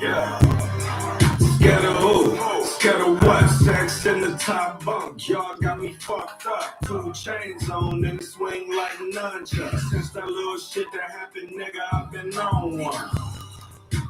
Yeah. Scared of who? Scared of what? Sex in the top bunk. Y'all got me fucked up. 2 chains on and it swing like nunchucks. Since that little shit that happened, nigga, I've been on one.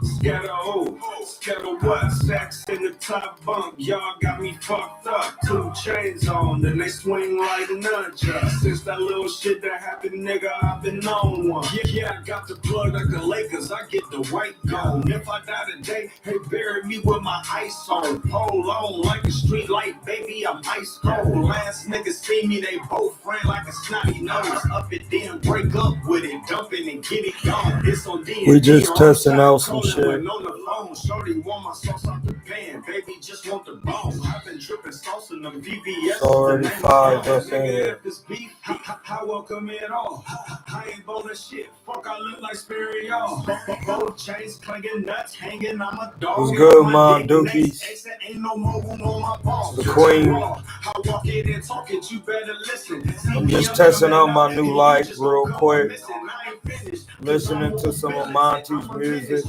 Scared of who? Scared of what? Sex in the top bunk. Y'all got me fucked up. 2 chains on and they swing like nunchucks. Since that little shit that happened, nigga, I've been on one. Yeah, I got the plug like the Lakers. I get the white gold. If I die today, hey, bury me with my ice on. Hold on like a street light, baby, I'm ice cold. Last niggas see me, they both ran like a snotty nose. Up it, then break up with it, dump it and get it gone. It's on D. We just testing out some shit. On the phone, shorty want my sauce out the pan, baby just want the bone. I've been tripping sauce in the VVS. Sorry, 5, that's it. If it's beef, how welcome it all? I ain't bowling shit, fuck I look like Spirial. Both chains clanging, nuts hanging, I'm a dog. What's good, Mom Dookies? Ain't no more on my balls. The Queen. I walk in and talk it, you better listen. I'm just testing out my new light real quick. Listening to some of Monty's music.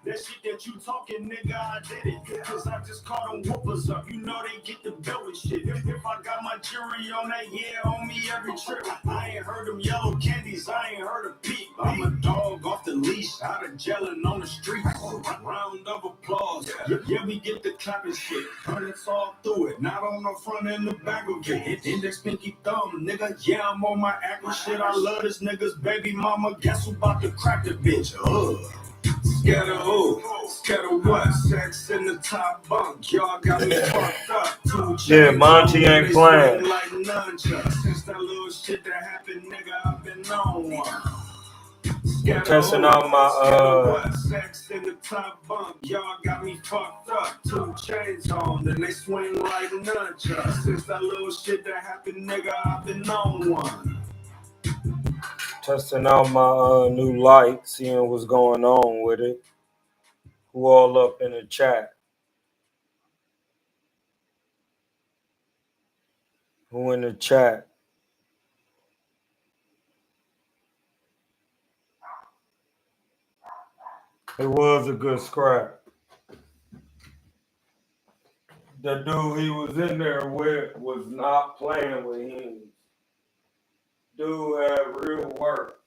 That shit that you talking, nigga, I did it. Cause I just caught them whoopers up. You know they get the bill and shit. If I got my jury on that, yeah, on me every trip. I ain't heard them yellow candies, I ain't heard a peep. I'm a dog off the leash, out of gelling on the street. Round of applause. Yeah, we get the clapping shit. Hundreds all through it, not on the front and the back of it. Index, pinky, thumb, nigga. Yeah, I'm on my acting shit. I love this nigga's baby mama. Guess who about to crack the bitch? Scared of who? Scared of what? Sex in the top bunk. Y'all got me fucked up. Yeah, Monty ain't playing. Like nunchucks. Since that little shit that happened, nigga, I've been on one. I'm testing out my sex in the top bunk. Y'all got me fucked up. 2 chains on and they swing like nunchucks. Since that little shit that happened, nigga, I've been on one. testing out my new light, seeing what's going on with it. Who all up in the chat? Who in the chat? It was a good scrap. The dude he was in there with was not playing with him. Dude had real work.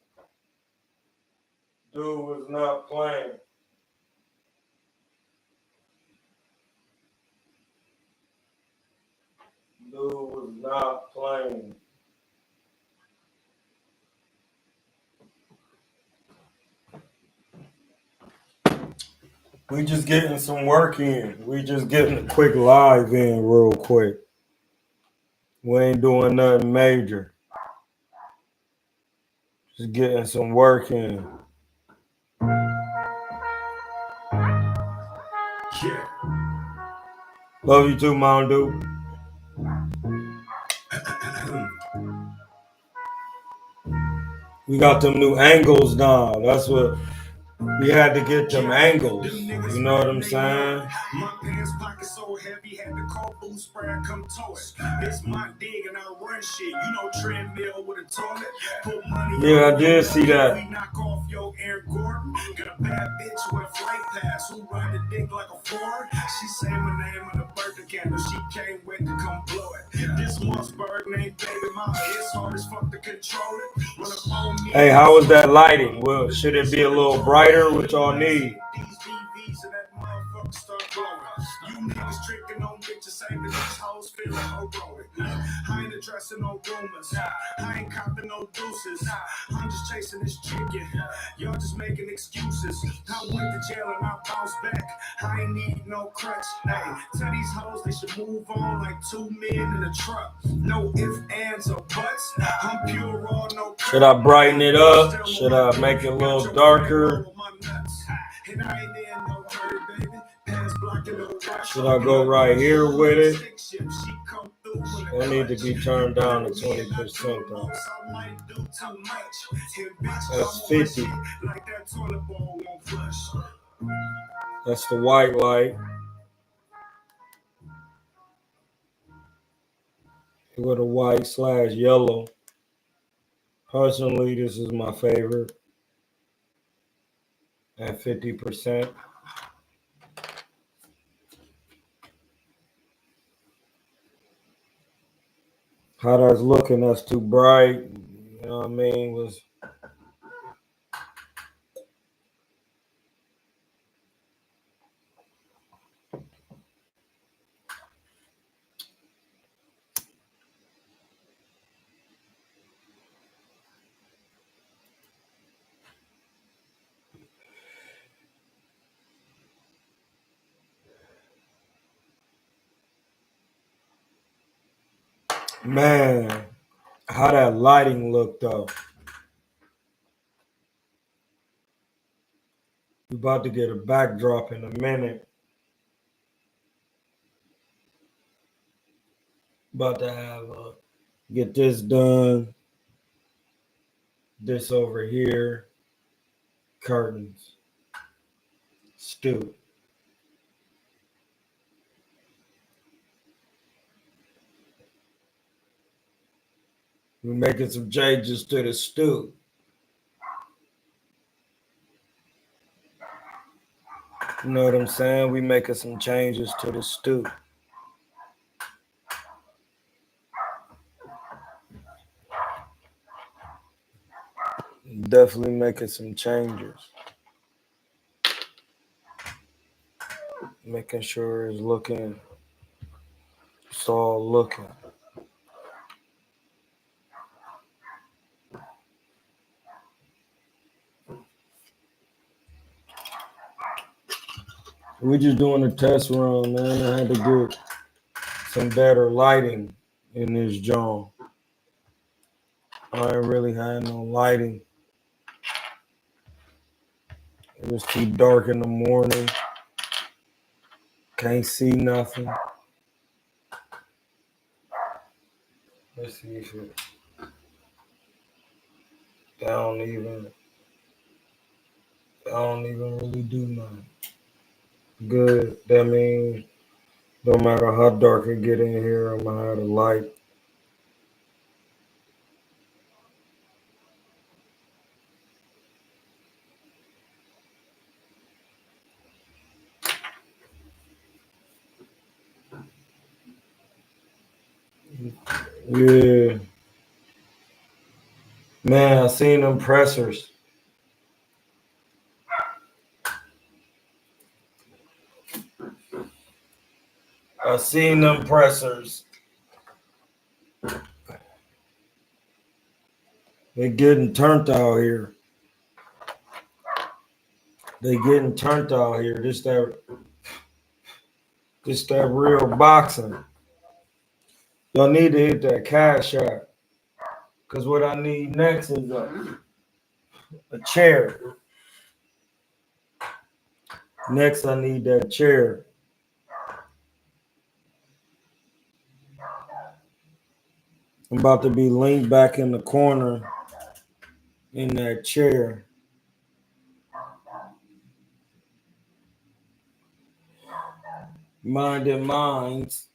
Dude was not playing. Dude was not playing. We just getting some work in. We just getting a quick live in real quick. We ain't doing nothing major. Just getting some work in. Yeah. Love you too, Moundu. We got them new angles now. That's what we had to get them angles. You know what I'm saying? My pants pocket so heavy, had to call boot spray, come tow it. It's my dig and I run shit. You know, treadmill with a toilet. Put money. Yeah, I did see that. We knock off your Air Gordon. Got a bad bitch with a flight pass who ride the dick like a Ford. She say my name on the birthday candle. She can't wait to come blow it. This month's bird named Baby Mama. It's hard as fuck to control it. Hey, how was that lighting? Well, should it be a little brighter? What y'all need? You niggas tricking on bitches, saying that these hoes feeling heroic. I ain't addressing no rumors. I ain't copping no deuces. I'm just chasing this chicken. Y'all just making excuses. I went to jail and I bounced back. I ain't need no crutch. Hey, tell these hoes they should move on like 2 men in a truck. No ifs, ands, or buts. I'm pure raw, no. Should I brighten it up? Should I make it a little darker? Should I go right here with it? I need to be turned down to 20% though. That's 50. That's the white light. With a white / yellow Personally, this is my favorite at 50%. How that's looking, that's too bright. You know what I mean? Was man, how that lighting looked though. We about to get a backdrop in a minute. About to have get this done. This over here. Curtains. Stew. We're making some changes to the stew. You know what I'm saying? We making some changes to the stew. Definitely making some changes. Making sure it's looking, it's all looking. We just doing a test run, man. I had to get some better lighting in this joint. I ain't really had no lighting. It was too dark in the morning. Can't see nothing. Let's see if it I don't even really do nothing. Good. That means no matter how dark it get in here, I'm gonna have a light. Yeah. Man, I seen them pressers. I seen them pressers. They getting turned out here. They getting turned out here. This that real boxing. Y'all need to hit that cash app. Cause what I need next is a chair. Next I need that chair. I'm about to be leaned back in the corner in that chair. Minding minds.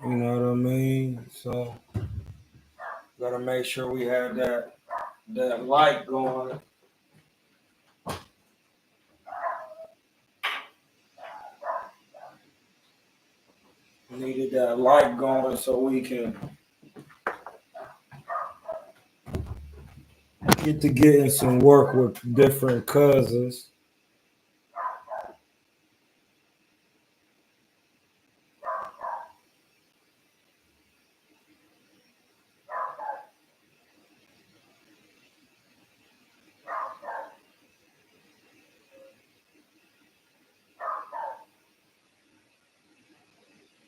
You know what I mean? So gotta make sure we have that light going. Needed that light going so we can get to getting some work with different cousins.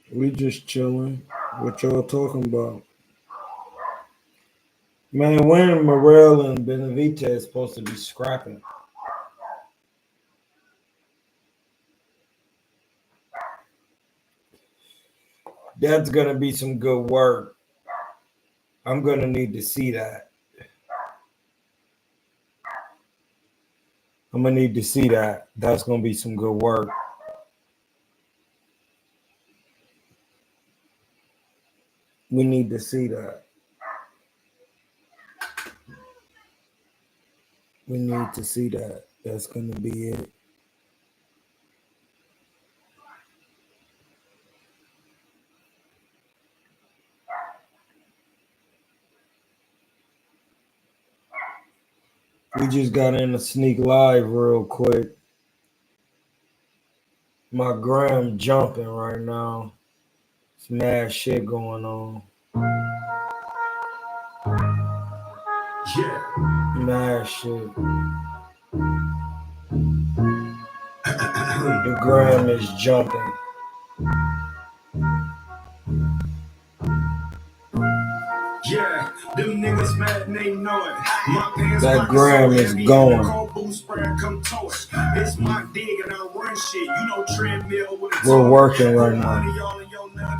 We just chilling. What y'all talking about? Man, when Morel and Benavite is supposed to be scrapping? That's gonna be some good work. I'm gonna need to see that. I'm gonna need to see that. That's gonna be some good work. We need to see that. We need to see that. That's gonna be it. We just got in a sneak live real quick. My gram jumping right now. It's mad shit going on. Yeah. Mad shit. The gram is jumping. Yeah, them niggas mad and they know it. My pants That gram is going. It's my dig and I run shit. You know treadmill with a We're working right now.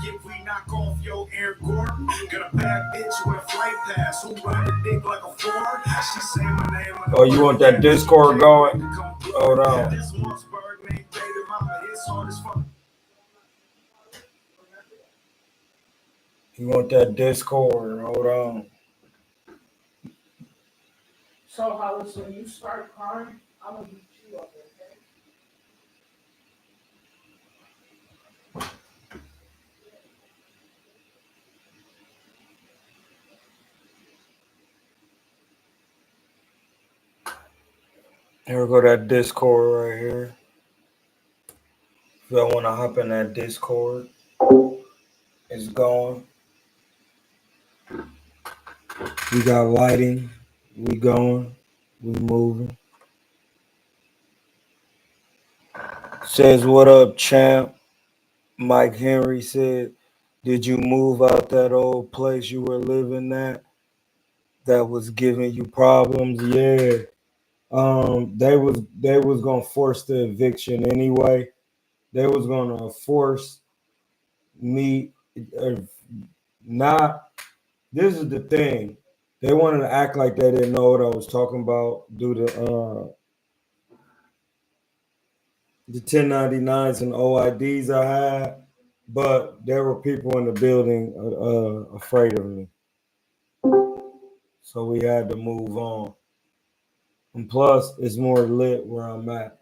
If we knock off your Air Gordon, got a bad bitch with flight pass who ride the dick like a Ford. She say my name. Oh, you want that Discord going? Hold on. This Mossberg named Baby Mama. It's hard as fuck. You want that Discord? Hold on. So, Hollis, when you start crying, I'm gonna beat you up, okay? Here we go, that Discord right here. If y'all want to hop in that Discord, it's going. We got lighting. We going. We moving. Says, what up, champ? Mike Henry said, did you move out that old place you were living at that was giving you problems? Yeah. They was gonna force the eviction anyway. They was gonna force me not. This is the thing. They wanted to act like they didn't know what I was talking about due to the 1099s and OIDs I had, but there were people in the building afraid of me. So we had to move on. And plus, it's more lit where I'm at.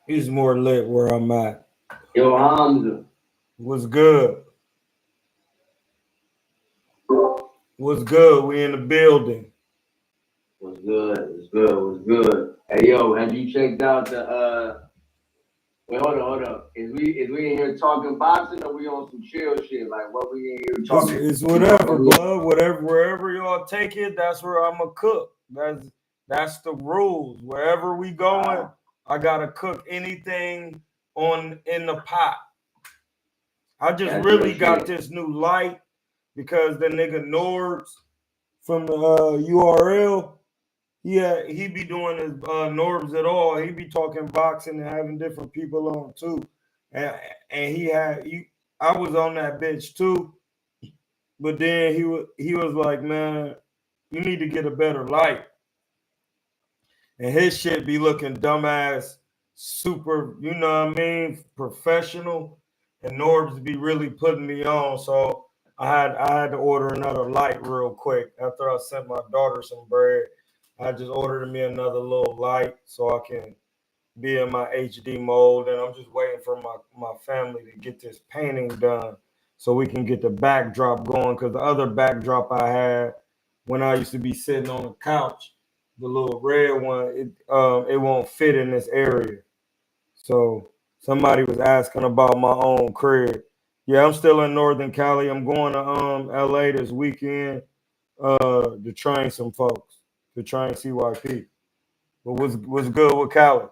It's more lit where I'm at. Yo, Hamza. What's good? What's good? We in the building. What's good? What's good? What's good? Hey, yo, have you checked out the Wait, hold up. Is we in here talking boxing or we on some chill shit? Like what we in here talking? It's whatever, blood. Whatever, wherever y'all take it, that's where I'm gonna cook. That's the rules. Wherever we going, I gotta cook anything in the pot. I just really got this new light because the nigga Norbs from the URL, he be doing his Norbs at all. He be talking boxing and having different people on too. And I was on that bitch too. But then he was like, man, you need to get a better light. And his shit be looking dumbass, super, you know what I mean, professional. And Norbs be really putting me on. So I had to order another light real quick. After I sent my daughter some bread, I just ordered me another little light so I can be in my HD mode. And I'm just waiting for my family to get this painting done so we can get the backdrop going. Because the other backdrop I had when I used to be sitting on the couch, the little red one, it won't fit in this area. So somebody was asking about my own crib. Yeah, I'm still in Northern Cali. I'm going to LA this weekend to train some folks, to train CYP. But what's good with Cali?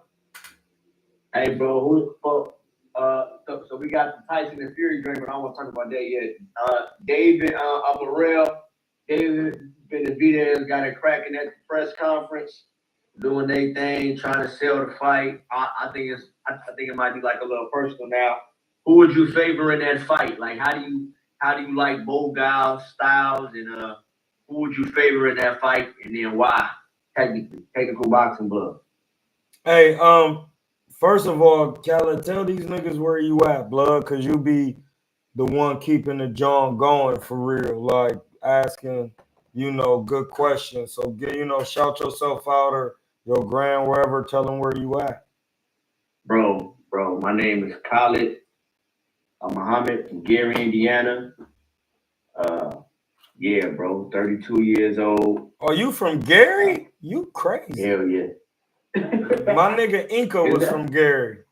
Hey, bro, so we got the Tyson and Fury drink, but I don't want to talk about that yet. David Burrell, David Benavidez got it cracking at the press conference, doing their thing, trying to sell the fight. I think it might be like a little personal now. Who would you favor in that fight? Like, how do you like both guys' styles, and who would you favor in that fight, and then why? Technical boxing blood. Hey, First of all, Khaled, tell these niggas where you at, blood, cause you be the one keeping the John going for real, like asking, good questions. So get, shout yourself out or your grand wherever, tell them where you at. Bro, my name is Khaled Muhammad from Gary, Indiana. Yeah, bro, 32 years old. Are you from Gary? You crazy. Hell yeah. My nigga Inca was from Gary.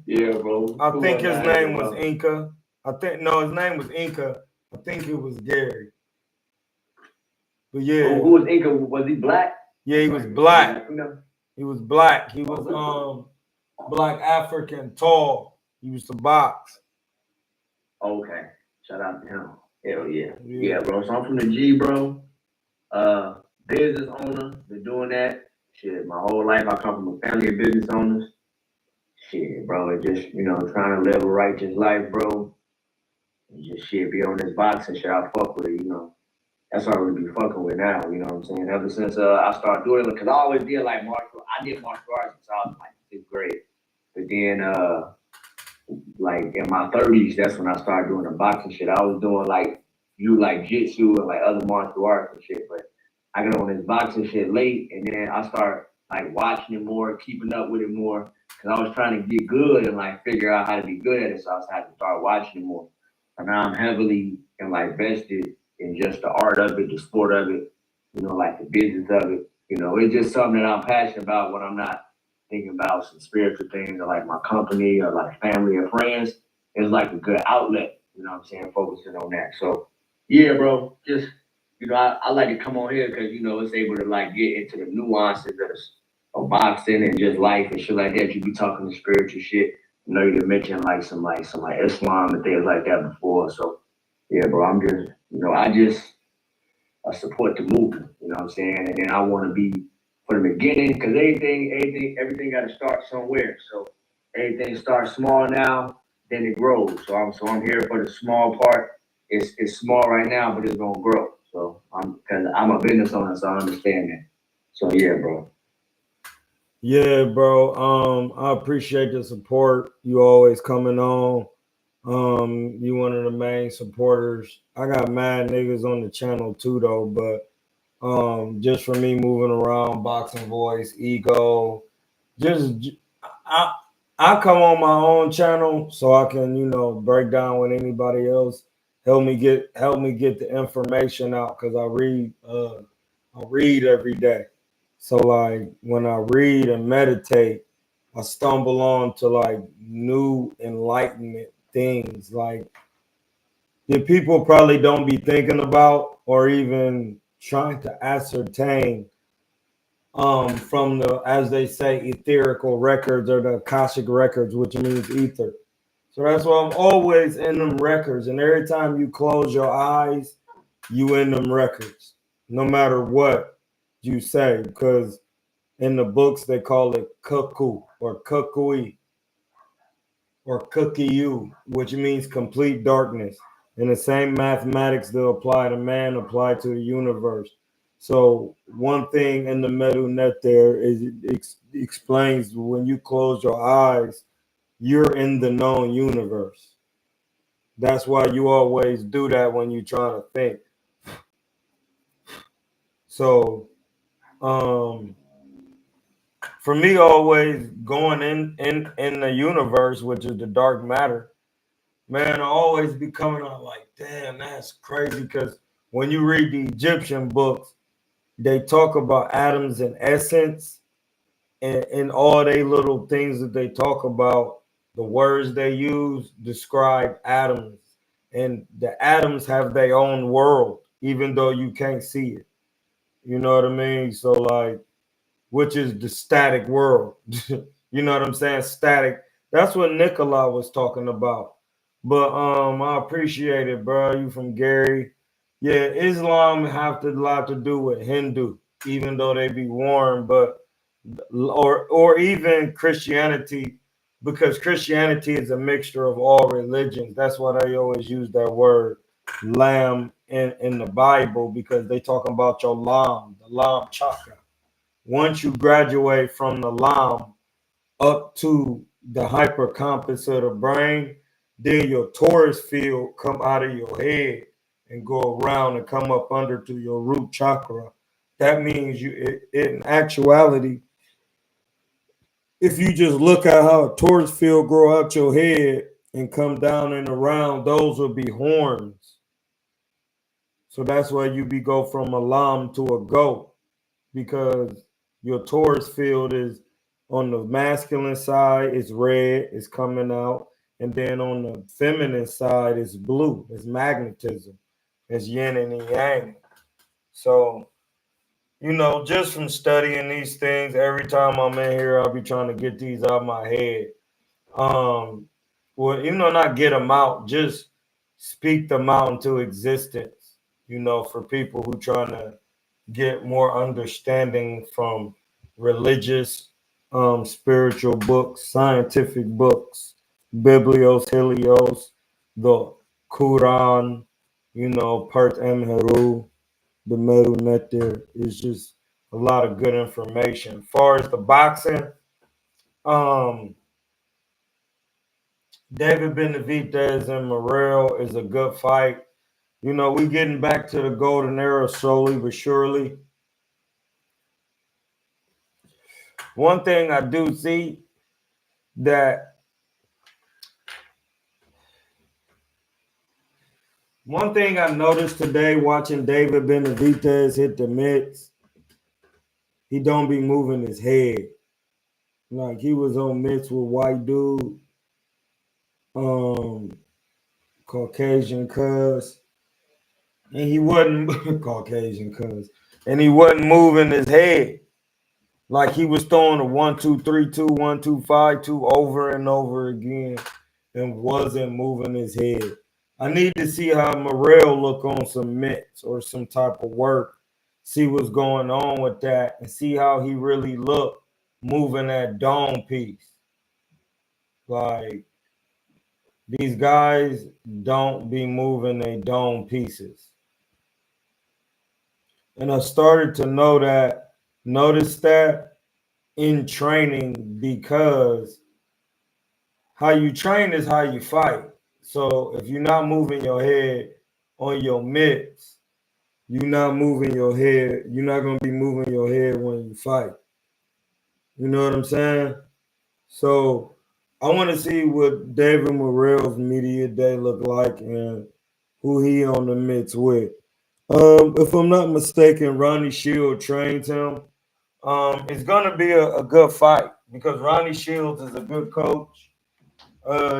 Yeah, bro. I think his name was Inca. His name was Inca. I think it was Gary. But yeah. Who was Inca? Was he black? Yeah, he was black. He was black. He was black African, tall. He used to box. Okay. Shout out to him. Hell yeah. Yeah, bro. So I'm from the G, bro. Business owner. Been doing that. Shit, my whole life I come from a family of business owners. Shit, bro. It just, trying to live a righteous life, bro. And just be on this boxing shit. I fuck with it, That's what I really be fucking with now, you know what I'm saying? Ever since I started doing it, because I always did like martial. I did martial arts since I was like 6th grade. But then like in my 30s, that's when I started doing the boxing shit. I was doing like jitsu and like other martial arts and shit. But I got on this boxing shit late, and then I started like watching it more, keeping up with it more, because I was trying to get good and like figure out how to be good at it. So I had to start watching it more. And now I'm heavily and like vested in just the art of it, the sport of it, like the business of it. It's just something that I'm passionate about when I'm not thinking about some spiritual things or like my company or like family or friends. It's like a good outlet, you know what I'm saying, focusing on that. So yeah, bro, just, I like to come on here because, it's able to like get into the nuances of boxing and just life and shit like that. You be talking the spiritual shit. You mentioned like some Islam and things like that before. So yeah, bro, I'm just, I support the movement, you know what I'm saying? And then I want to be from the beginning, because everything got to start somewhere. So everything starts small now, then it grows. So I'm here for the small part. It's small right now, but it's gonna grow. So because I'm a business owner, so I understand that. So yeah, bro. Yeah, bro. I appreciate the support. You always coming on. You one of the main supporters. I got mad niggas on the channel too though, but just for me moving around, boxing voice, ego, just I come on my own channel so I can, break down with anybody else. Help me get the information out because I read every day. So like when I read and meditate, I stumble on to like new enlightenment things like that people probably don't be thinking about or even trying to ascertain from the, as they say, etherical records or the Akashic records, which means ether. So that's why I'm always in them records. And every time you close your eyes, you in them records, no matter what you say, because in the books they call it kuku or kukui or kukiyu, which means complete darkness. And the same mathematics that apply to man apply to the universe. So one thing in the metal net there is it explains when you close your eyes, you're in the known universe. That's why you always do that when you're trying to think. So for me, always going in the universe, which is the dark matter, man, I always be coming out like, damn, that's crazy. Because when you read the Egyptian books, they talk about atoms and essence and all they little things that they talk about, the words they use describe atoms. And the atoms have their own world, even though you can't see it. You know what I mean? So like, which is the static world. You know what I'm saying? Static. That's what Nicola was talking about. But I appreciate it, bro. You from Gary. Yeah, Islam have to lot to do with Hindu, even though they be warm, but or even Christianity, because Christianity is a mixture of all religions. That's why they always use that word lamb in the Bible, because they talking about your lam, the lam chakra. Once you graduate from the lam, up to the hippocampus of the brain, then your torus field come out of your head and go around and come up under to your root chakra. That means in actuality, if you just look at how a torus field grow out your head and come down and around, those will be horns. So that's why you go from a lamb to a goat, because your torus field is on the masculine side, it's red, it's coming out. And then on the feminine side, it's blue, it's magnetism, it's yin and yang. So, just from studying these things, every time I'm in here, I'll be trying to get these out of my head. Well, not get them out, just speak them out into existence, for people who trying to get more understanding from religious, spiritual books, scientific books, Biblios, Helios, the Quran, Part Emheru, the Meru Netter. Is just a lot of good information. As far as the boxing, David Benavidez and Morrell is a good fight. We getting back to the golden era slowly but surely. One thing I do see one thing I noticed today watching David Benavidez hit the mitts, he don't be moving his head. Like he was on mitts with white dude, Caucasian cuz, and he wasn't Caucasian cuz, and he wasn't moving his head. Like he was throwing a 1-2-3-2, 1-2-5-2 over and over again and wasn't moving his head. I need to see how Morrell look on some mitts or some type of work, see what's going on with that, and see how he really looked moving that dome piece. Like, these guys don't be moving their dome pieces. And I started to notice that in training, because how you train is how you fight. So if you're not moving your head on your mitts, you're not moving your head. You're not going to be moving your head when you fight. You know what I'm saying? So I want to see what David Morrell's media day look like and who he on the mitts with. If I'm not mistaken, Ronnie Shields trains him. It's going to be a good fight because Ronnie Shields is a good coach.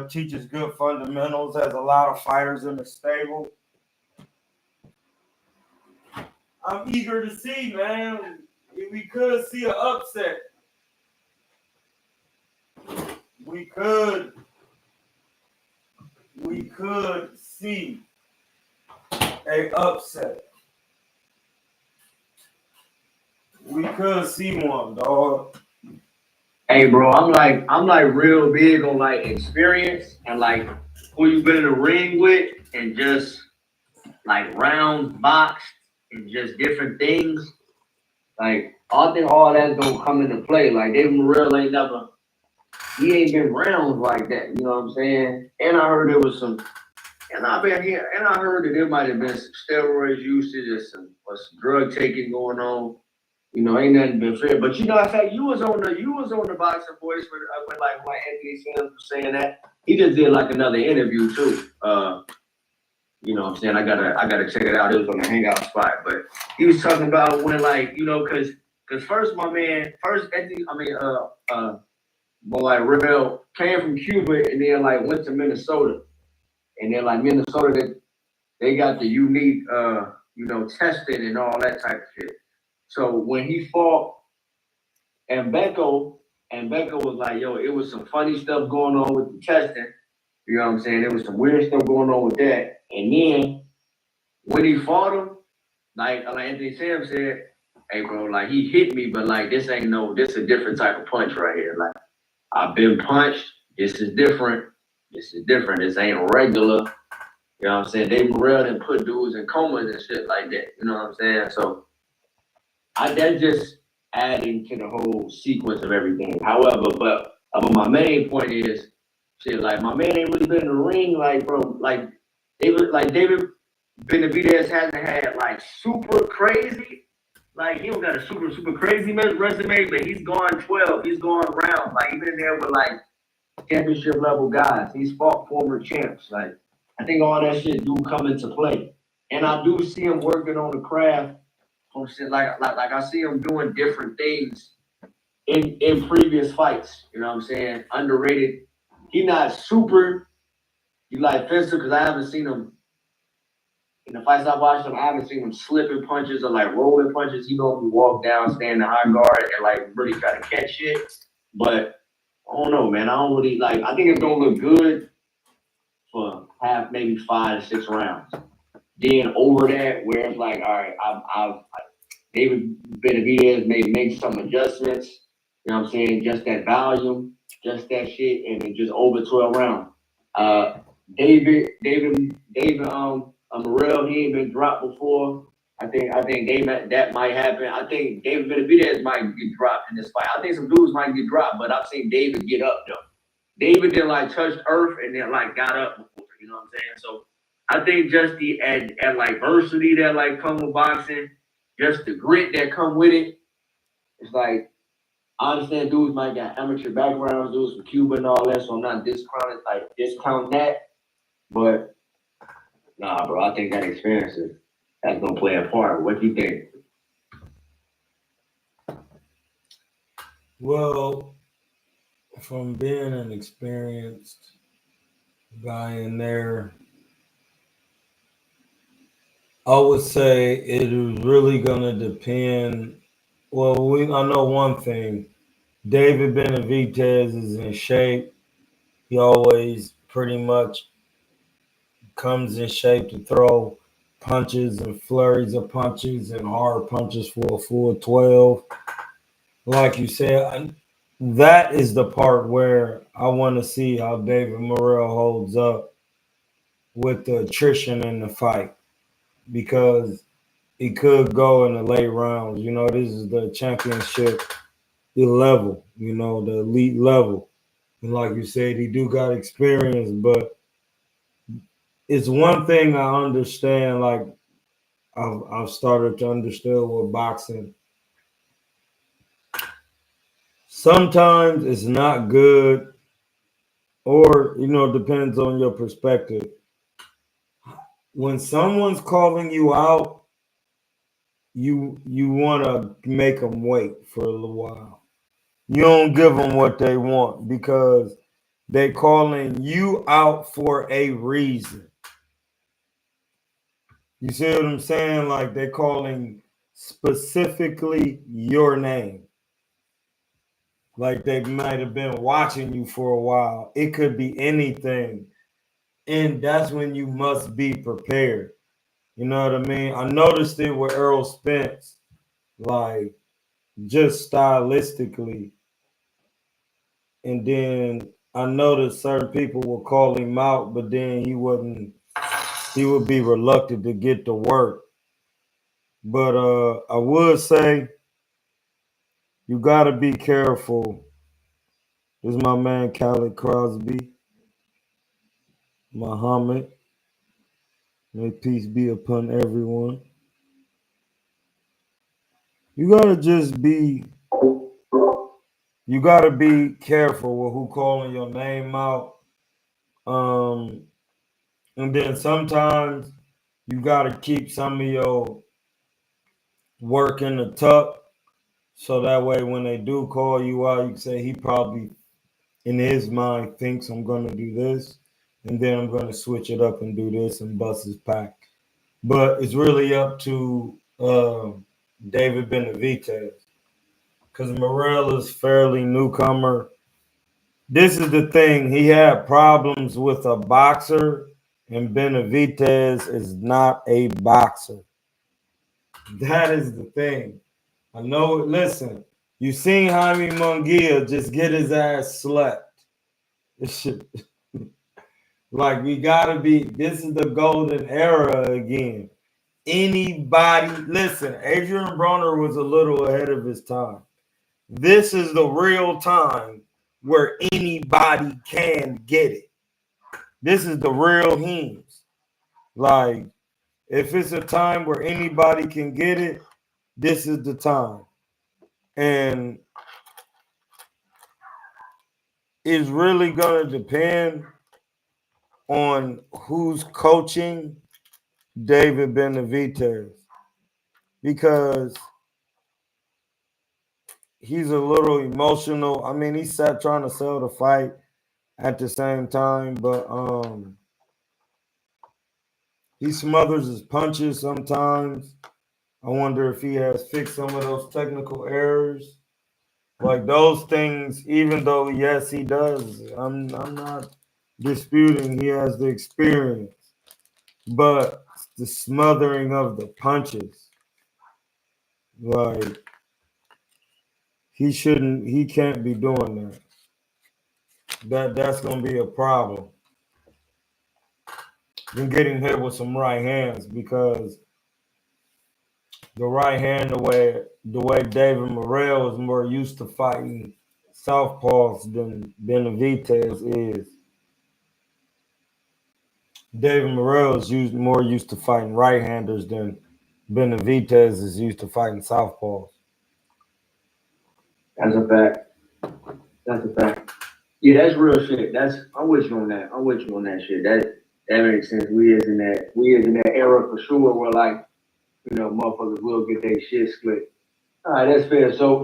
Teaches good fundamentals, has a lot of fighters in the stable. I'm eager to see, man. We could see an upset. We could see a upset. We could see one, dog. Hey, bro, I'm like real big on like experience and like who you been in the ring with and just like round box and just different things. Like I think all that's gonna come into play. Like David Morrell he ain't been rounds like that. You know what I'm saying? And I heard there was some, and I heard that there might have been some steroids usage or some drug taking going on. Ain't nothing been fair. But in fact, you was on the Boxing Voice when Anthony Sims was saying that. He just did like another interview too. You know what I'm saying? I gotta check it out. It was on the hangout spot. But he was talking about when cause first Anthony, Ravel came from Cuba and then went to Minnesota. And then Minnesota they got the unique testing and all that type of shit. So when he fought and Becco was like, yo, it was some funny stuff going on with the testing. You know what I'm saying? There was some weird stuff going on with that. And then when he fought him, like Anthony Sam said, hey bro, like he hit me, but this a different type of punch right here. Like I've been punched. This is different. This ain't regular. You know what I'm saying? Dave Morrell didn't put dudes in comas and shit like that. You know what I'm saying? So that's just adding to the whole sequence of everything. However, but But my main point is, shit, like my man ain't really been in the ring, like bro, like David Benavidez hasn't had like super crazy, like he don't got a super crazy resume, but he's gone 12, he's gone rounds, like he's been there with like championship level guys. He's fought former champs, like I think all that shit do come into play, and I do see him working on the craft. From shit like I see him doing different things in previous fights. You know what I'm saying? Underrated. He not super. You like Fencer because I haven't seen him in the fights I've watched him. I haven't seen him slipping punches or like rolling punches. He normally walk down, stand in high guard, and like really try to catch shit. But I don't know, man. I don't really like. I think it's gonna look good for half, maybe 5 to 6 rounds. Then over that, where it's like, all right, I've David Benavidez may make some adjustments. You know what I'm saying? Just that volume, just that shit, and then just over 12 rounds. David Morrell, he ain't been dropped before. I think David, that might happen. I think David Benavidez might get dropped in this fight. I think some dudes might get dropped, but I've seen David get up though. David then like touched earth and then like got up before. You know what I'm saying? So I think just the adversity that like come with boxing, just the grit that come with it. It's like I understand dudes might got amateur backgrounds, dudes from Cuba and all that, so I'm not discounting that. But nah, bro, I think that experience that's gonna play a part. What do you think? Well, from being an experienced guy in there, I would say it is really gonna depend. Well, I know one thing. David Benavidez is in shape. He always pretty much comes in shape to throw punches and flurries of punches and hard punches for a full 12. Like you said, that is the part where I want to see how David Morrell holds up with the attrition in the fight because it could go in the late rounds. You know, this is the championship level, you know, the elite level. And like you said, he do got experience, but it's one thing I understand, like I've started to understand with boxing. Sometimes it's not good, or you know, it depends on your perspective. When someone's calling you out, you want to make them wait for a little while. You don't give them what they want because they calling you out for a reason. You see what I'm saying? Like they're calling specifically your name. Like they might have been watching you for a while. It could be anything. And that's when you must be prepared. You know what I mean? I noticed it with Earl Spence, like just stylistically. And then I noticed certain people would call him out, but then he would be reluctant to get to work. But I would say you gotta be careful. This is my man Khaled Crosby, Muhammad. May peace be upon everyone. You gotta just be you gotta be careful with who calling your name out. And then sometimes you gotta keep some of your work in the tuck. So that way when they do call you out, you can say he probably in his mind thinks I'm gonna do this, and then I'm gonna switch it up and do this and bust his pack. But it's really up to David Benavidez because Morrell is fairly newcomer. This is the thing. He had problems with a boxer, and Benavidez is not a boxer. That is the thing. I know. Listen, you seen Jaime Munguia just get his ass slapped. This shit. Like we gotta be. This is the golden era again. Anybody, listen. Adrian Broner was a little ahead of his time. This is the real time where anybody can get it. This is the real Heems. Like, if it's a time where anybody can get it, this is the time. And it's really going to depend on who's coaching David Benavidez, because he's a little emotional. I mean, he's sat trying to sell the fight at the same time, but he smothers his punches sometimes. I wonder if he has fixed some of those technical errors. Like those things, even though, yes, he does. I'm not disputing he has the experience, but the smothering of the punches, like he can't be doing that. That's gonna be a problem. Than getting hit with some right hands, because the right hand, the way David Morrell is more used to fighting southpaws than Benavidez is. David Morrell is more used to fighting right-handers than Benavidez is used to fighting southpaws. That's a fact. That's a fact. Yeah, that's real shit. I'm with you on that. I'm with you on that shit. That makes sense. We is in that era for sure where, like, you know, motherfuckers will get their shit split. All right, that's fair. So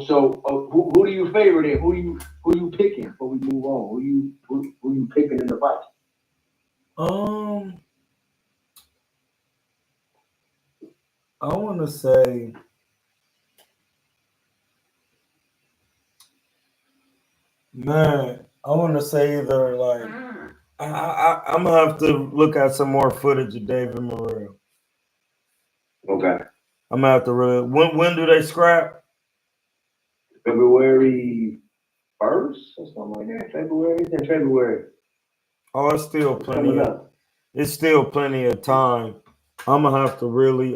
who do you favorite in? Who you picking before we move on? Who you picking in the fight? I want to say, man, I want to say either like I'm gonna have to look at some more footage of David Morrell. Okay. I'm gonna have to really. When do they scrap? February 1st or something like that. February. Oh, it's still plenty. It's still plenty of time. I'm gonna have to really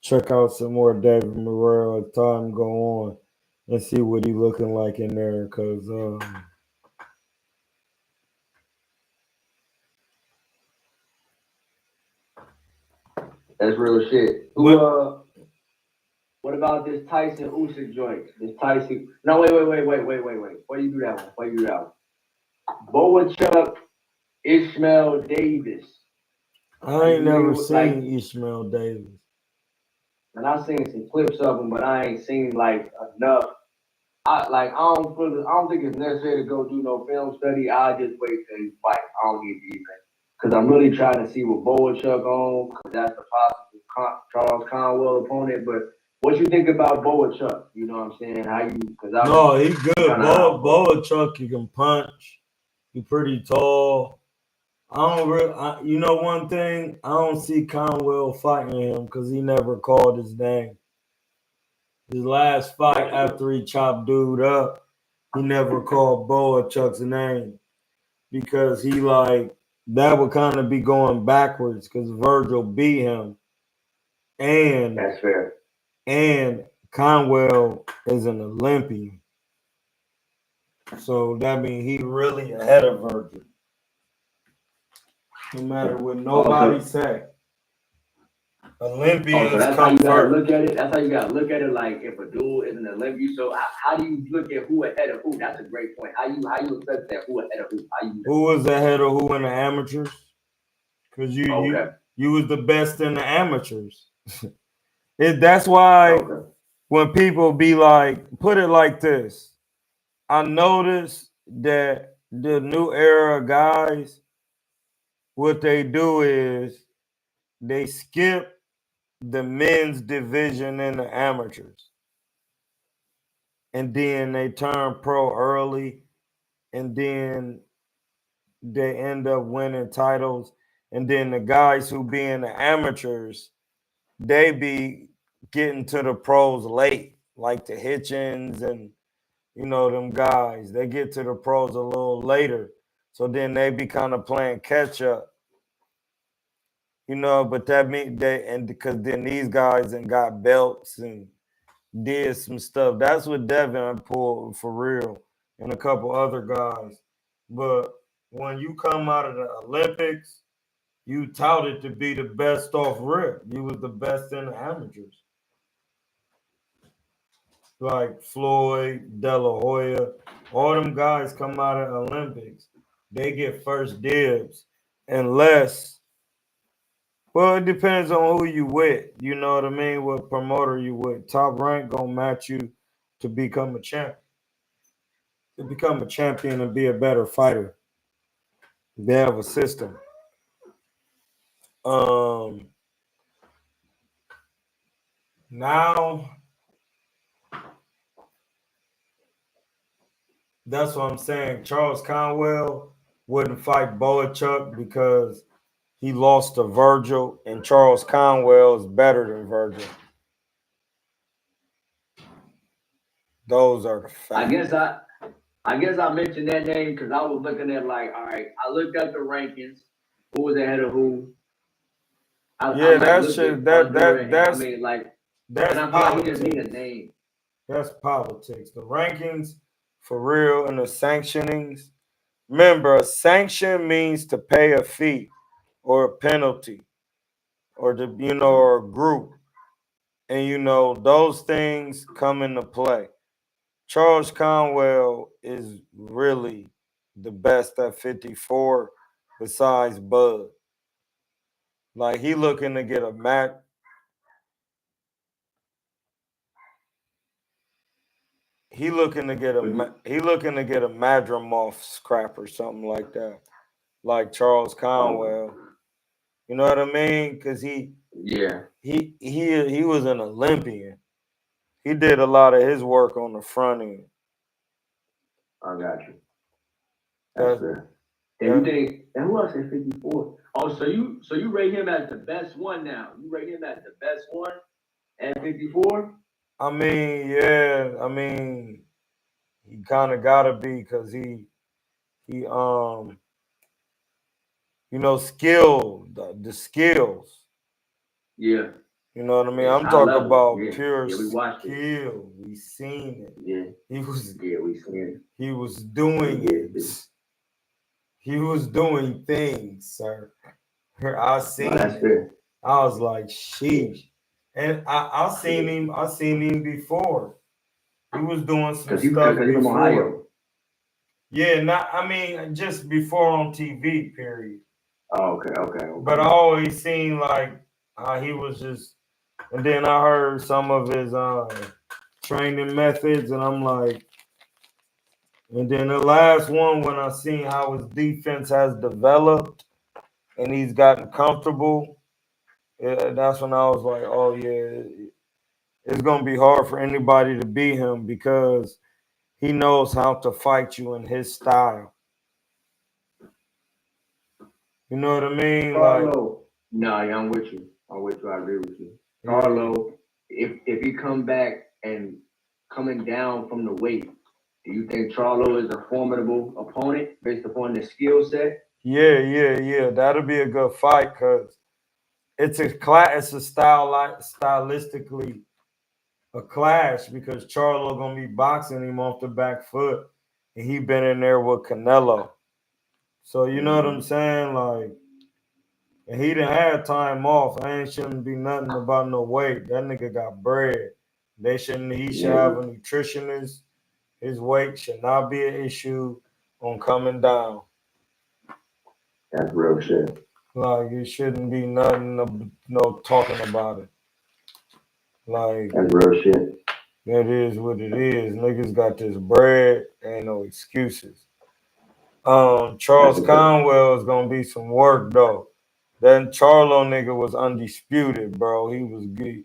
check out some more David Morrell as time go on and see what he looking like in there, because that's real shit. What about this Tyson Usyk joint? This Tyson. No, wait. Why you do that one? Boachuk, Ishmael Davis. I ain't never seen Ishmael Davis. And I've seen some clips of him, but I ain't seen like enough. I don't think it's necessary to go do no film study. I just wait till he fight. I don't need to even, because I'm really trying to see what Boachuk on, because that's the possible Charles Conwell opponent. But what you think about Boachuk? You know what I'm saying? No, he's good. Boachuk, he can punch. He's pretty tall. You know one thing, I don't see Conwell fighting him because he never called his name. His last fight after he chopped dude up, he never called Boachuk's name, because he like that would kind of be going backwards because Virgil beat him, and that's fair. And Conwell is an Olympian, so that means he really ahead of Virgil. No matter what nobody say. Olympians so that's come how you gotta first. look at it. That's how you gotta look at it. Like if a dude is an Olympian, so how do you look at who ahead of who? That's a great point. How you assess that who ahead of who? Who was ahead of who in the amateurs? Because you was the best in the amateurs. That's why when people be like, put it like this, I noticed that the new era guys, what they do is they skip the men's division in the amateurs, and then they turn pro early, and then they end up winning titles, and then the guys who be in the amateurs, they be getting to the pros late, like the Hitchens and them guys. They get to the pros a little later, so then they be kind of playing catch up. But that means because then these guys and got belts and did some stuff. That's what Devin pulled for real, and a couple other guys. But when you come out of the Olympics, you touted to be the best off rip. You was the best in the amateurs. Like Floyd, De La Hoya, all them guys come out of the Olympics. They get first dibs unless, well, it depends on who you with. You know what I mean? What promoter you with. Top Rank gonna match you to become a champ. To become a champion and be a better fighter. They have a system. Now that's what I'm saying. Charles Conwell wouldn't fight Boachuk because he lost to Virgil, and Charles Conwell is better than Virgil. Those are the facts. I guess I mentioned that name because I was looking at like, all right, I looked at the rankings, who was ahead of who. That's shit. That's and I'm like, he just need a name. That's politics. The rankings, for real, and the sanctionings. Remember, a sanction means to pay a fee or a penalty, or or a group, and those things come into play. Charles Conwell is really the best at 54 besides Bud. Like he looking to get a match. He looking to get a Madrimov scrap or something like that. Like Charles Conwell. You know what I mean? Because he was an Olympian. He did a lot of his work on the front end. I got you. That's fair. And you think, and who else at 54? Oh, so you rate him as the best one now. You rate him as the best one at 54? I mean, yeah. I mean, he kind of gotta be because he the skills. Yeah. You know what I mean? I'm talking about pure we watched skill. We seen it. Yeah. We seen it. He was doing it. He was doing things, sir. I seen it. Fair. I was like, sheesh. And I seen him before. He was doing some stuff before. Ohio. Yeah, just before on TV, period. Oh, okay. But I always seen like how he was just, and then I heard some of his training methods, and I'm like, and then the last one when I seen how his defense has developed and he's gotten comfortable, that's when I was like, oh yeah, it's gonna be hard for anybody to beat him because he knows how to fight you in his style. You know what I mean? Carlo. No, I'm with you. I agree with you. Carlo, if he come back and coming down from the weight, do you think Charlo is a formidable opponent based upon the skill set? Yeah. That'll be a good fight because it's a stylistically a clash because Charlo gonna be boxing him off the back foot, and he been in there with Canelo. So you know what I'm saying? Like, and he didn't have time off. I ain't shouldn't be nothing about no weight. That nigga got bread. He should have a nutritionist. His weight should not be an issue on coming down. That's real shit. Like, it shouldn't be nothing, no talking about it. Like, that's real shit. That is what it is. Niggas got this bread. Ain't no excuses. Charles Conwell is gonna be some work though. That Charlo nigga was undisputed, bro. He was good.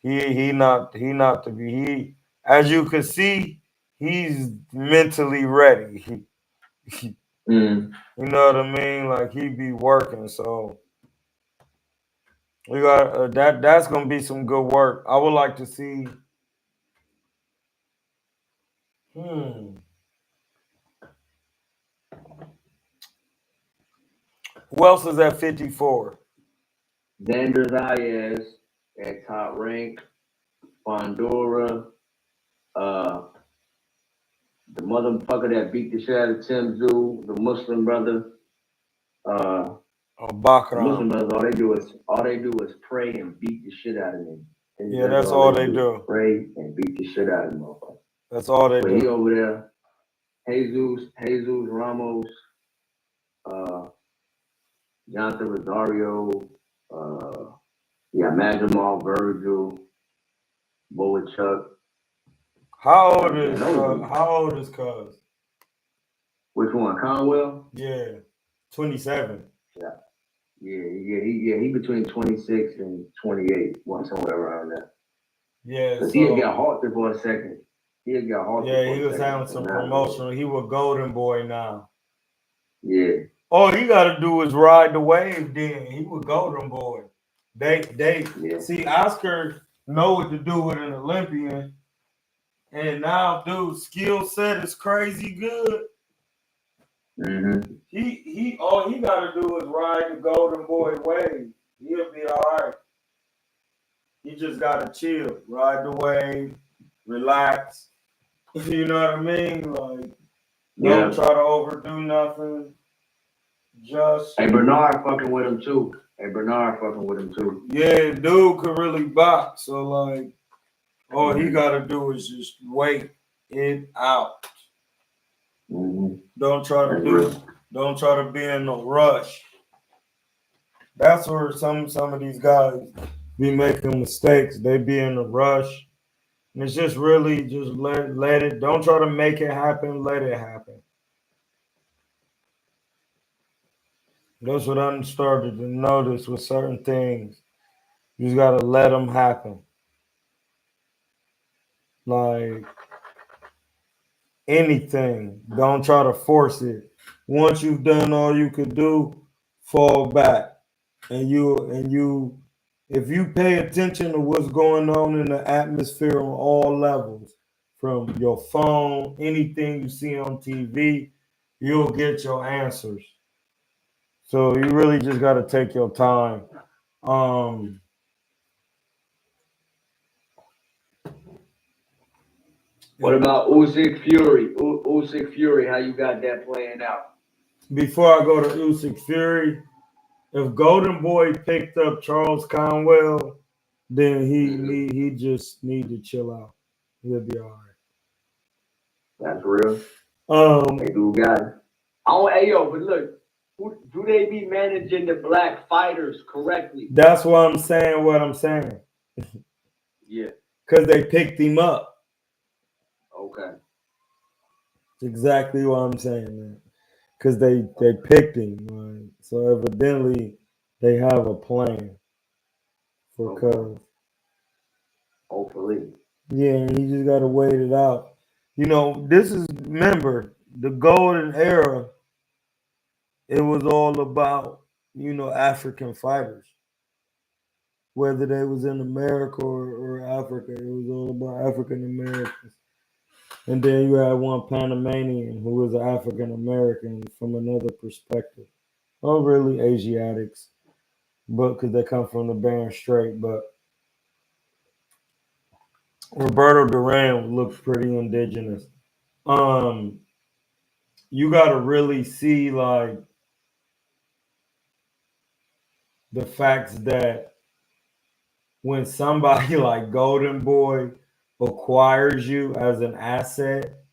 He not to be. He, as you can see, he's mentally ready. You know what I mean? Like he be working. So we got that's gonna be some good work. I would like to see. Who else is at 54? Xander Zayas at Top Rank. Fondora, the motherfucker that beat the shit out of Tim Zoo, the Muslim brother. The Muslim brothers, all they do is pray and beat the shit out of me. And yeah, that's all they do. Pray and beat the shit out of them. That's all they do. He over there, Jesus Ramos, Jonathan Rosario, Majamal Virgil, Boa Chuck. How old is Cuz? Which one, Conwell? Yeah, 27. He between 26 and 28, somewhere around there. Yeah, so he got halted for a second. He was having some promotional. He was Golden Boy now. Yeah. All he got to do is ride the wave. Then he was Golden Boy. See Oscar know what to do with an Olympian, and now dude skill set is crazy good. Mm-hmm. He all he got to do is ride the Golden Boy wave. He'll be all right. He just got to chill, ride the wave, relax. You know what I mean? Like, don't try to overdo nothing. Just. Hey, Bernard fucking with him too. Yeah, dude could really box. So, like, all he got to do is just wait it out. Mm-hmm. Don't try to be in no rush. That's where some of these guys be making mistakes. They be in a rush. And it's just really just let it. Don't try to make it happen. Let it happen. That's what I started to notice with certain things. You just gotta let them happen. Like anything, don't try to force it. Once you've done all you could do, fall back. And if you pay attention to what's going on in the atmosphere on all levels, from your phone, anything you see on TV, you'll get your answers. So you really just got to take your time. What about Usyk Fury? Usyk Fury, how you got that playing out? Before I go to Usyk Fury, if Golden Boy picked up Charles Conwell, then he just need to chill out. He'll be all right. That's real. They do got it. But look, do they be managing the black fighters correctly? That's why I'm saying what I'm saying. Yeah. Because they picked him up. Okay. That's exactly what I'm saying, man. Because they picked him. Right? So evidently they have a plan for Cuz. Hopefully. Yeah, he just got to wait it out. Remember, the golden era, it was all about, African fighters. Whether they was in America or Africa, it was all about African Americans. And then you had one Panamanian who was an African American from another perspective. Oh, really Asiatics, but because they come from the Bering Strait. But Roberto Duran looked pretty indigenous. You got to really see like the facts that when somebody like Golden Boy acquires you as an asset,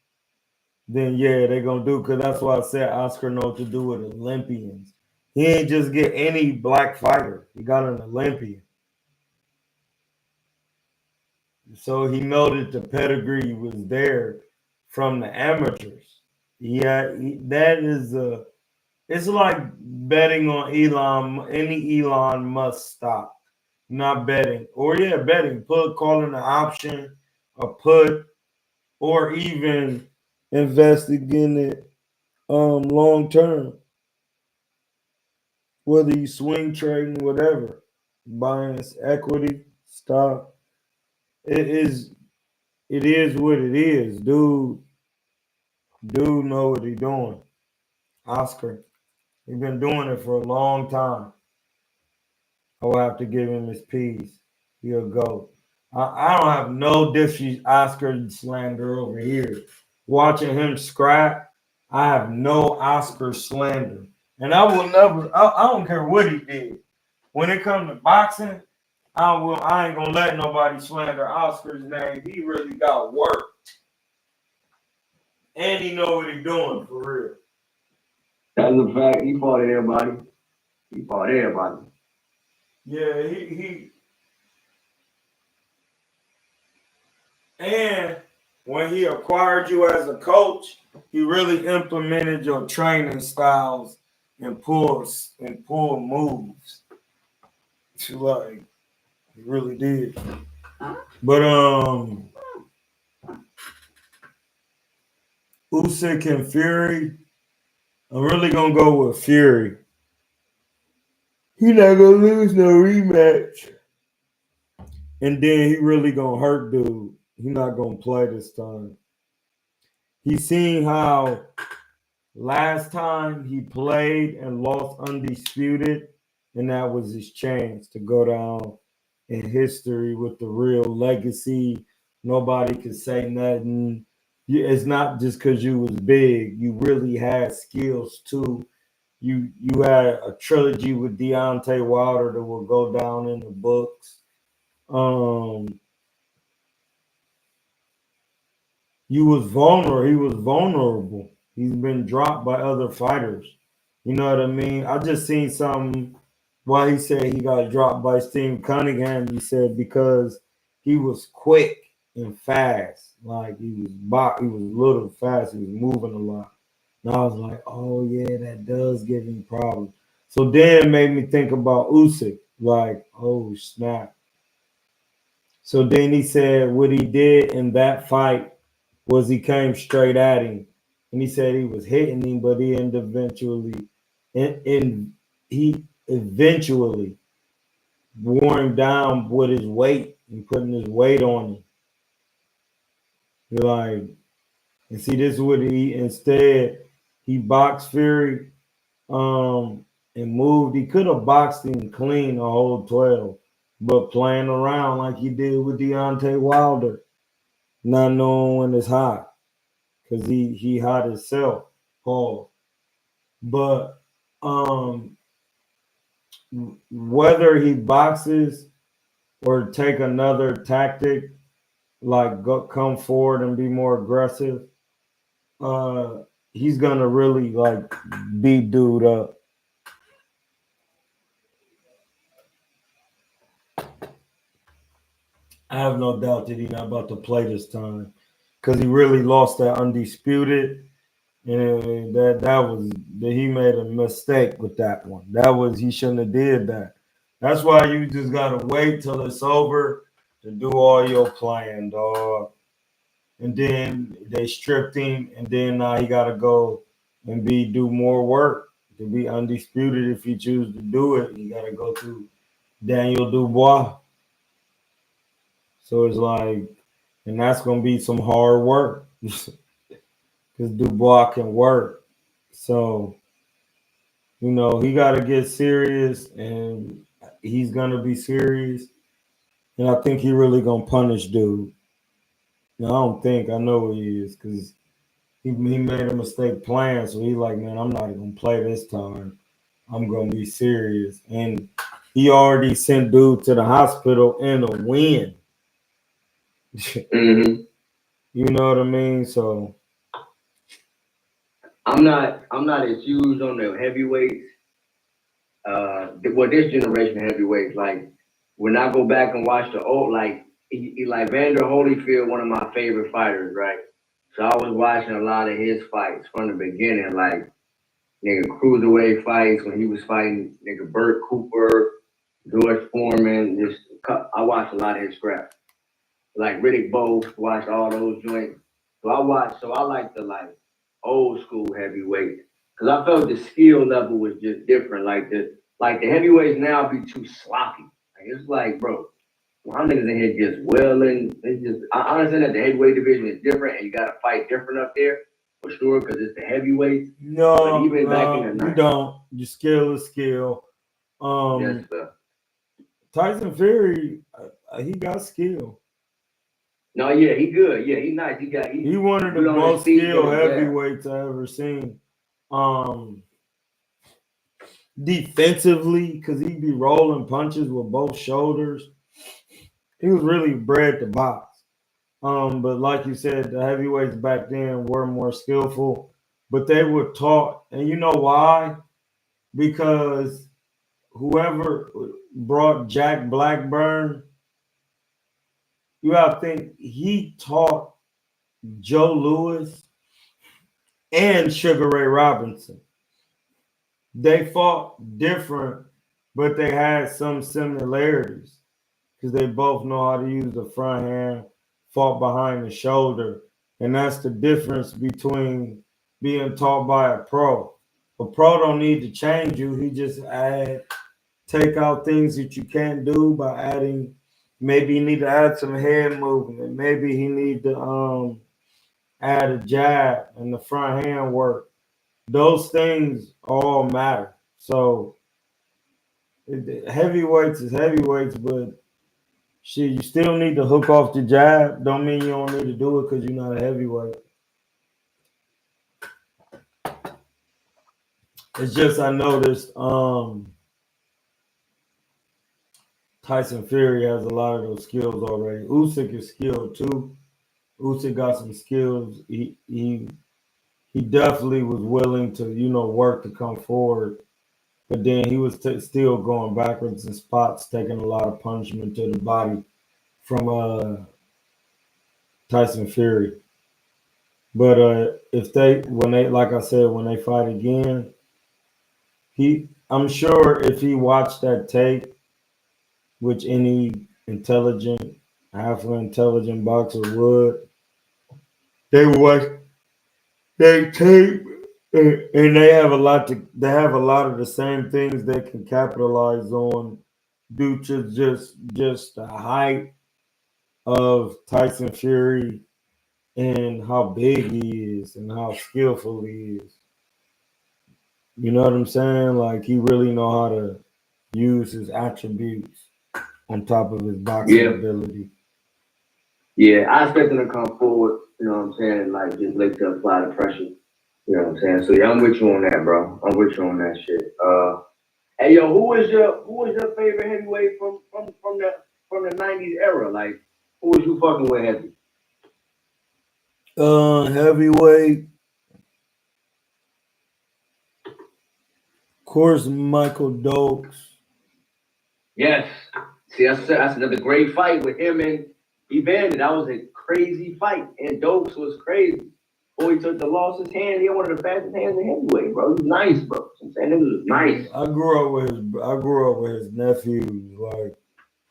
then yeah, they're gonna do, because that's why I said Oscar know what to do with Olympians. He ain't just get any black fighter. He got an Olympian. So he know that the pedigree was there from the amateurs. It's like betting on any Elon Musk stock. Not betting. Or betting. Calling an option, a put, or even investing in it long term. Whether you swing trading, whatever. Buying equity, stock. It is what it is. Dude know what he's doing. Oscar. He's been doing it for a long time. I will have to give him his piece. He'll go. I don't have no Oscar slander over here. Watching him scrap, I have no Oscar slander. And I will never, I don't care what he did. When it comes to boxing, I ain't gonna let nobody slander Oscar's name. He really got work. And he know what he doing for real. That's a fact. He fought everybody. He fought everybody. Yeah, he and when he acquired you as a coach, he really implemented your training styles and pull moves. Like he really did. But Usyk and Fury, I'm really gonna go with Fury. He not gonna lose no rematch. And then he really gonna hurt dude. He not gonna play this time. He seen how last time he played and lost undisputed, and that was his chance to go down in history with the real legacy. Nobody could say nothing. It's not just because you was big. You really had skills too. You had a trilogy with Deontay Wilder that will go down in the books. You was vulnerable. He was vulnerable. He's been dropped by other fighters. You know what I mean? I just seen something why he said he got dropped by Steve Cunningham. He said because he was quick and fast. Like he was a little fast. He was moving a lot. And I was like, oh yeah, that does give him problems. So then it made me think about Usyk. Like, oh snap. So then he said what he did in that fight was he came straight at him, and he said he was hitting him, but he he eventually wore him down with his weight and putting his weight on him. You're like, and see, this is what he boxed Fury, and moved. He could have boxed him clean a whole 12, but playing around like he did with Deontay Wilder, not knowing when it's hot. Because he hot himself, Paul. But whether he boxes or take another tactic, like come forward and be more aggressive, he's gonna really like beat dude up. I have no doubt that he's not about to play this time because he really lost that undisputed. And he made a mistake with that one. He shouldn't have did that. That's why you just gotta wait till it's over to do all your plan, dog. And then they stripped him, and then now he gotta go and do more work to be undisputed. If he choose to do it, he gotta go to Daniel Dubois. So it's like, and that's gonna be some hard work because Dubois can work. So, he got to get serious, and he's going to be serious. And I think he really going to punish dude. No, I know he is because he made a mistake playing. So he's like, man, I'm not going to play this time. I'm going to be serious. And he already sent dude to the hospital in a win. Mm-hmm. You know what I mean? So I'm not as huge on the heavyweights. This generation of heavyweights, like when I go back and watch the old, like like Vander Holyfield, one of my favorite fighters, right? So I was watching a lot of his fights from the beginning, like nigga cruiserweight fights when he was fighting nigga Burt Cooper, George Foreman. I watched a lot of his scrap. Like Riddick Bowe, watched all those joints. So I like the like old school heavyweight because I felt the skill level was just different. Like the heavyweights now be too sloppy. Like, it's like, bro, my niggas in here just welling. I understand that the heavyweight division is different and you got to fight different up there for sure because it's the heavyweights. no, even back in the night, you don't. Your skill is skill. Yes, Tyson Fury, he got skill. No, yeah, he good. Yeah, he nice. He one of the good on his most feet, skilled yeah. heavyweights I ever seen. Defensively, because he'd be rolling punches with both shoulders. He was really bred to box. But like you said, the heavyweights back then were more skillful, but they were taught, and you know why? Because whoever brought Jack Blackburn, you have to think he taught Joe Louis and Sugar Ray Robinson. They fought different, but they had some similarities because they both know how to use the front hand, fought behind the shoulder. And that's the difference between being taught by a pro. A pro don't need to change you. He just take out things that you can't do by adding. Maybe you need to add some head movement. Maybe he need to add a jab and the front hand work. Those things all matter. So heavyweights is heavyweights, but shit, you still need to hook off the jab. Don't mean you don't need to do it because you're not a heavyweight. It's just I noticed Tyson Fury has a lot of those skills already. Usyk is skilled too. Usyk got some skills. He definitely was willing to work to come forward, but then he was still going backwards in spots, taking a lot of punishment to the body from Tyson Fury. But if when they fight again, I'm sure if he watched that tape, which any intelligent, halfway intelligent boxer would, they would watch they tape and they have a lot of the same things they can capitalize on due to just the height of Tyson Fury and how big he is and how skillful he is. You know what I'm saying? Like he really know how to use his attributes on top of his boxing ability. Yeah, I expect him to come forward, you know what I'm saying, like just like to apply the pressure. You know what I'm saying? So yeah, I'm with you on that, bro. I'm with you on that shit. Hey yo, who was your favorite heavyweight from the '90s era? Like, who was you fucking with heavy? Heavyweight, of course, Michael Dokes. Yes. See, that's another great fight with him and Evander. That was a crazy fight, and Dokes was crazy. Boy, he took the loss his hand. He had one of the fastest hands in heavyweight, bro. He was nice, bro. I'm saying it was nice. I grew up with his nephews, like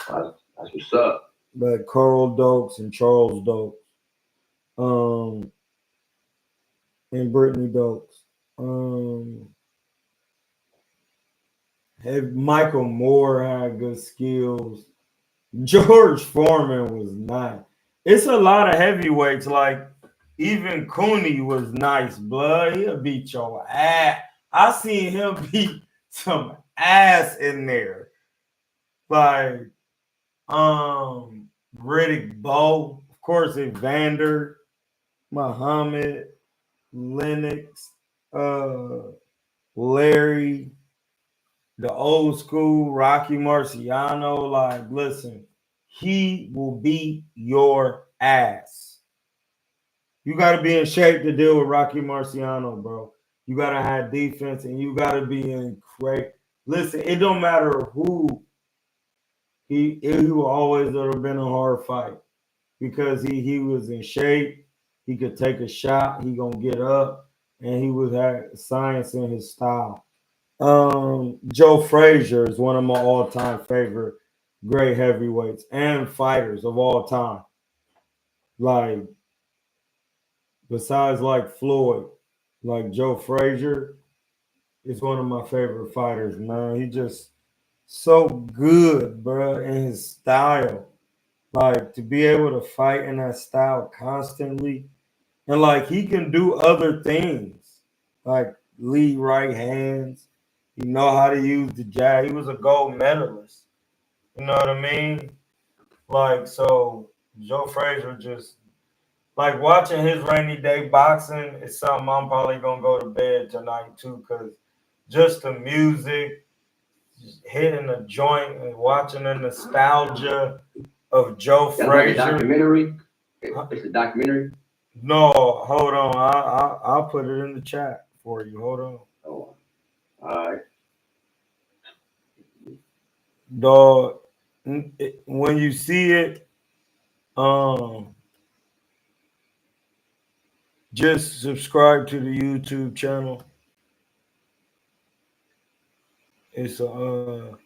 that's what's up. Like Carl Dokes and Charles Dokes, and Brittany Dokes. Michael Moore had good skills. George Foreman was nice. It's a lot of heavyweights. Like even Cooney was nice, blood. He'll beat your ass. I seen him beat some ass in there. Like Riddick Bowe, of course, Evander, Muhammad, Lennox, Larry, the old school Rocky Marciano. Like, listen, he will beat your ass. You got to be in shape to deal with Rocky Marciano, bro. You got to have defense and you got to be in great. Listen, it don't matter who. He will always have been a hard fight because he was in shape. He could take a shot. He gonna get up, and he was had science in his style. Joe Frazier is one of my all-time favorite great heavyweights and fighters of all time. Like besides like Floyd, like Joe Frazier is one of my favorite fighters. Man, he just so good, bro, in his style. Like to be able to fight in that style constantly, and like he can do other things, like lead right hands. He know how to use the jab. He was a gold medalist. You know what I mean? Like so, Joe Frazier just like watching his rainy day boxing is something I'm probably gonna go to bed tonight too, cause just the music, just hitting a joint and watching the nostalgia of Joe That's like a Frazier. documentary. Huh? It's a documentary. No, hold on. I'll put it in the chat for you. Hold on. Oh, all right. Dog, when you see it, just subscribe to the YouTube channel. It's a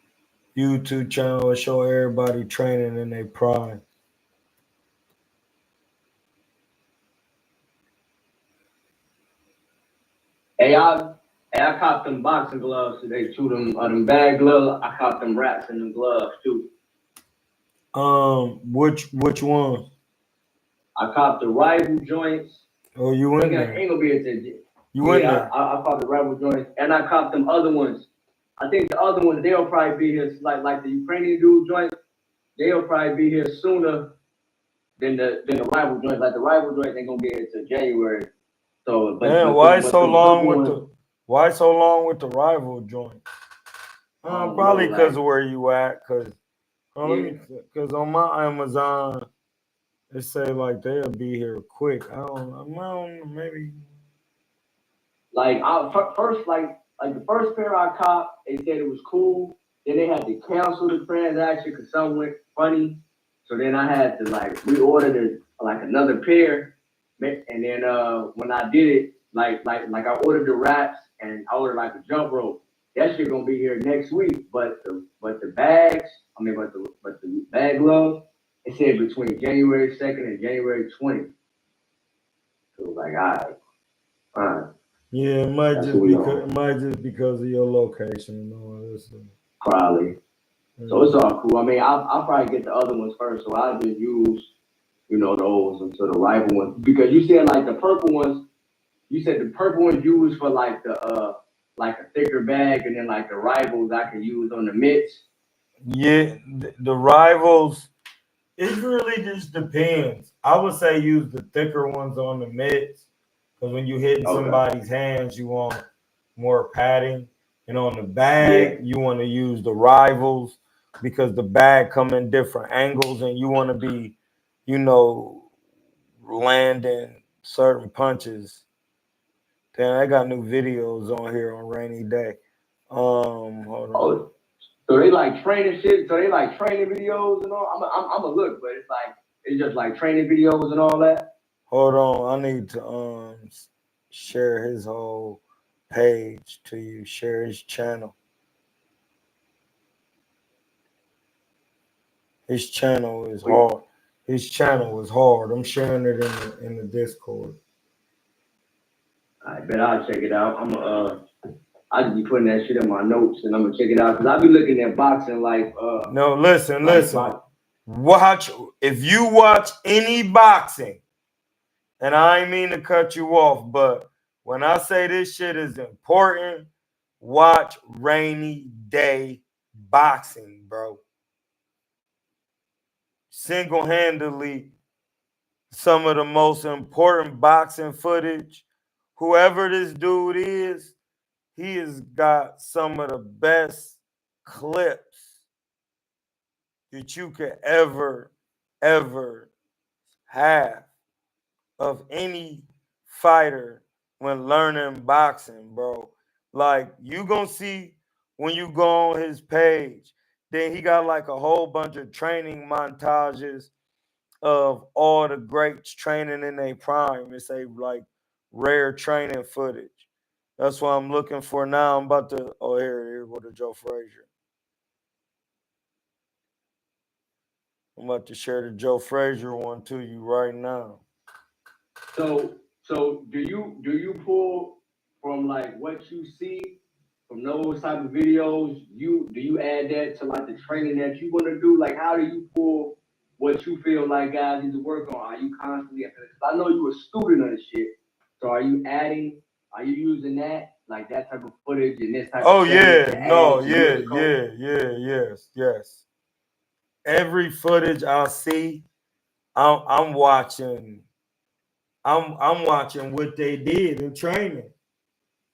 YouTube channel. It show everybody training in their prime. Hey, I copped them boxing gloves today too. Them bag gloves. I copped them wraps in them gloves too. Which one? I copped the rival joints. Oh, you in there? Ain't gonna be a You in yeah, there? I copped the rival joints, and I copped them other ones. I think the other ones they'll probably be here like the Ukrainian dude joints. They'll probably be here sooner than the rival joints. Like the rival joints ain't gonna be here till January. So, Man, why so long with the rival joint? Probably because of where you at. Cause on my Amazon, it say like they'll be here quick. I don't know, maybe. Like first, like the first pair I copped, they said it was cool. Then they had to cancel the transaction because something went funny. So then I had to like reorder like another pair. And then when I did it, like I ordered the wraps and I ordered like a jump rope. That shit gonna be here next week. But the bags, but the bag gloves, it said between January 2nd and January 20th. So it was like, all right. Yeah, it might just because of your location and all this. Probably. So it's all cool. I mean, I'll probably get the other ones first, so I'll just use, those until the rival ones. Because you said like the purple ones, you said the purple ones used for like like a thicker bag, and then like the rivals I can use on the mitts. Yeah, the rivals, it really just depends. I would say use the thicker ones on the mitts, because when you hitting somebody's hands, you want more padding. And on the bag, you want to use the rivals because the bag come in different angles and you want to be, landing certain punches. Then I got new videos on here on rainy day. Hold on. So they like training shit. So they like training videos and all. I'm a look, but it's just like training videos and all that. Hold on, I need to share his whole page to you. Share his channel. His channel is hard. His channel is hard. I'm sharing it in the Discord. I bet I'll check it out. I'll just be putting that shit in my notes and I'm gonna check it out because I'll be looking at boxing like No, listen. Watch if you watch any boxing, and I ain't mean to cut you off, but when I say this shit is important, watch rainy day boxing, bro. Single-handedly some of the most important boxing footage. Whoever this dude is, he has got some of the best clips that you could ever have of any fighter when learning boxing, bro. Like, you gonna see when you go on his page, then he got like a whole bunch of training montages of all the greats training in their prime. It's a like rare training footage. That's what I'm looking for now. I'm about to. Oh, here go to Joe Frazier. I'm about to share the Joe Frazier one to you right now. So do you pull from like what you see from those type of videos? Do you add that to like the training that you want to do? Like, how do you pull what you feel like guys need to work on? Are you constantly? Because I know you a student of the shit. So are you adding? Are you using that like that type of footage and this type? Oh of yes. Every footage I see, I'm watching what they did in training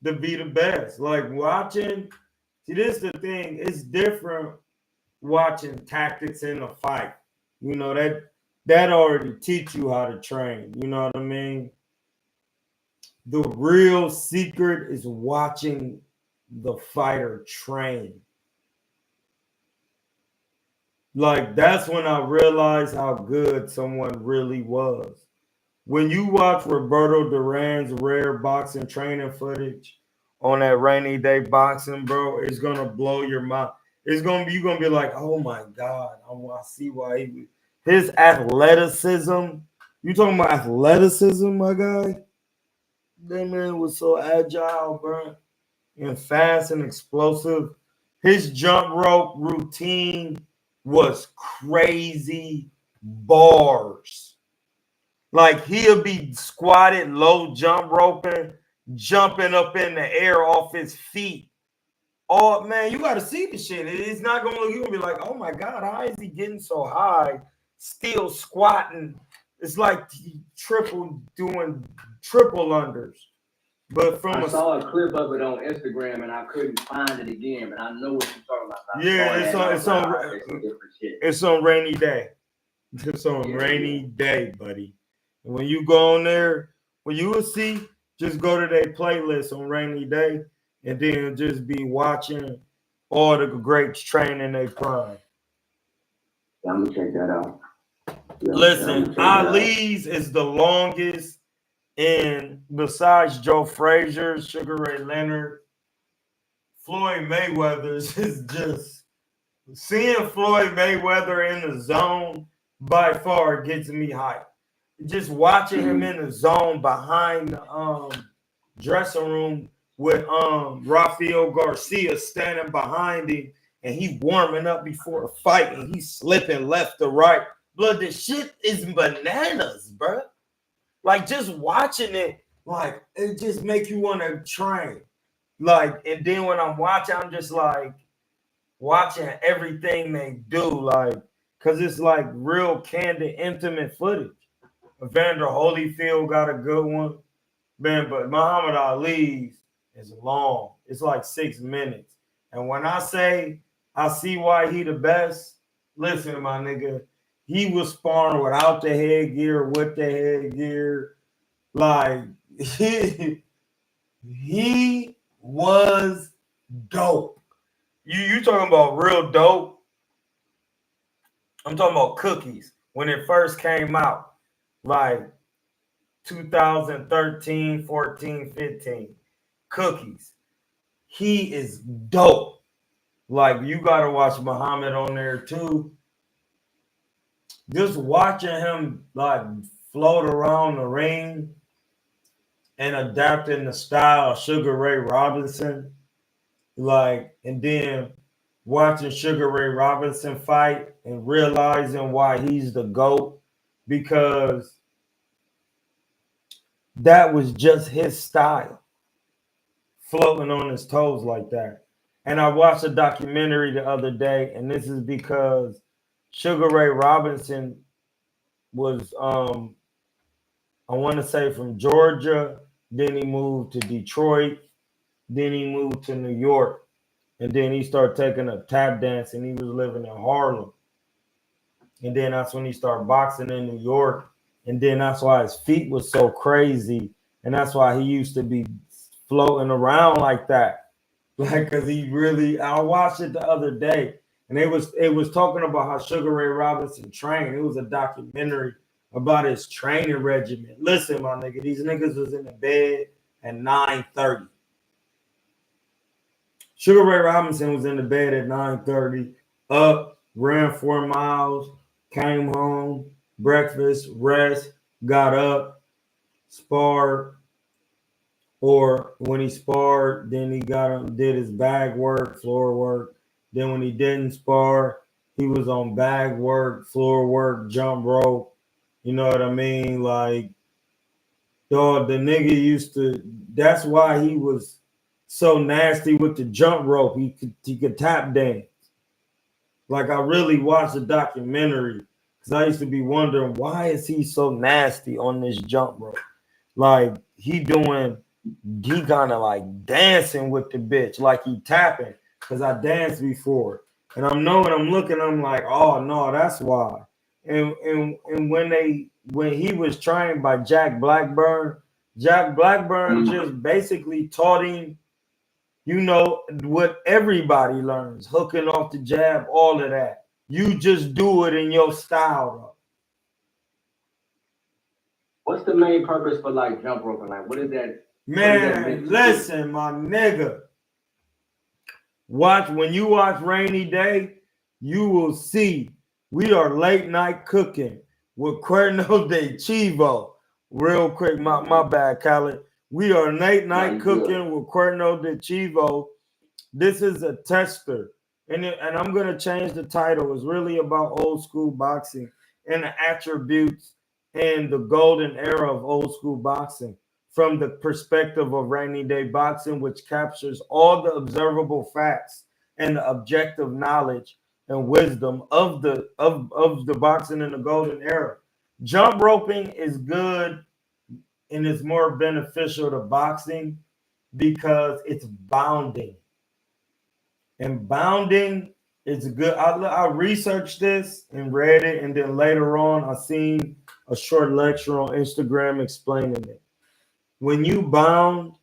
to be the best. Like watching, see, this is the thing. It's different watching tactics in a fight. You know that already teach you how to train. You know what I mean? The real secret is watching the fighter train. Like that's when I realized how good someone really was. When you watch Roberto Duran's rare boxing training footage on that rainy day boxing, bro, it's gonna blow your mind. It's gonna be you're gonna be like, oh my god, I see why his athleticism. You talking about athleticism, my guy? That man was so agile, bro, and fast and explosive. His jump rope routine was crazy bars. Like he'll be squatted, low jump roping, jumping up in the air off his feet. Oh man, you got to see the shit. It's not gonna look. You gonna be like, oh my god, how is he getting so high, still squatting? It's like doing triple unders. But I saw a clip of it on Instagram and I couldn't find it again, but I know what you're talking about. Yeah, it's on rainy day. It's on rainy day, buddy. And when you go on there, when you will see, just go to their playlist on rainy day, and then just be watching all the greats training their prime. Yeah, I'm gonna check that out. Listen, Ali's is the longest, and besides Joe Frazier, Sugar Ray Leonard, Floyd Mayweather's is just seeing Floyd Mayweather in the zone by far gets me hyped. Just watching him in the zone behind the dressing room with Rafael Garcia standing behind him and he warming up before a fight and he's slipping left to right. Blood, the shit is bananas, bro. Like just watching it, like it just make you want to train. Like, and then when I'm watching, I'm just like watching everything they do, like, cause it's like real candid, intimate footage. Evander Holyfield got a good one, man, but Muhammad Ali's is long. It's like 6 minutes. And when I say I see why he the best, listen, my nigga, he was sparring without the headgear, with the headgear. Like, he was dope. You talking about real dope? I'm talking about Cookies. When it first came out, like 2013, 14, 15. Cookies. He is dope. Like, you got to watch Muhammad on there too. Just watching him like float around the ring and adapting the style of Sugar Ray Robinson. Like, and then watching Sugar Ray Robinson fight and realizing why he's the GOAT, because that was just his style, floating on his toes like that. And I watched a documentary the other day, and this is because Sugar Ray Robinson was, I want to say from Georgia, then he moved to Detroit, then he moved to New York, and then he started taking up tap dance, and he was living in Harlem. And then that's when he started boxing in New York. And then that's why his feet was so crazy. And that's why he used to be floating around like that. Like, cause he really, I watched it the other day, and it was talking about how Sugar Ray Robinson trained. It was a documentary about his training regimen. Listen, my nigga, these niggas was in the bed at 9:30. Sugar Ray Robinson was in the bed at 9:30, up, ran 4 miles, came home, breakfast, rest, got up, sparred, or when he sparred, then he did his bag work, floor work. Then when he didn't spar, he was on bag work, floor work, jump rope. You know what I mean? Like, dog, the nigga used to, that's why he was so nasty with the jump rope. He could tap dance. Like, I really watched the documentary because I used to be wondering why is he so nasty on this jump rope? Like he kind of like dancing with the bitch, like he tapping. Because I danced before, and I'm looking, I'm like, oh no, that's why. And when he was trained by Jack Blackburn just basically taught him, you know, what everybody learns, hooking off the jab, all of that. You just do it in your style, though. What's the main purpose for like jump roping? Like, what is that? Man, listen, my nigga. When you watch Rainy Day, you will see we are late night cooking with KuernoDeChivo. Real quick, my bad, Khaled. We are late night cooking with KuernoDeChivo. This is a tester. And I'm going to change the title. It's really about old school boxing and the attributes and the golden era of old school boxing from the perspective of Rainy Day Boxing, which captures all the observable facts and the objective knowledge and wisdom of the boxing in the golden era. Jump roping is good and it's more beneficial to boxing because it's bounding. And bounding is good. I researched this and read it, and then later on I seen a short lecture on Instagram explaining it. When you bound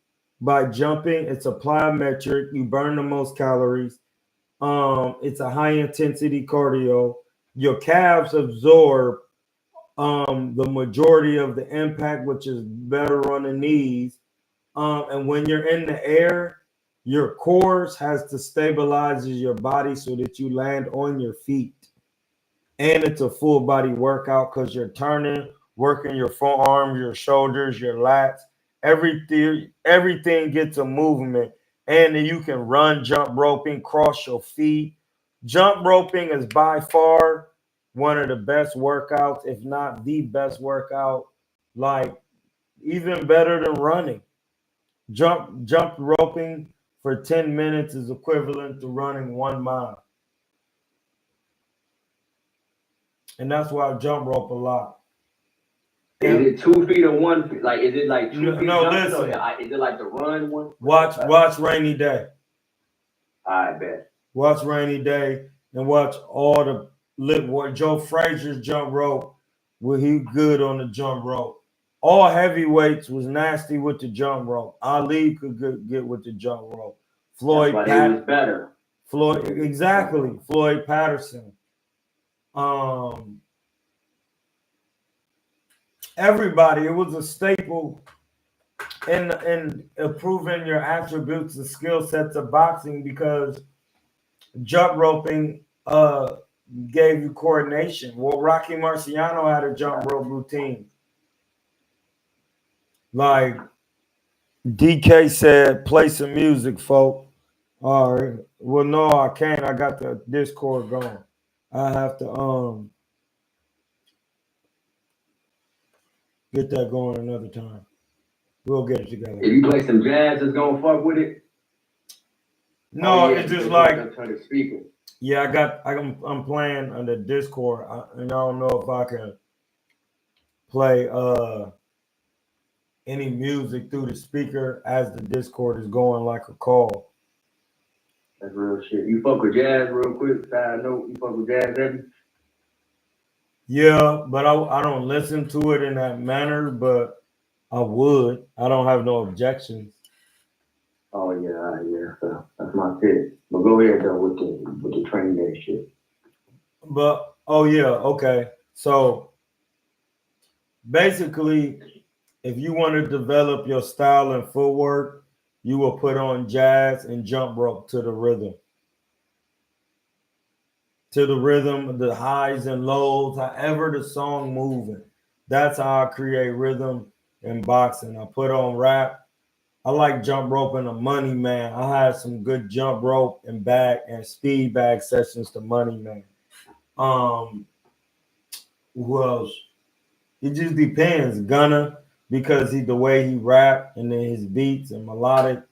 by jumping, it's a plyometric. You burn the most calories. It's a high intensity cardio. Your calves absorb the majority of the impact, which is better on the knees. And when you're in the air, your core has to stabilize your body so that you land on your feet. And it's a full body workout because you're turning, working your forearms, your shoulders, your lats. Everything gets a movement. And then you can run jump roping, cross your feet. Jump roping is by far one of the best workouts, if not the best workout, like even better than running. Jump roping for 10 minutes is equivalent to running 1 mile. And that's why I jump rope a lot. Is it 2 feet or 1 feet? Like, is it like 2 feet? No, listen. Is it like the run one? Watch Rainy Day. I bet. Watch Rainy Day and watch all the what Joe Frazier's jump rope. Where he good on the jump rope. All heavyweights was nasty with the jump rope. Ali could get with the jump rope. Floyd was better. Exactly. Floyd Patterson. Everybody, it was a staple in improving your attributes, the skill sets of boxing, because jump roping gave you coordination. Well, Rocky Marciano had a jump rope routine. Like DK said, play some music, folk. All right. Well, no, I can't. I got the Discord going. I have to get that going another time. We'll get it together. If you play some jazz, it's gonna fuck with it. No, it's just like turn the speaker. Yeah, I'm playing on the Discord, and I don't know if I can play any music through the speaker as the Discord is going like a call. That's real shit. You fuck with jazz real quick. Side note, you fuck with jazz, heavy? Yeah, but I don't listen to it in that manner, but I would. I don't have no objections. Oh yeah. So that's my tip. But go ahead though with the training day shit. But okay. So basically, if you want to develop your style and footwork, you will put on jazz and jump rope to the rhythm. To the rhythm, the highs and lows, however the song moving. That's how I create rhythm in boxing. I put on rap. I like jump rope and a Money Man. I had some good jump rope and bag and speed bag sessions to Money Man. Who else? It just depends. Gunna, because the way he rap and then his beats and melodic.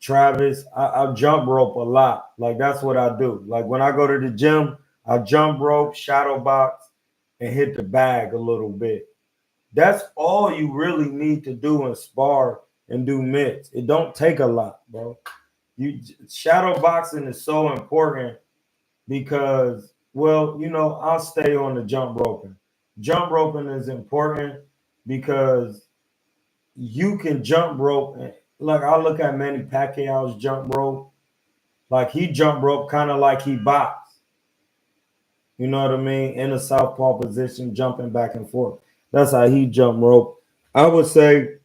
Travis, I jump rope a lot. Like that's what I do. Like when I go to the gym, I jump rope, shadow box, and hit the bag a little bit. That's all you really need to do in spar and do mitts. It don't take a lot, bro. You shadow boxing is so important because, well, I'll stay on the jump roping. Jump roping is important because you can jump rope. Like I look at Manny Pacquiao's jump rope, like he jump rope kind of like he boxed. You know what I mean? In a southpaw position, jumping back and forth. That's how he jump rope. I would say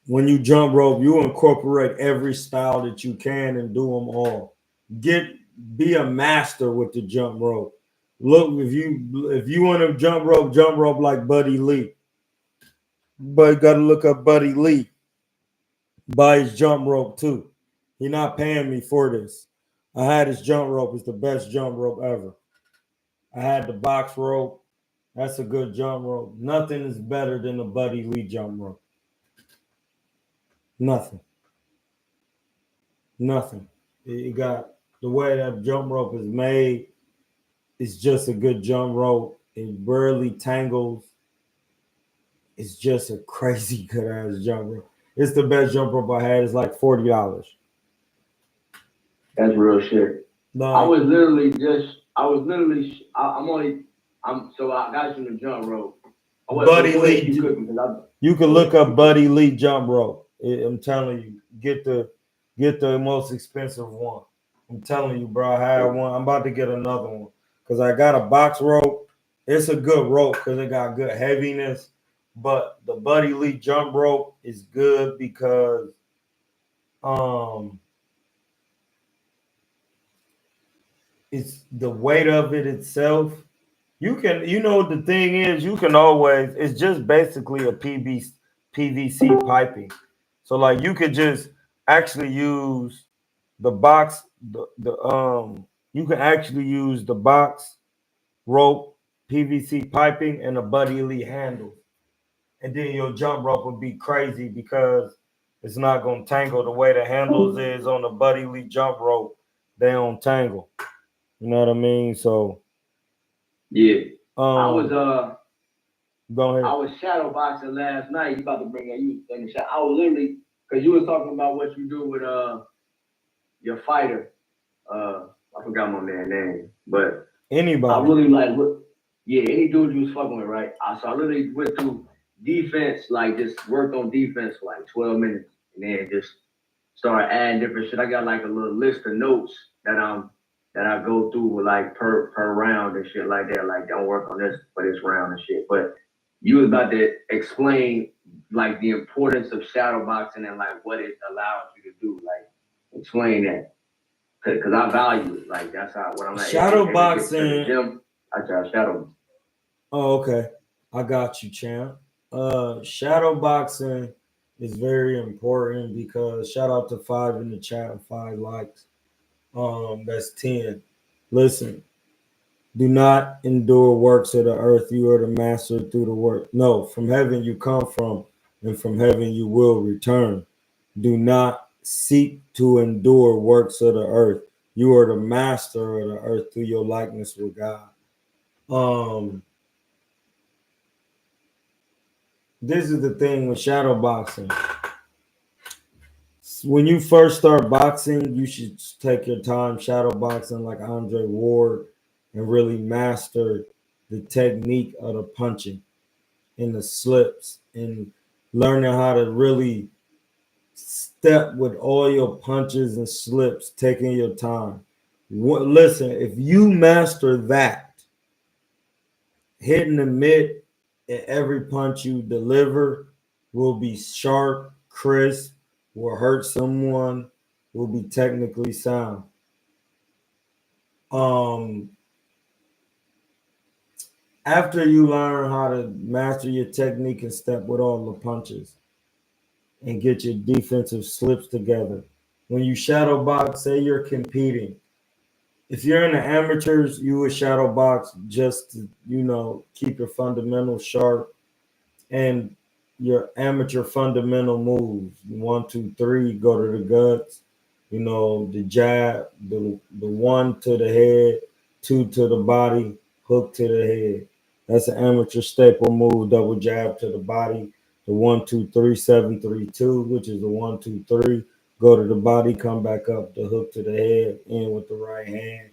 when you jump rope, you incorporate every style that you can and do them all. Be a master with the jump rope. Look, if you want to jump rope like Buddy Lee. But you gotta look up Buddy Lee. Buy his jump rope too. He's not paying me for this. I had his jump rope. It's the best jump rope ever. I had the box rope. That's a good jump rope. Nothing is better than the Buddy Lee jump rope. Nothing. Nothing. You got the way that jump rope is made. It's just a good jump rope. It barely tangles. It's just a crazy good ass jump rope. It's the best jump rope I had. It's like $40. That's real shit. Like, so I got you in the jump rope. Buddy Lee. You can look up Buddy Lee jump rope. I'm telling you, get the most expensive one. I'm telling you, bro. I had one. I'm about to get another one because I got a box rope. It's a good rope because it got good heaviness. But the Buddy Lee jump rope is good because it's the weight of it itself. The thing is, you can always, it's just basically a PVC piping. So like you could just actually use the box, you can actually use the box rope, PVC piping, and a Buddy Lee handle. And then your jump rope would be crazy because it's not gonna tangle the way the handles is on the Buddy Lee jump rope. They don't tangle. You know what I mean? So yeah. go ahead. I was shadow boxing last night. You about to bring that you in the shot. I was literally because you was talking about what you do with your fighter. I forgot my man's name, but anybody. I really any dude you was fucking with, right? So I literally went through defense, like just worked on defense for like 12 minutes, and then just started adding different shit. I got like a little list of notes that I go through like per round and shit like that. Like don't work on this for this round and shit. But you was about to explain like the importance of shadow boxing and like what it allows you to do. Like explain that. Cause I value it. Like that's what I'm at. Shadow boxing. Gym, I try shadow. Oh, okay. I got you, champ. Shadow boxing is very important because shout out to 5 in the chat and 5 likes. That's 10. Listen, do not endure works of the earth. You are the master through the work. No, from heaven you come from, and from heaven you will return. Do not seek to endure works of the earth. You are the master of the earth through your likeness with God. This is the thing with shadow boxing. When you first start boxing, you should take your time shadow boxing like Andre Ward and really master the technique of the punching and the slips and learning how to really step with all your punches and slips, taking your time. Listen, if you master that, hitting the mitt and every punch you deliver will be sharp, crisp, will hurt someone, will be technically sound. After you learn how to master your technique and step with all the punches and get your defensive slips together, when you shadow box, say you're competing. If you're in the amateurs, you would shadow box just to, keep your fundamentals sharp and your amateur fundamental moves. 1, 2, 3, go to the guts. The jab, the 1 to the head, 2 to the body, hook to the head. That's an amateur staple move, double jab to the body. The 1-2-3-7-3-2, which is the 1-2-3. Go to the body, come back up, the hook to the head, in with the right hand.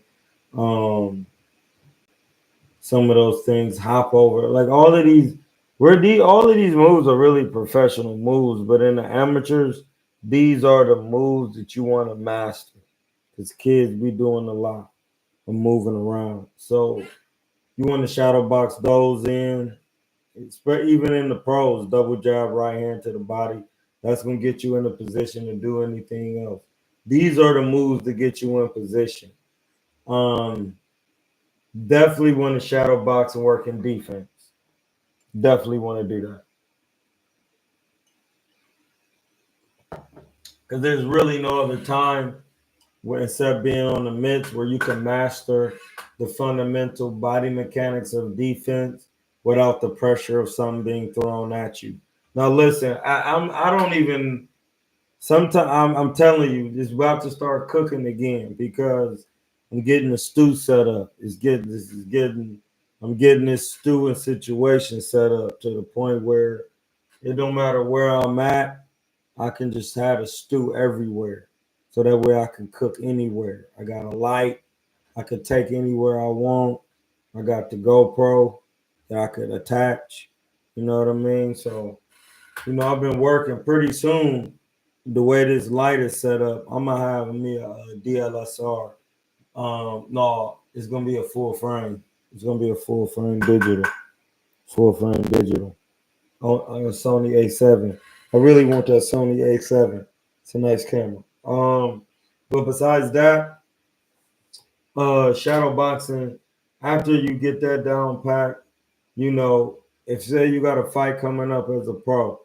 Some of those things, hop over, like all of these. All of these moves are really professional moves, but in the amateurs, these are the moves that you want to master. Because kids be doing a lot of moving around. So you want to shadow box those in. Even in the pros, double jab, right hand to the body. That's going to get you in a position to do anything else. These are the moves that get you in position. Definitely want to shadow box and work in defense. Definitely want to do that. Because there's really no other time except being on the mitts where you can master the fundamental body mechanics of defense without the pressure of something being thrown at you. Now listen, I don't even sometimes I'm telling you, it's about to start cooking again because I'm getting the stew set up. I'm getting this stew and situation set up to the point where it don't matter where I'm at, I can just have a stew everywhere. So that way I can cook anywhere. I got a light, I could take anywhere I want. I got the GoPro that I could attach. You know what I mean? So, I've been working pretty soon. The way this light is set up, I'm gonna have me a DLSR. No, it's gonna be a full frame. It's gonna be a full frame digital. Full frame digital on a Sony A7. I really want that Sony A7. It's a nice camera. But besides that, shadow boxing. After you get that down pat, if say you got a fight coming up as a pro,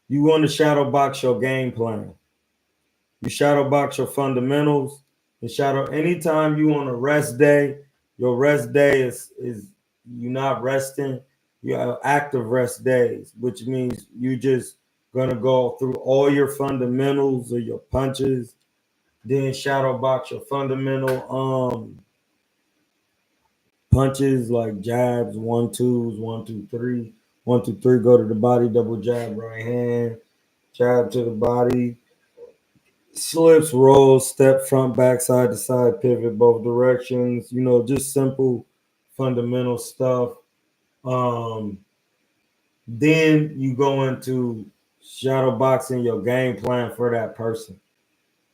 you want to shadow box your game plan. You shadow box your fundamentals. And shadow anytime you on a rest day, your rest day is you not resting. You have active rest days, which means you just gonna go through all your fundamentals or your punches, then shadow box your fundamental punches like jabs, 1-2s, 1-2-3, 1-2-3, go to the body, double jab, right hand, jab to the body, slips, rolls, step, front, back, side to side, pivot both directions, just simple fundamental stuff. Then you go into shadow boxing your game plan for that person.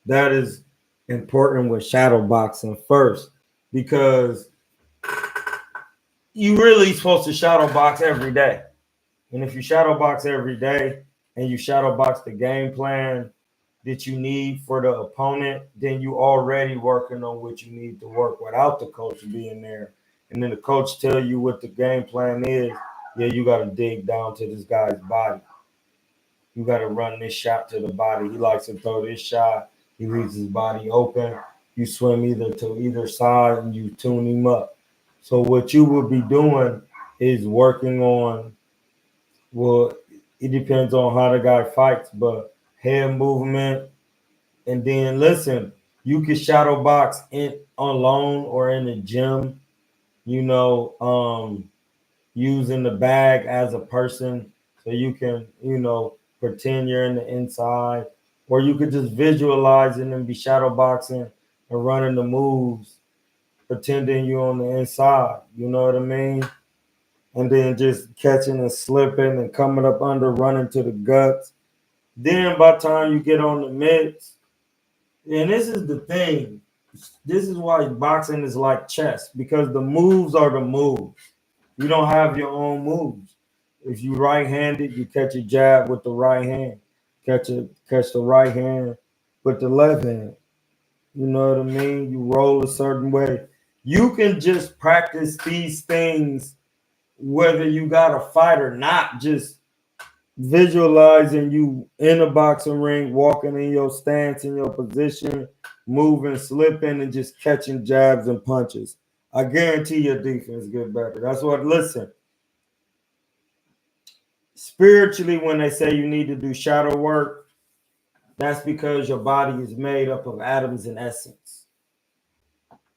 That is important with shadow boxing first because you really supposed to shadow box every day. And if you shadow box every day and you shadow box the game plan that you need for the opponent, then you already working on what you need to work without the coach being there. And then the coach tell you what the game plan is. Yeah, you got to dig down to this guy's body. You got to run this shot to the body. He likes to throw this shot. He leaves his body open. You swim either to either side and you tune him up. So what you would be doing is working on, well, it depends on how the guy fights, but head movement. And then listen, you can shadow box in alone or in the gym, using the bag as a person. So you can, pretend you're in the inside, or you could just visualize it and be shadow boxing and running the moves, pretending you're on the inside. You know what I mean? And then just catching and slipping and coming up under, running to the guts. Then by the time you get on the mitts, and this is the thing, this is why boxing is like chess, because the moves are the moves. You don't have your own moves. If you right-handed, you catch a jab with the right hand. Catch the right hand with the left hand. You know what I mean? You roll a certain way. You can just practice these things whether you got a fight or not. Just visualizing you in a boxing ring, walking in your stance, in your position, moving, slipping, and just catching jabs and punches. I guarantee your defense get better. That's what, listen, spiritually, when they say you need to do shadow work, that's because your body is made up of atoms and essence.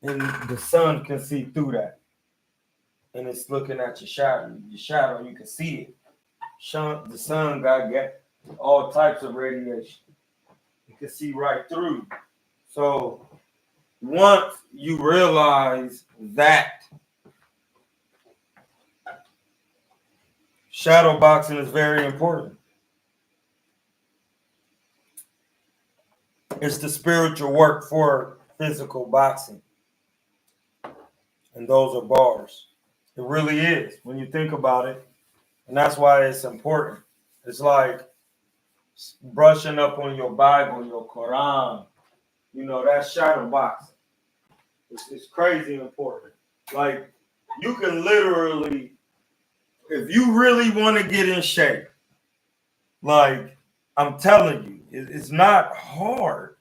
and the sun can see through that, and it's looking at your shadow. Your shadow, you can see it. The sun got all types of radiation. You can see right through. So once you realize that, shadow boxing is very important. It's the spiritual work for physical boxing. And those are bars. It really is when you think about it. And that's why it's important. It's like brushing up on your Bible, your Quran. You know, that's shadow boxing. It's crazy important. Like, you can literally, if you really want to get in shape, like, I'm telling you, it's not hard.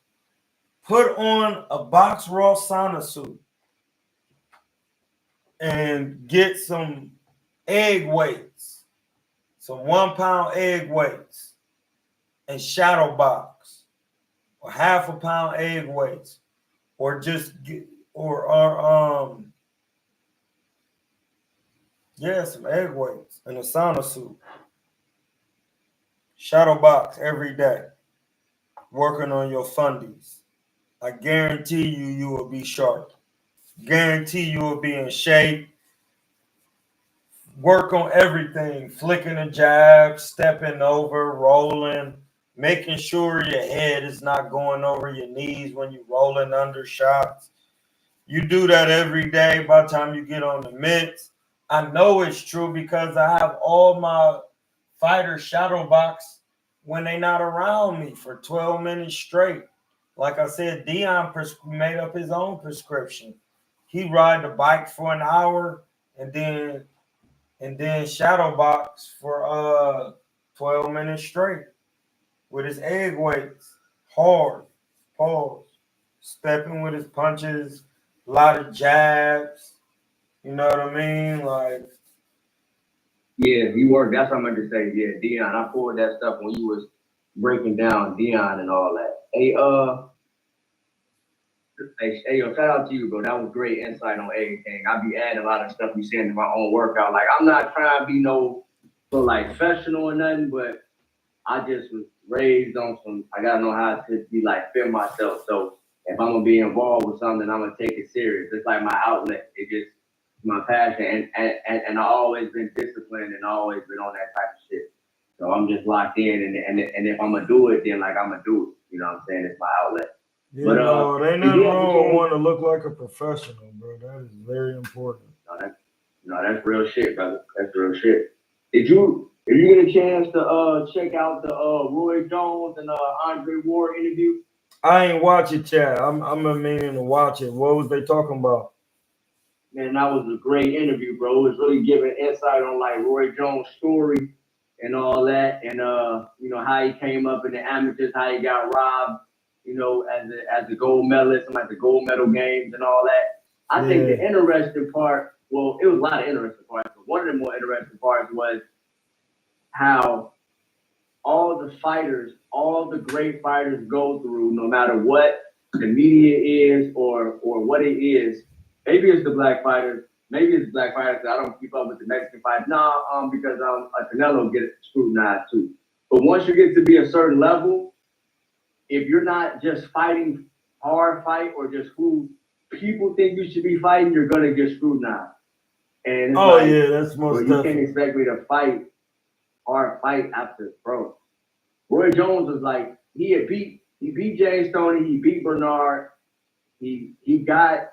Put on a box raw sauna suit and get some egg weights, some 1 pound egg weights, and shadow box, or half a pound egg weights, or just get, or some egg weights and a sauna suit. Shadow box every day, working on your fundies. I guarantee you will be sharp. Guarantee you will be in shape. Work on everything, flicking a jab, stepping over, rolling, making sure your head is not going over your knees when you're rolling under shots. You do that every day. By the time you get on the mitts, I know it's true because I have all my fighters shadow box when they not around me for 12 minutes straight. Like I said, Dion made up his own prescription. He ride the bike for an hour and then shadow box for 12 minutes straight with his egg weights, hard, pause, stepping with his punches, a lot of jabs. You know what I mean? Like, yeah, he worked. That's what I meant to say. Yeah, Dion. I pulled that stuff when you was breaking down Dion and all that. Hey, yo, shout out to you, bro. That was great insight on everything. I be adding a lot of stuff you saying to my own workout. Like, I'm not trying to be no like professional or nothing, but I just was raised on some. I gotta know how to be like feel myself. So if I'm gonna be involved with something, I'm gonna take it serious. It's like my outlet. It just my passion, and I always been disciplined and always been on that type of shit. So I'm just locked in, and if I'm gonna do it, then like I'm gonna do it. You know what I'm saying? It's my outlet. you But know, there ain't did nothing you have a wrong with chance? wanting to look like a professional, bro. That is very important. That's real shit, brother. That's real shit. Did you get a chance to check out the Roy Jones and Andre Ward interview? I ain't watch it yet. I'm a meaning to watch it. What was they talking about? Man, that was a great interview, bro. It was really giving insight on like Roy Jones' story and all that, and you know how he came up in the amateurs, how he got robbed, you know, as a gold medalist, and like the gold medal games and all that. I think the interesting part, well, it was a lot of interesting parts, but one of the more interesting parts was how all the fighters, all the great fighters go through, no matter what the media is or what it is. Maybe it's the black fighters. Maybe it's black fighters that I don't keep up with the Mexican fight. Because Canelo get scrutinized too. But once you get to be a certain level, if you're not just fighting hard fight or just who people think you should be fighting, you're gonna get scrutinized. And it's that's most you can't expect me to fight hard fight after, bro. Roy Jones was like, he beat James Stoney, he beat Bernard, he got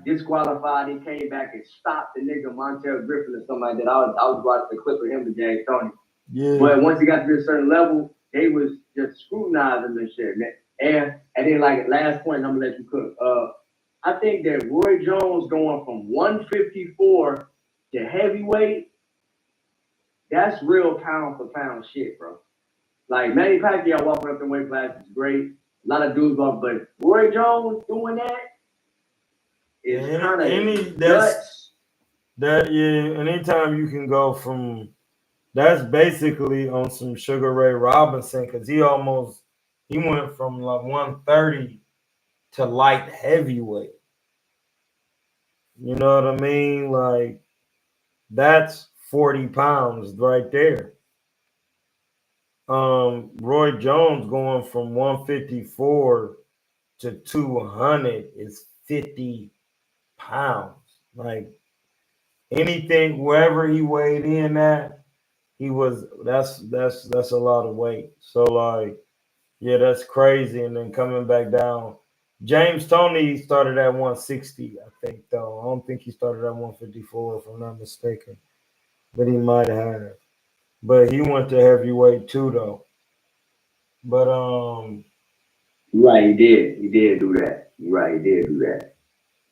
disqualified, he came back and stopped the nigga Montel Griffin or something like that. I was watching the clip of him with James Stoney. Yeah. But once he got to a certain level, they was just scrutinizing this shit, man. And then like last point, I'm gonna let you cook. I think that Roy Jones going from 154 to heavyweight, that's real pound for pound shit, bro. Like Manny Pacquiao walking up the weight class is great. A lot of dudes off, but Roy Jones doing that is kind of nuts. Anytime you can go from, that's basically on some Sugar Ray Robinson, because he went from like 130 to light heavyweight. You know what I mean? Like, that's 40 pounds right there. Roy Jones going from 154 to 200 is 50 pounds. Like, anything, wherever he weighed in at, that's a lot of weight. So like, yeah, that's crazy. And then coming back down, James Toney started at 160, I think, though. I don't think he started at 154, if I'm not mistaken, but he might have. But he went to heavyweight too, though. But Right, he did. He did do that. You're right, he did do that.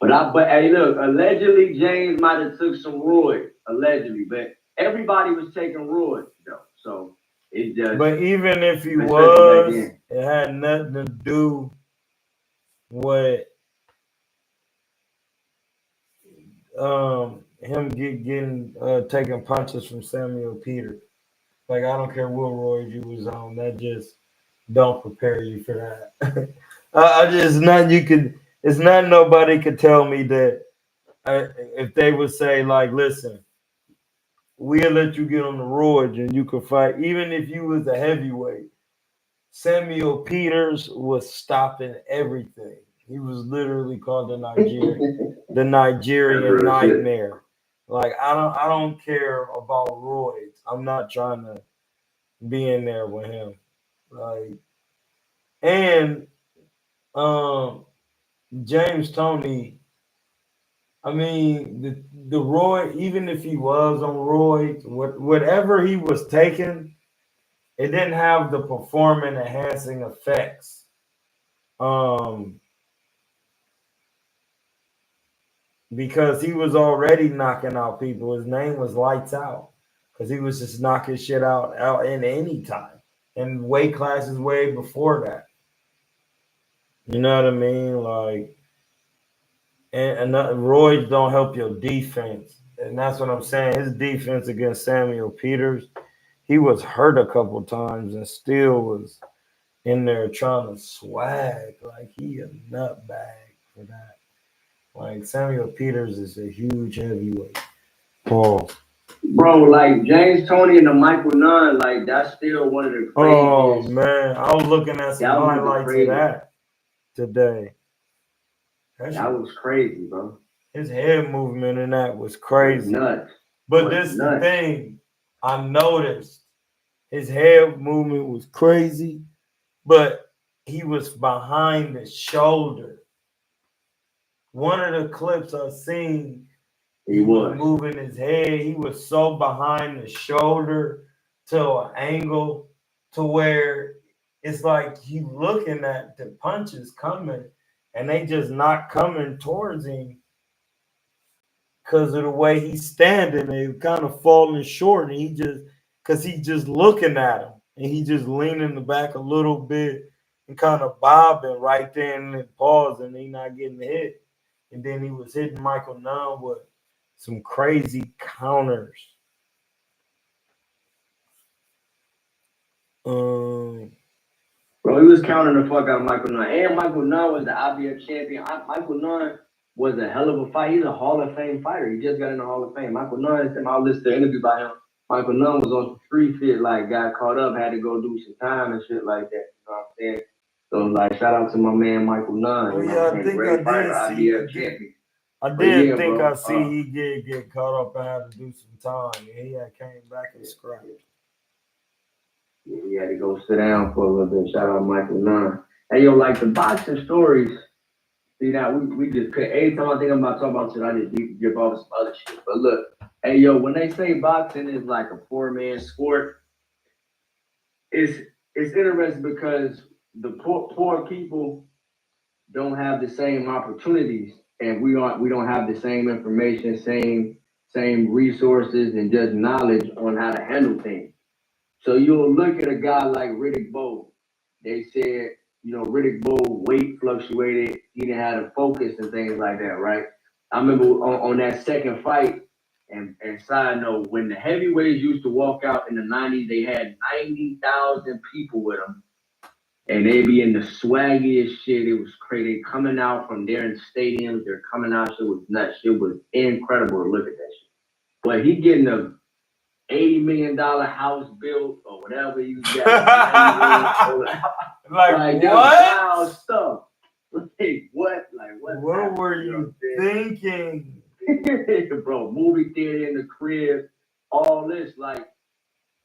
But hey, look, allegedly James might have took some roids, allegedly, but everybody was taking roids though. So it just, but even if he especially back was, then. it had nothing to do with him getting taking punches from Samuel Peters. Like, I don't care what roid you was on, that just don't prepare you for that. I just not you could. It's not nobody could tell me that if they would say like, listen, we'll let you get on the roids and you could fight, even if you was a heavyweight. Samuel Peters was stopping everything. He was literally called the Nigerian Real shit. Nightmare. Like, I don't care about roids. I'm not trying to be in there with him. Like, and um James Toney, I mean, the Roy, even if he was on roids, whatever he was taking, it didn't have the performance enhancing effects. Um, because he was already knocking out people. His name was Lights Out. Because he was just knocking shit out in any time. And weight classes way before that. You know what I mean? Like, and roids don't help your defense. And that's what I'm saying. His defense against Samuel Peters, he was hurt a couple times and still was in there trying to swag. Like, he a nutbag for that. Like, Samuel Peters is a huge heavyweight. Paul. Bro, like James Toney and the Michael Nunn, like that's still one of the Oh craziest. man, I was looking at some That was one of the highlights of craziest. that today. That That shit, was crazy, bro. his head movement in that was Was crazy. nuts. But Was this the nuts. thing, I noticed his head movement was crazy, but he was behind the shoulder. One of the clips I seen, He he was was. moving his head. He was so behind the shoulder to an angle to where it's like he looking at the punches coming and they just not coming towards him because of the way he's standing. They kind of falling short, and he just looking at him and he just leaning the back a little bit and kind of bobbing right there and then pausing and he not getting hit. And then he was hitting Michael Nunn with some crazy counters. Um, Bro, he was counting the fuck out of Michael Nunn. And Michael Nunn was the IBF champion. Michael Nunn was a hell of a fight. He's a Hall of Fame fighter. He just got in the Hall of Fame. Michael Nunn, I'll listen to an interview by him. Michael Nunn was on some street shit, like got caught up, had to go do some time and shit like that. You know what I'm saying? So like shout out to my man Michael Nunn. oh You know yeah, what I'm I saying? think I Great fighter, did see. IBF champion. I But yeah, did think I bro. see he did get caught up and had to do some time. He had came back and scrapped. Yeah, he had to go sit down for a little bit. Shout out Michael Nunn. Hey yo, like the boxing stories. See now we just could every time I think I'm about talking about shit, I just give off some other shit. But look, hey yo, when they say boxing is like a 4-man sport, it's interesting because the poor people don't have the same opportunities, and we don't have the same information, same resources, and just knowledge on how to handle things. So you'll look at a guy like Riddick Bowe. They said, Riddick Bowe weight fluctuated. He didn't have the focus and things like that, right? I remember on that second fight, and side note, when the heavyweights used to walk out in the 90s, they had 90,000 people with them. and they be in the swaggiest shit. It was crazy. They coming out from there in stadiums. They're coming out. Shit was nuts. Shit was incredible to look at that shit. But he getting a $80 million house built or whatever you got. Like what? Wild stuff. Like what? Like what were you thinking? Bro, movie theater in the crib, all this, like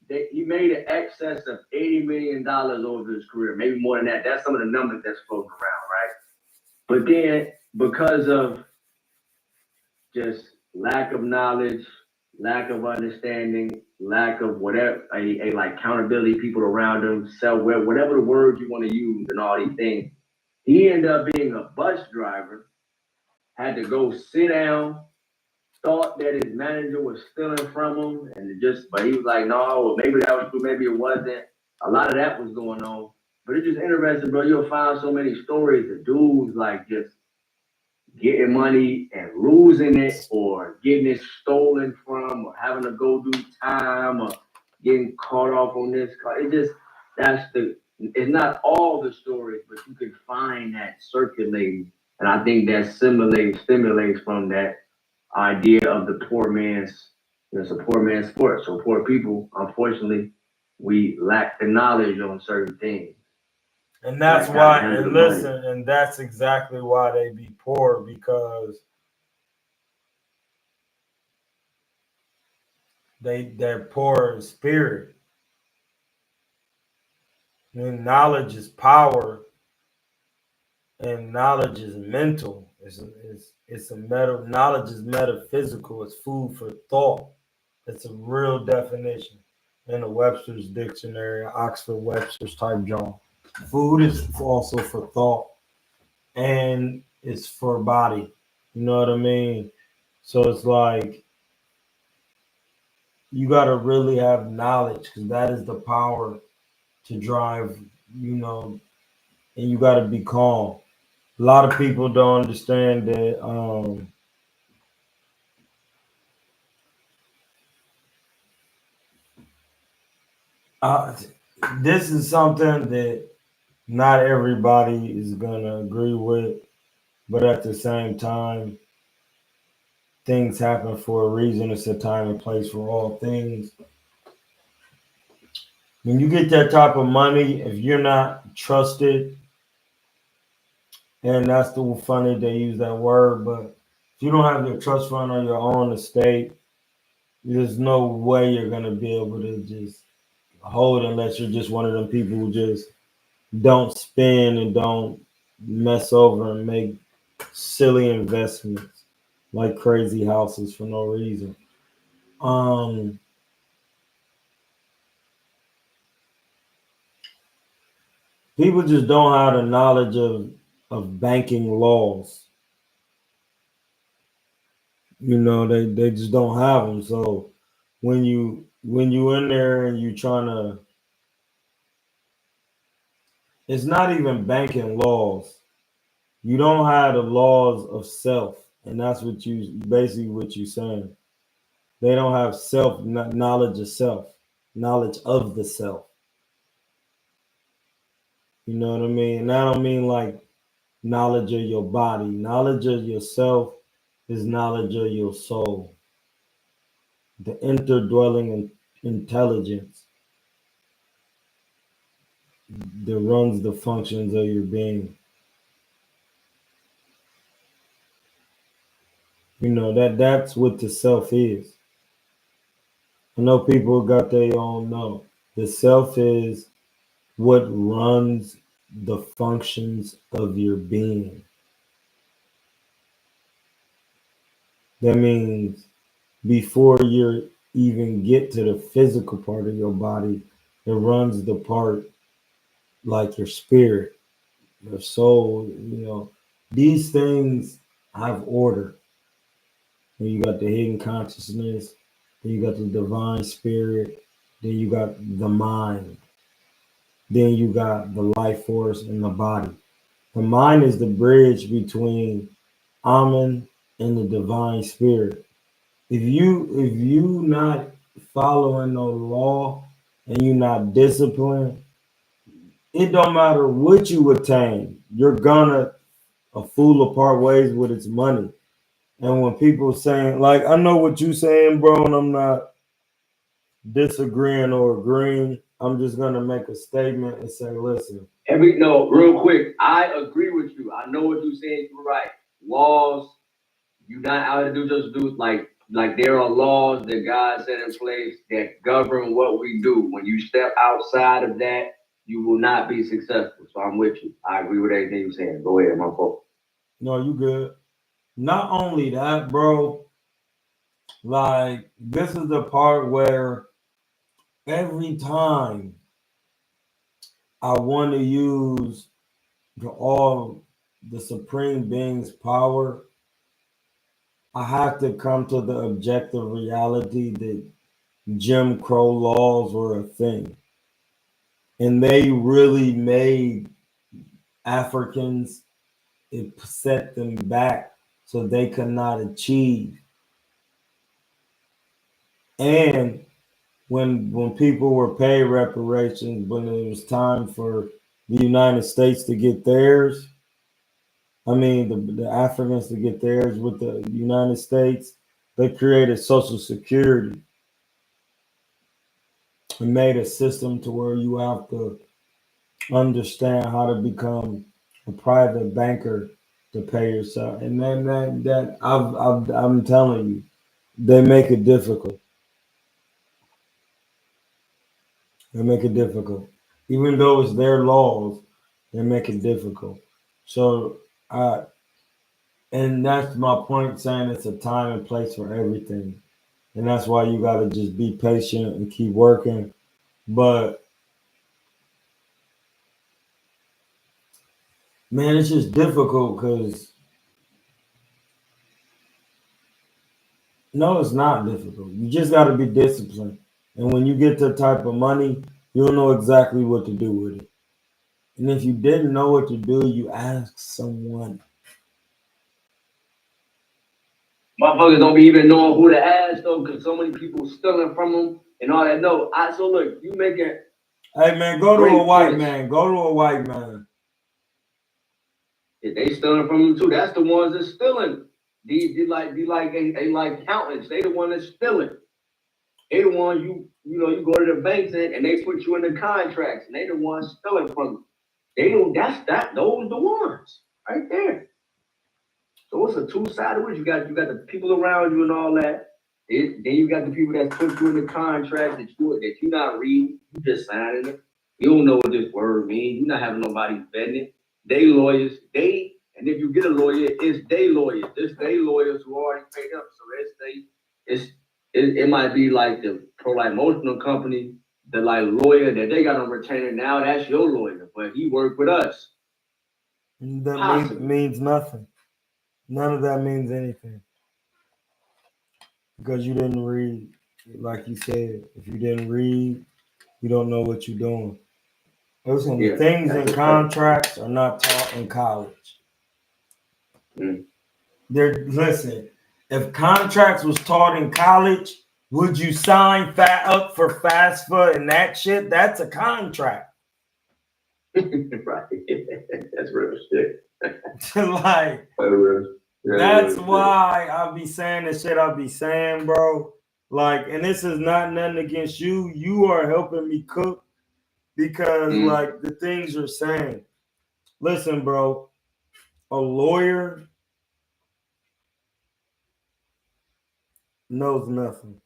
he made an excess of $80 million over his career, maybe more than that. That's some of the numbers that's floating around, right? But then because of just lack of knowledge, lack of understanding, lack of whatever, a like accountability, people around him, whatever the words you want to use and all these things, he ended up being a bus driver, had to go sit down, thought that his manager was stealing from him, but he was like, no, maybe that was true, maybe it wasn't. A lot of that was going on. But it's just interesting, bro. You'll find so many stories of dudes like just getting money and losing it, or getting it stolen from, or having to go do time, or getting caught off on this car. It's not all the stories, but you can find that circulating. And I think that stimulates from that idea of the poor man's, it's a poor man's sport. So poor people, unfortunately, we lack the knowledge on certain things. And that's why, and listen, and that's exactly why they be poor, because they're poor in spirit. And knowledge is power, and knowledge is mental. Knowledge is metaphysical. It's food for thought. It's a real definition in the Webster's dictionary, Oxford Webster's type John. Food is also for thought, and it's for body. You know what I mean? So it's like you got to really have knowledge, because that is the power to drive, and you got to be calm. A lot of people don't understand that this is something that not everybody is going to agree with, but at the same time, things happen for a reason. It's a time and place for all things. When you get that type of money, if you're not trusted, and that's the funny they use that word, but if you don't have your trust fund on your own estate, there's no way you're going to be able to just hold, unless you're just one of them people who just don't spend and don't mess over and make silly investments like crazy houses for no reason. People just don't have the knowledge of banking laws. They just don't have them. So when you in there and you trying to, it's not even banking laws. You don't have the laws of self, and that's what you're saying. They don't have knowledge of self, knowledge of the self. You know what I mean? And I don't mean like knowledge of your body. Knowledge of yourself is knowledge of your soul, the interdwelling intelligence that runs the functions of your being. That's what the self is. I know people got their own know. The self is what runs the functions of your being. That means before you even get to the physical part of your body, it runs the part like your spirit, your soul. These things have order. And you got the hidden consciousness, then you got the divine spirit, then you got the mind, then you got the life force in the body. The mind is the bridge between Amen and the divine spirit. If you not following no law and you not disciplined, it don't matter what you attain, you're gonna a fool apart ways with its money. And when people saying, like, I know what you saying, bro, and I'm not disagreeing or agreeing. I'm just gonna make a statement and say, listen. No, real quick, I agree with you. I know what you're saying. You're right. Laws, you're not out to do like there are laws that God set in place that govern what we do. When you step outside of that, you will not be successful. So I'm with you. I agree with everything you're saying. Go ahead, my fault. No, you good. Not only that, bro, like this is the part where every time I want to use the supreme being's power, I have to come to the objective reality that Jim Crow laws were a thing. And they really made Africans, it set them back so they could not achieve. And when people were paid reparations, when it was time for the United States to get theirs, I mean the Africans to get theirs with the United States, they created Social Security and made a system to where you have to understand how to become a private banker to pay yourself. And then I'm telling you, they make it difficult. They make it difficult. Even though it's their laws, they make it difficult. So, and that's my point saying it's a time and place for everything. And that's why you got to just be patient and keep working. But, man, it's just difficult because, no, it's not difficult. You just got to be disciplined. And when you get the type of money, you'll know exactly what to do with it. And if you didn't know what to do, you ask someone. Motherfuckers don't be even knowing who to ask though, because so many people stealing from them and all that. No, so look, you making Hey man, go to a great white points. man. Go to a white man. If they stealing from them too, that's the ones that's stealing. They like accountants. They the one that's stealing. They the ones you go to the banks and they put you in the contracts, and they the ones stealing from you. They don't. Those the ones right there. So it's a two-sided way. You got the people around you and all that. Then you got the people that put you in the contract that you not reading. You just signing it. You don't know what this word means. You're not having nobody vetting it. They lawyers. And if you get a lawyer, it's they lawyers. It's they lawyers who already paid up. So it might be like the pro-life motional company, the like lawyer that they got on retainer now. That's your lawyer, but he worked with us. That means nothing. None of that means anything because you didn't read. Like you said, if you didn't read, you don't know what you're doing. Listen, the things in contracts are not taught in college. Listen, if contracts was taught in college, would you sign up for FAFSA and that shit? That's a contract. Right. That's real shit. Like, that's why I'll be saying the shit I'll be saying, bro. Like, and this is not nothing against you. You are helping me cook because, like, the things you're saying. Listen, bro, a lawyer knows nothing.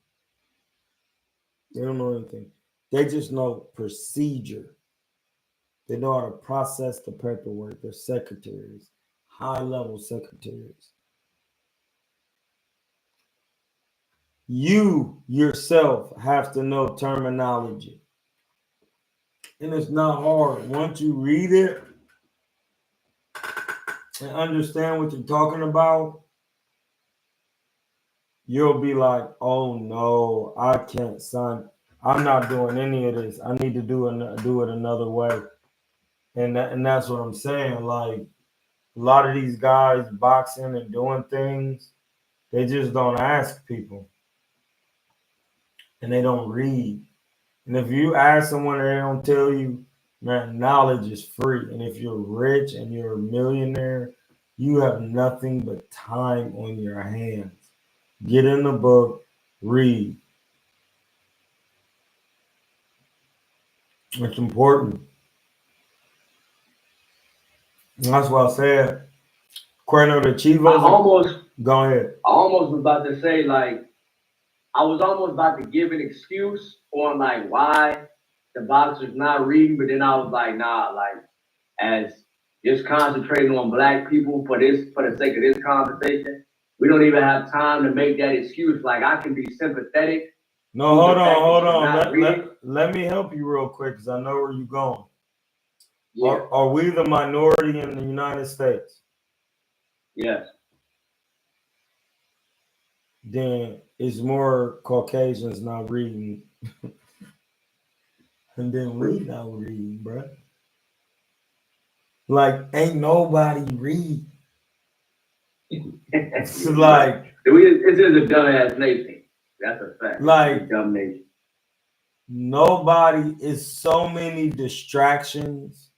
They don't know anything. They just know procedure. They know how to process the paperwork. They're secretaries, high-level secretaries. You yourself have to know terminology. And it's not hard. Once you read it and understand what you're talking about, you'll be like, oh no, I can't sign. I'm not doing any of this. I need to do it another way. And that's what I'm saying. Like a lot of these guys boxing and doing things, they just don't ask people. And they don't read. And if you ask someone and they don't tell you, Man, knowledge is free. And if you're rich and you're a millionaire, you have nothing but time on your hands. Get in the book, read. It's important. And that's why I said, KuernoDeChivo. Go ahead. I almost was about to say, like, I was almost about to give an excuse on like why the boxer's not reading, but then I was like, nah, like as just concentrating on black people for the sake of this conversation, we don't even have time to make that excuse. Like I can be sympathetic. No, hold on. Let me help you real quick because I know where you're going. Yeah. Are we the minority in the United States? Yes. Then it's more Caucasians not reading. And then we not reading, bro. Like, ain't nobody read. It's like it is a dumbass nation. That's a fact. Like dumb nation. Nobody is so many distractions.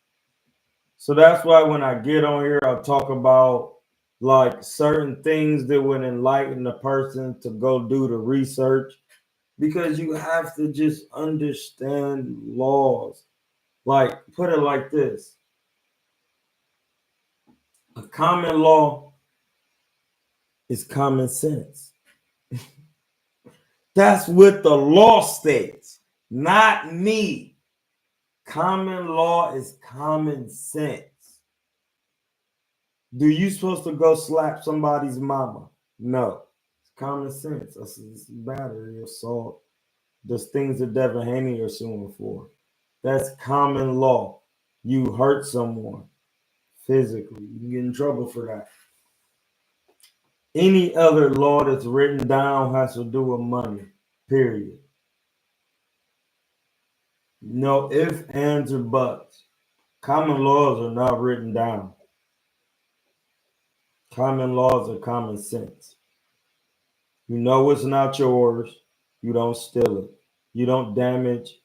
So that's why when I get on here, I'll talk about like certain things that would enlighten the person to go do the research, because you have to just understand laws. Like, put it like this: a common law is common sense. That's what the law states, not me. Common law is common sense. Do you supposed to go slap somebody's mama? No. It's common sense. It's battery, assault. Those things that Devin Haney are suing for. That's common law. You hurt someone physically, you get in trouble for that. Any other law that's written down has to do with money, period. No ifs, ands, or buts. Common laws are not written down. Common laws are common sense. You know it's not yours. You don't steal it. You don't damage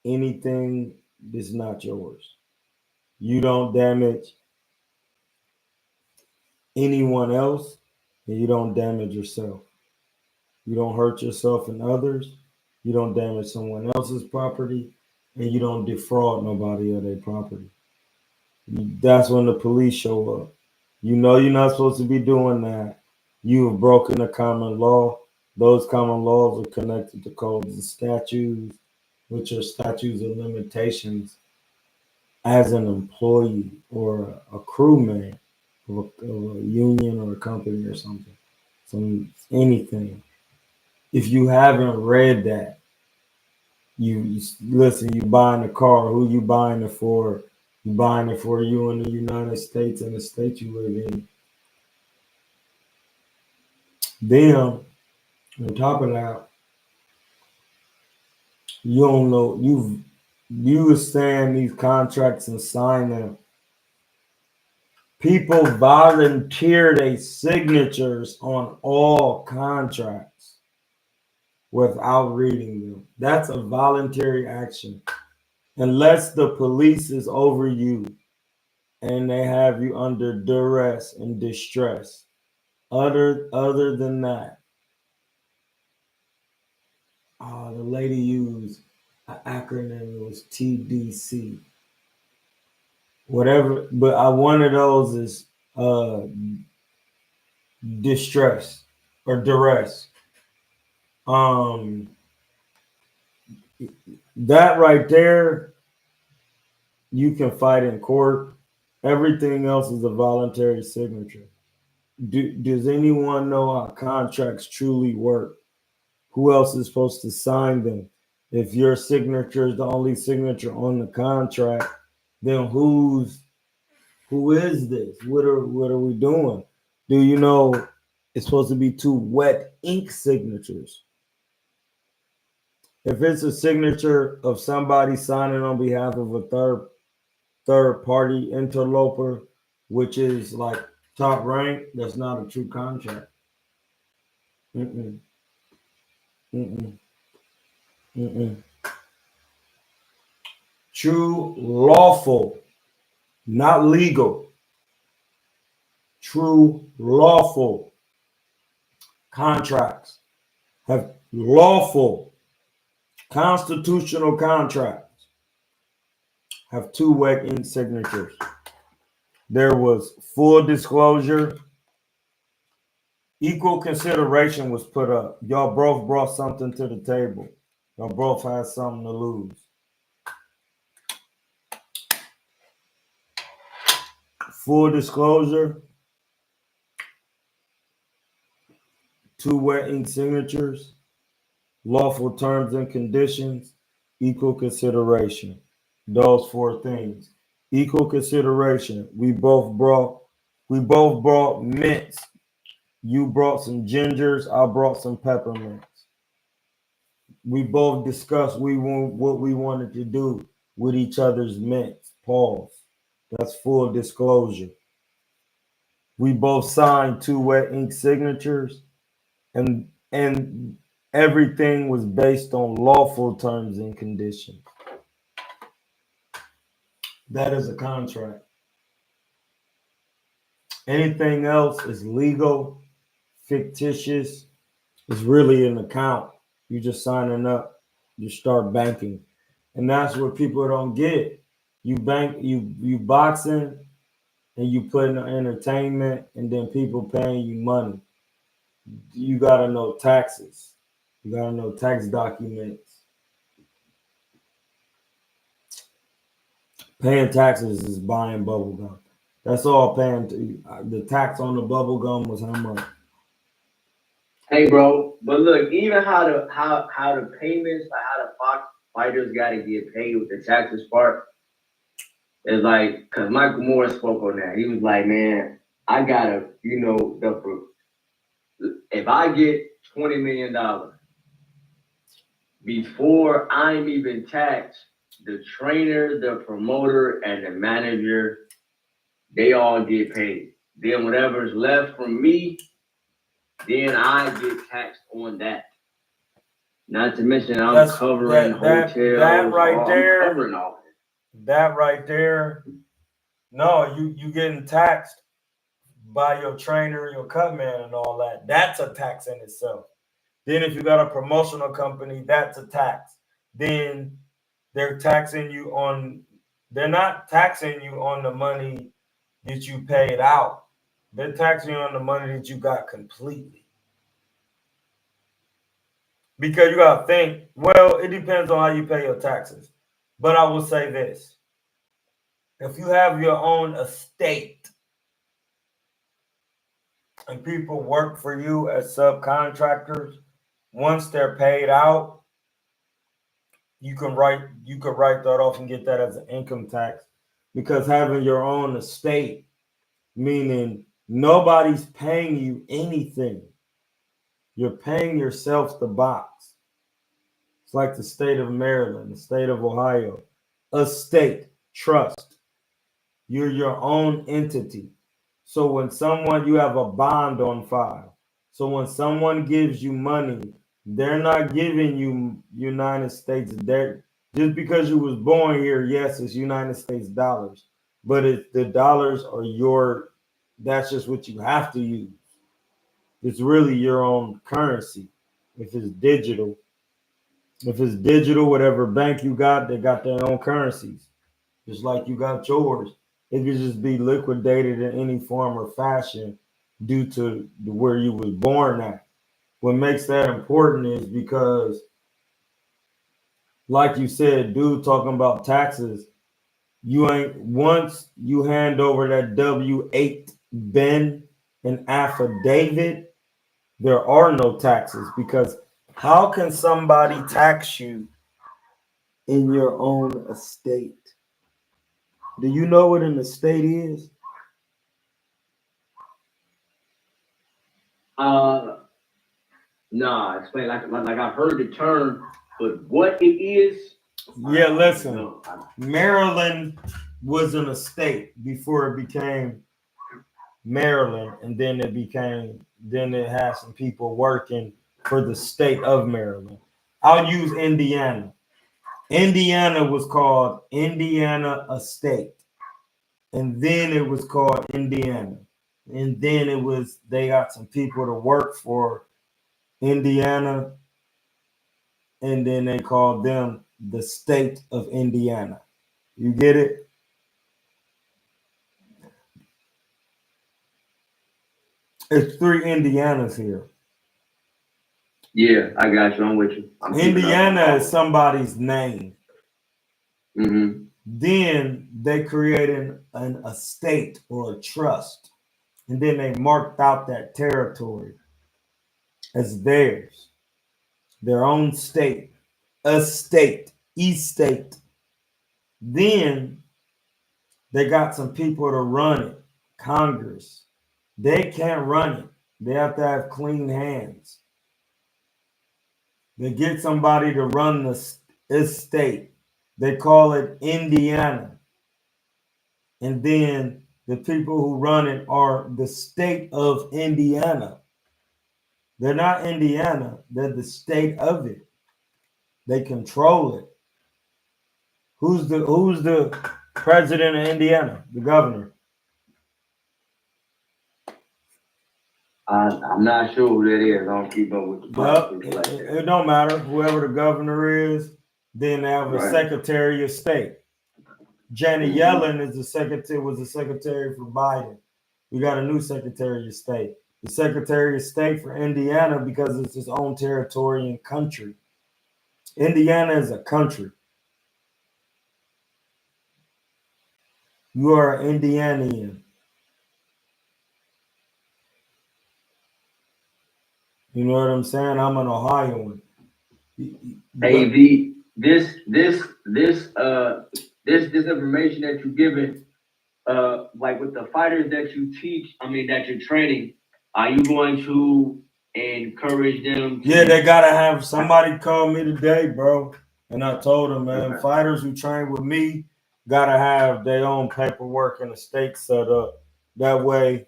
anything that's not yours. You don't damage anyone else, and you don't damage yourself. You don't hurt yourself and others. You don't damage someone else's property, and you don't defraud nobody of their property. That's when the police show up. You know you're not supposed to be doing that. You have broken a common law. Those common laws are connected to codes and statutes, which are statutes of limitations as an employee or a crewman of a union or a company or something. Anything. If you haven't read that, you listen, you buying a car, who you buying it for? You buying it for you in the United States and the state you live in. Then, on top of that, you don't know, you withstand these contracts and sign them. People volunteer their signatures on all contracts without reading them. That's a voluntary action. Unless the police is over you and they have you under duress and distress. Other than that, the lady used an acronym. It was TDC. Whatever, but one of those is distress or duress. That right there, you can fight in court. Everything else is a voluntary signature. Does anyone know how contracts truly work? Who else is supposed to sign them? If your signature is the only signature on the contract, then who is this? What are we doing? Do you know it's supposed to be 2 wet ink signatures? If it's a signature of somebody signing on behalf of a third party interloper, which is like top rank, that's not a true contract. Mm-mm. Mm-mm. Mm-mm. true lawful, not legal, true lawful contracts have lawful constitutional contracts have two wet ink signatures. There was full disclosure. Equal consideration was put up. Y'all both brought something to the table. Y'all both had something to lose. Full disclosure. Two wet ink signatures. Lawful terms and conditions. Equal consideration. Those four things. Equal consideration. We both brought mints. You brought some gingers. I brought some peppermints. We both discussed what we wanted to do with each other's mints. Pause. That's full disclosure. We both signed two wet ink signatures, and everything was based on lawful terms and conditions. That is a contract. Anything else is legal, fictitious. It's really an account. You're just signing up. You start banking. And that's what people don't get. You bank, you boxing, and you put in entertainment, and then people paying you money. You gotta know taxes. You gotta know tax documents. Paying taxes is buying bubble gum. That's all paying. The tax on the bubble gum was how much? Hey, bro, but look, even how the payments, like how the Fox fighters got to get paid with the taxes part, is like, because Michael Moore spoke on that. He was like, man, I gotta, if I get $20 million before I'm even taxed, the trainer, the promoter, and the manager, they all get paid. Then whatever's left from me, then I get taxed on that. Not to mention I'm covering hotels. That right there. I'm covering all of it. That right there. No, you getting taxed by your trainer, your cut man, and all that. That's a tax in itself. Then if you got a promotional company, that's a tax. Then they're taxing you on. They're not taxing you on the money that you paid out. They're taxing you on the money that you got completely. Because you got to think, well, it depends on how you pay your taxes. But I will say this. If you have your own estate and people work for you as subcontractors, once they're paid out, you can write that off and get that as an income tax. Because having your own estate, meaning nobody's paying you anything. You're paying yourself the box. It's like the state of Maryland, the state of Ohio. Estate, trust. You're your own entity. So when you have a bond on file. So when someone gives you money, they're not giving you United States. Just because you was born here, yes, it's United States dollars. But the dollars are that's just what you have to use. It's really your own currency. If it's digital, whatever bank you got, they got their own currencies. Just like you got yours. It could just be liquidated in any form or fashion due to where you was born at. What makes that important is because, like you said, dude, talking about taxes, once you hand over that W-8 Ben and affidavit, there are no taxes, because how can somebody tax you in your own estate? Do you know what an estate is? Nah, explain like I've heard the term, but what it is? Yeah, listen. Maryland was an estate before it became Maryland, and then it had some people working for the state of Maryland. I'll use Indiana. Indiana was called Indiana Estate. And then it was called Indiana. And then they got some people to work for Indiana. And then they called them the state of Indiana. You get it? It's 3 Indianas here. Yeah, I got you. I'm with you. Indiana is somebody's name. Mm-hmm. Then they created an estate or a trust. And then they marked out that territory as theirs, their own state, estate, estate. Then they got some people to run it, Congress. They can't run it. They have to have clean hands. They get somebody to run the estate. They call it Indiana. And then the people who run it are the state of Indiana. They're not Indiana, they're the state of it. They control it. Who's the president of Indiana? The governor. I'm not sure who that is. I don't keep up with the politics like that. It don't matter. Whoever the governor is, then they have a secretary of state. Janet Yellen was the secretary for Biden. We got a new secretary of state. The secretary of state for Indiana, because it's its own territory and country. Indiana is a country. You are an Indianian. You know what I'm saying? I'm an Ohioan. Hey, V, this information that you're giving, like with the fighters that you teach, that you're training, are you going to encourage them? Yeah, they gotta have somebody call me today, bro. And I told them, man, fighters who train with me gotta have their own paperwork and a state set up. That way,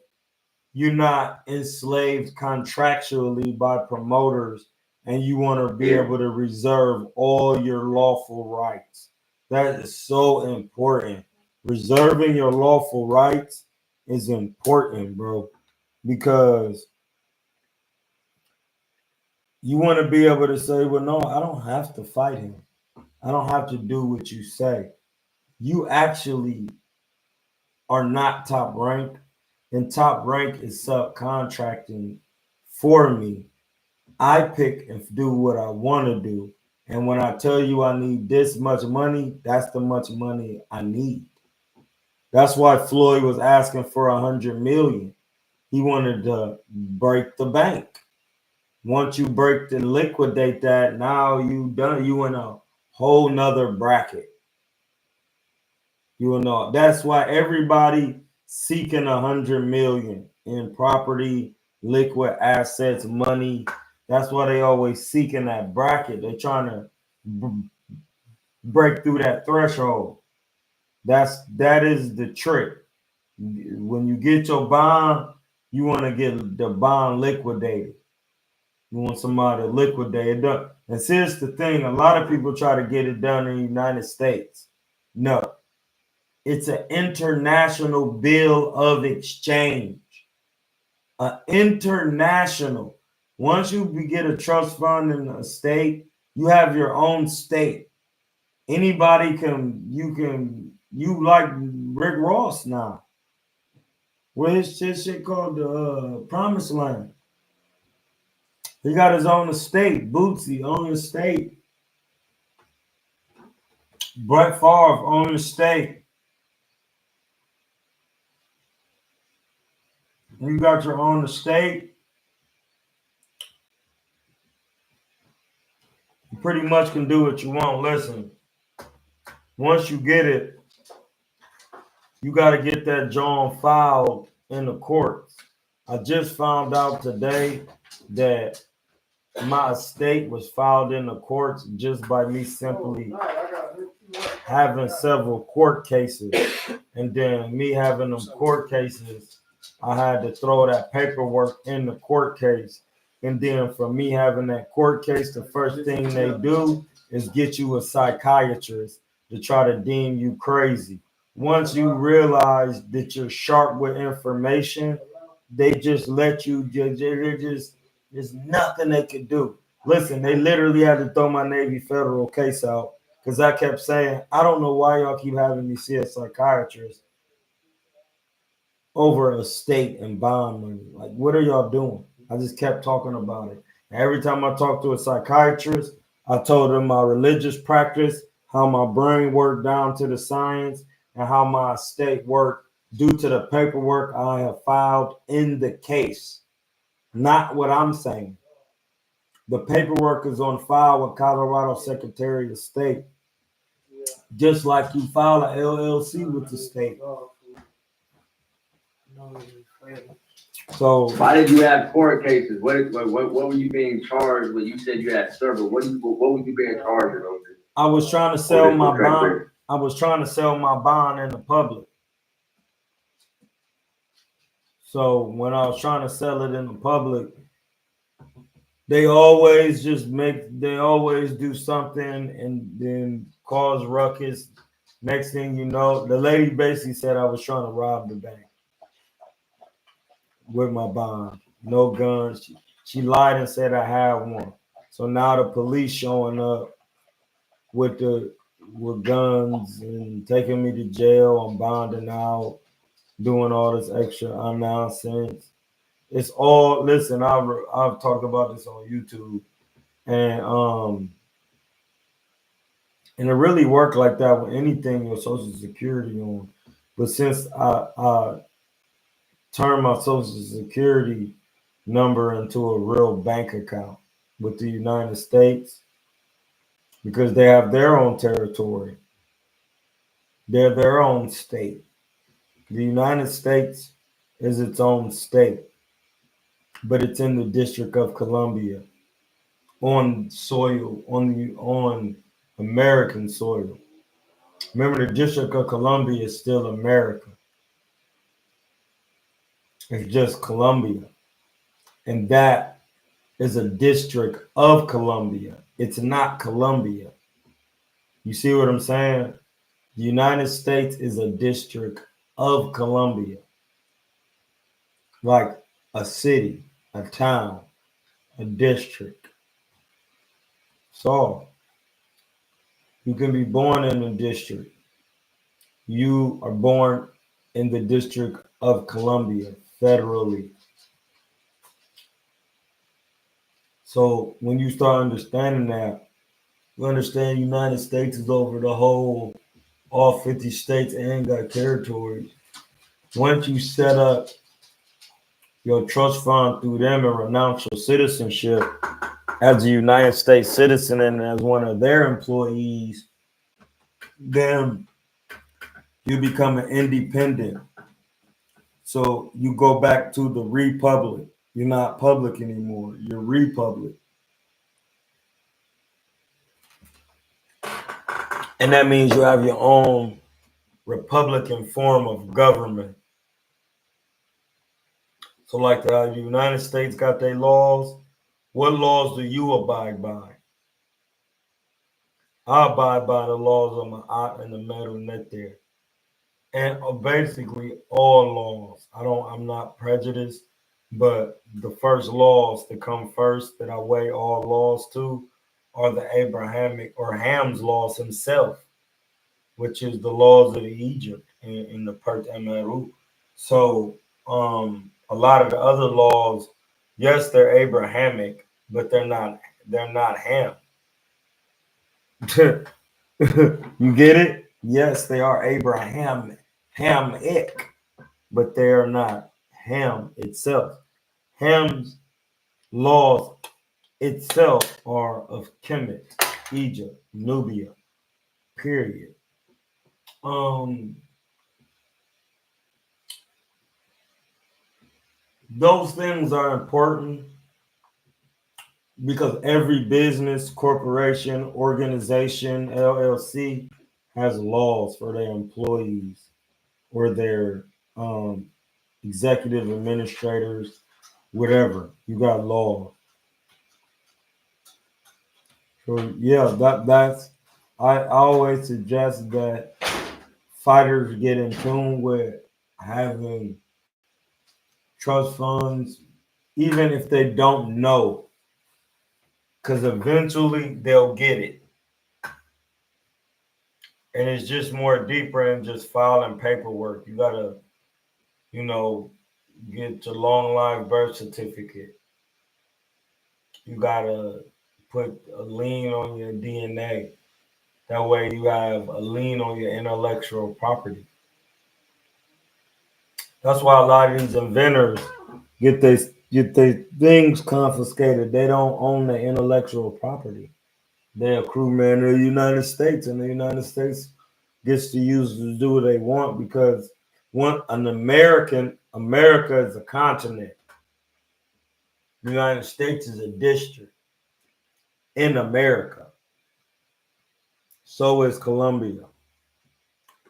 you're not enslaved contractually by promoters, and you want to be able to reserve all your lawful rights. That is so important. Reserving your lawful rights is important, bro, because you want to be able to say, well, no, I don't have to fight him. I don't have to do what you say. You actually are not top rank, and top rank is subcontracting for me. I pick and do what I want to do. And when I tell you I need this much money, that's the much money I need. That's why Floyd was asking for 100 million. He wanted to break the bank. Once you break and liquidate that, now you in a whole nother bracket. You know, that's why everybody seeking 100 million in property, liquid assets, money. That's why they always seeking that bracket. They're trying to break through that threshold. That is the trick. When you get your bond, you want to get the bond liquidated. You want somebody to liquidate it done. And here's the thing: a lot of people try to get it done in the United States. No, it's an international bill of exchange. An international. Once you get a trust fund in a state, you have your own state. Anybody you like Rick Ross now. Where's this shit called the Promised Land? He got his own estate. Bootsy own estate. Brett Favre own estate. You got your own estate. You pretty much can do what you want. Listen, once you get it, you got to get that John filed in the courts. I just found out today that my estate was filed in the courts just by me simply having several court cases. And then me having them court cases, I had to throw that paperwork in the court case. And then for me having that court case, the first thing they do is get you a psychiatrist to try to deem you crazy. Once you realize that you're sharp with information, they just let you. There's nothing they could do. Listen, they literally had to throw my Navy federal case out because I kept saying, I don't know why y'all keep having me see a psychiatrist over estate and bond money. Like, what are y'all doing? I just kept talking about it. And every time I talked to a psychiatrist, I told them my religious practice, how my brain worked down to the science, and how my estate worked due to the paperwork I have filed in the case. Not what I'm saying. The paperwork is on file with Colorado Secretary of State, just like you file a LLC with the state. So why did you have court cases? What were you being charged with? You said you had several. What were you being charged with? I was trying to sell my bond. I was trying to sell my bond in the public. So when I was trying to sell it in the public, they always do something and then cause ruckus. Next thing you know, the lady basically said I was trying to rob the bank with my bond. No guns. She lied and said I had one. So now the police showing up with guns and taking me to jail. I'm bonding out, doing all this extra nonsense. It's all, listen, I've talked about this on YouTube, and it really worked like that with anything your Social Security on. But since I turned my Social Security number into a real bank account with the United States, because they have their own territory, they're their own state. The United States is its own state, but it's in the District of Columbia, on soil, on American soil. Remember, the District of Columbia is still America. It's just Columbia. And that is a district of Columbia. It's not Columbia. You see what I'm saying? The United States is a district of Columbia. Like a city, a town, a district. So you can be born in a district. You are born in the District of Columbia federally. So when you start understanding that, you understand United States is over the whole, all 50 states and got territories. Once you set up your trust fund through them and renounce your citizenship as a United States citizen and as one of their employees, then you become an independent. So you go back to the republic. You're not public anymore. You're republic. And that means you have your own Republican form of government. So like the United States got their laws. What laws do you abide by? I abide by the laws of my eye and the metal net there. And basically all laws. I'm not prejudiced, but the first laws to come first that I weigh all laws to are the Abrahamic or Ham's laws himself, which is the laws of Egypt in the Pert Emeru. So a lot of the other laws, yes, they're Abrahamic, but they're not Ham. You get it? Yes, they are Abrahamic, Hamic, but they are not Ham itself. Ham's laws itself are of Kemet, Egypt, Nubia, period. Those things are important because every business, corporation, organization, LLC has laws for their employees or their executive administrators, whatever. You got laws. So yeah, that's I always suggest that fighters get in tune with having trust funds, even if they don't know, because eventually they'll get it. And it's just more deeper than just filing paperwork. You gotta, you know, get your long life birth certificate. You gotta put a lien on your DNA. That way you have a lien on your intellectual property. That's why a lot of these inventors get their things confiscated. They don't own the intellectual property. They're a crewman of the United States, and the United States gets to use to do what they want because America is a continent. The United States is a district in America. So is Colombia.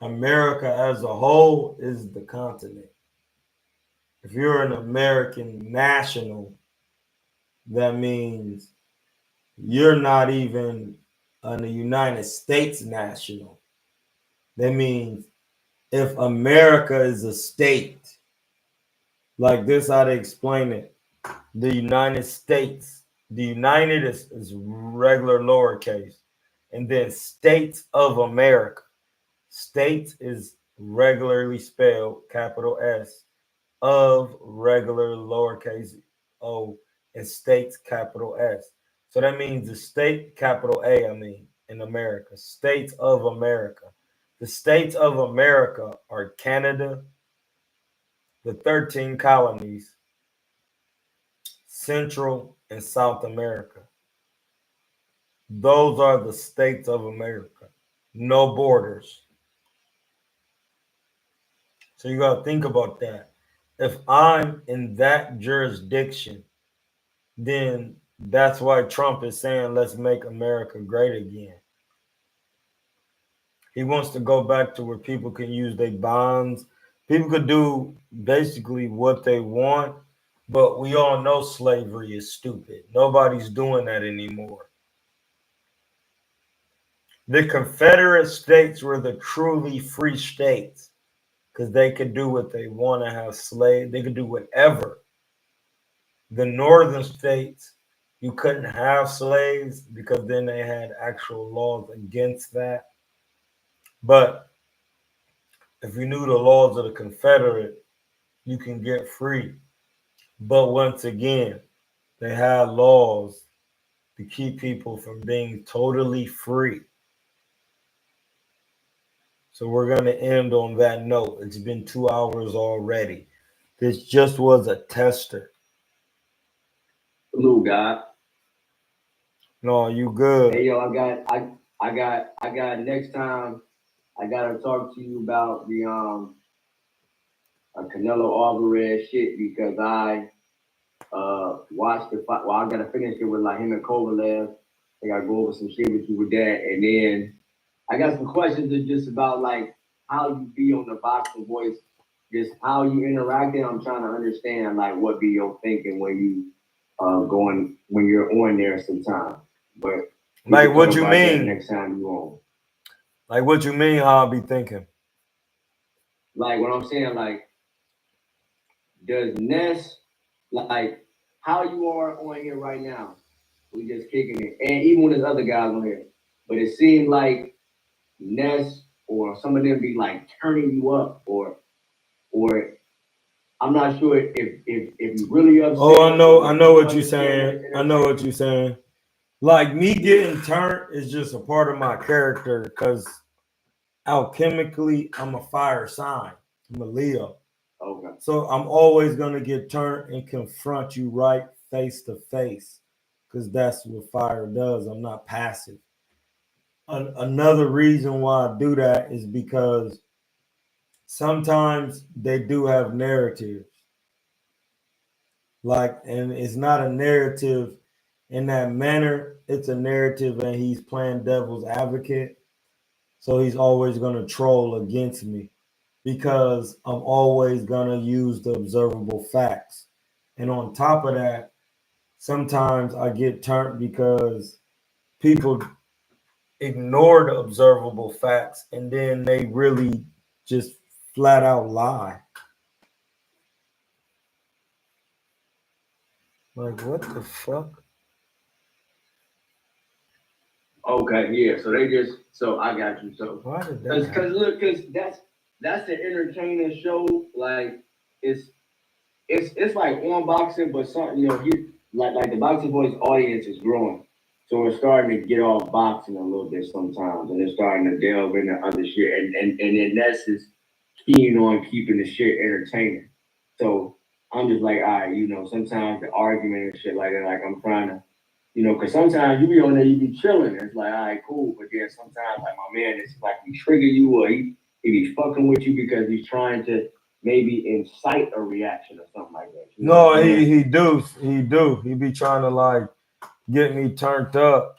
America as a whole is the continent. If you're an American national, that means you're not even a United States national. That means if America is a state, like this, how to explain it. The United States, the United is regular lowercase, and then States of America. States is regularly spelled capital S, of regular lowercase o, and states capital S. So that means the state capital A, in America, states of America. The states of America are Canada, the 13 colonies, Central and South America. Those are the states of America. No borders. So you got to think about that. If I'm in that jurisdiction, then that's why Trump is saying, let's make America great again. He wants to go back to where people can use their bonds. People could do basically what they want, but we all know slavery is stupid. Nobody's doing that anymore. The Confederate States were the truly free states because they could do what they want to have slaves. They could do whatever. The northern states, you couldn't have slaves because then they had actual laws against that. But if you knew the laws of the Confederate, you can get free. But once again, they had laws to keep people from being totally free. So we're going to end on that note. It's been 2 hours already. This just was a tester. Blue guy. No, you good. Hey yo, I got next time I gotta talk to you about the Canelo Alvarez shit because I watched the fight. Well, I gotta finish it with like him and Kovalev. I gotta go over some shit with you with that, and then I got some questions that just about like how you be on the boxing voice, just how you interacting. I'm trying to understand like what be your thinking when you when you're on there sometimes. But like what you mean? Next time you on. Like what you mean? How I'll be thinking? Like what I'm saying, like does Ness like how you are on here right now? We just kicking it, and even when there's other guys on here, but it seemed like Ness or some of them be like turning you up, or I'm not sure if you really upset. Oh, I know what you're saying. I know what you're saying. Like me getting turned is just a part of my character because alchemically I'm a fire sign. I'm a Leo. Okay. So I'm always gonna get turned and confront you right face to face because that's what fire does. I'm not passive. Another reason why I do that is because sometimes they do have narratives. Like, and it's not a narrative in that manner. It's a narrative, and he's playing devil's advocate. So he's always going to troll against me because I'm always going to use the observable facts. And on top of that, sometimes I get turned because people ignore the observable facts and then they really just flat out lie. Like, what the fuck? Okay, yeah. So they just so I got you. So Why did that because happen? look, because that's an entertaining show. Like it's it's like on boxing, but something he like the boxing boys audience is growing. So it's starting to get off boxing a little bit sometimes, and it's starting to delve into other shit. And then that's just keen on keeping the shit entertaining. So I'm just like, all right, sometimes the argument and shit like that, like I'm trying to, because sometimes you be on there, you be chilling. It's like, all right, cool. But then sometimes, like my man, it's like he trigger you or he be fucking with you because he's trying to maybe incite a reaction or something like that. You know what No, I'm saying? he be trying to like get me turned up,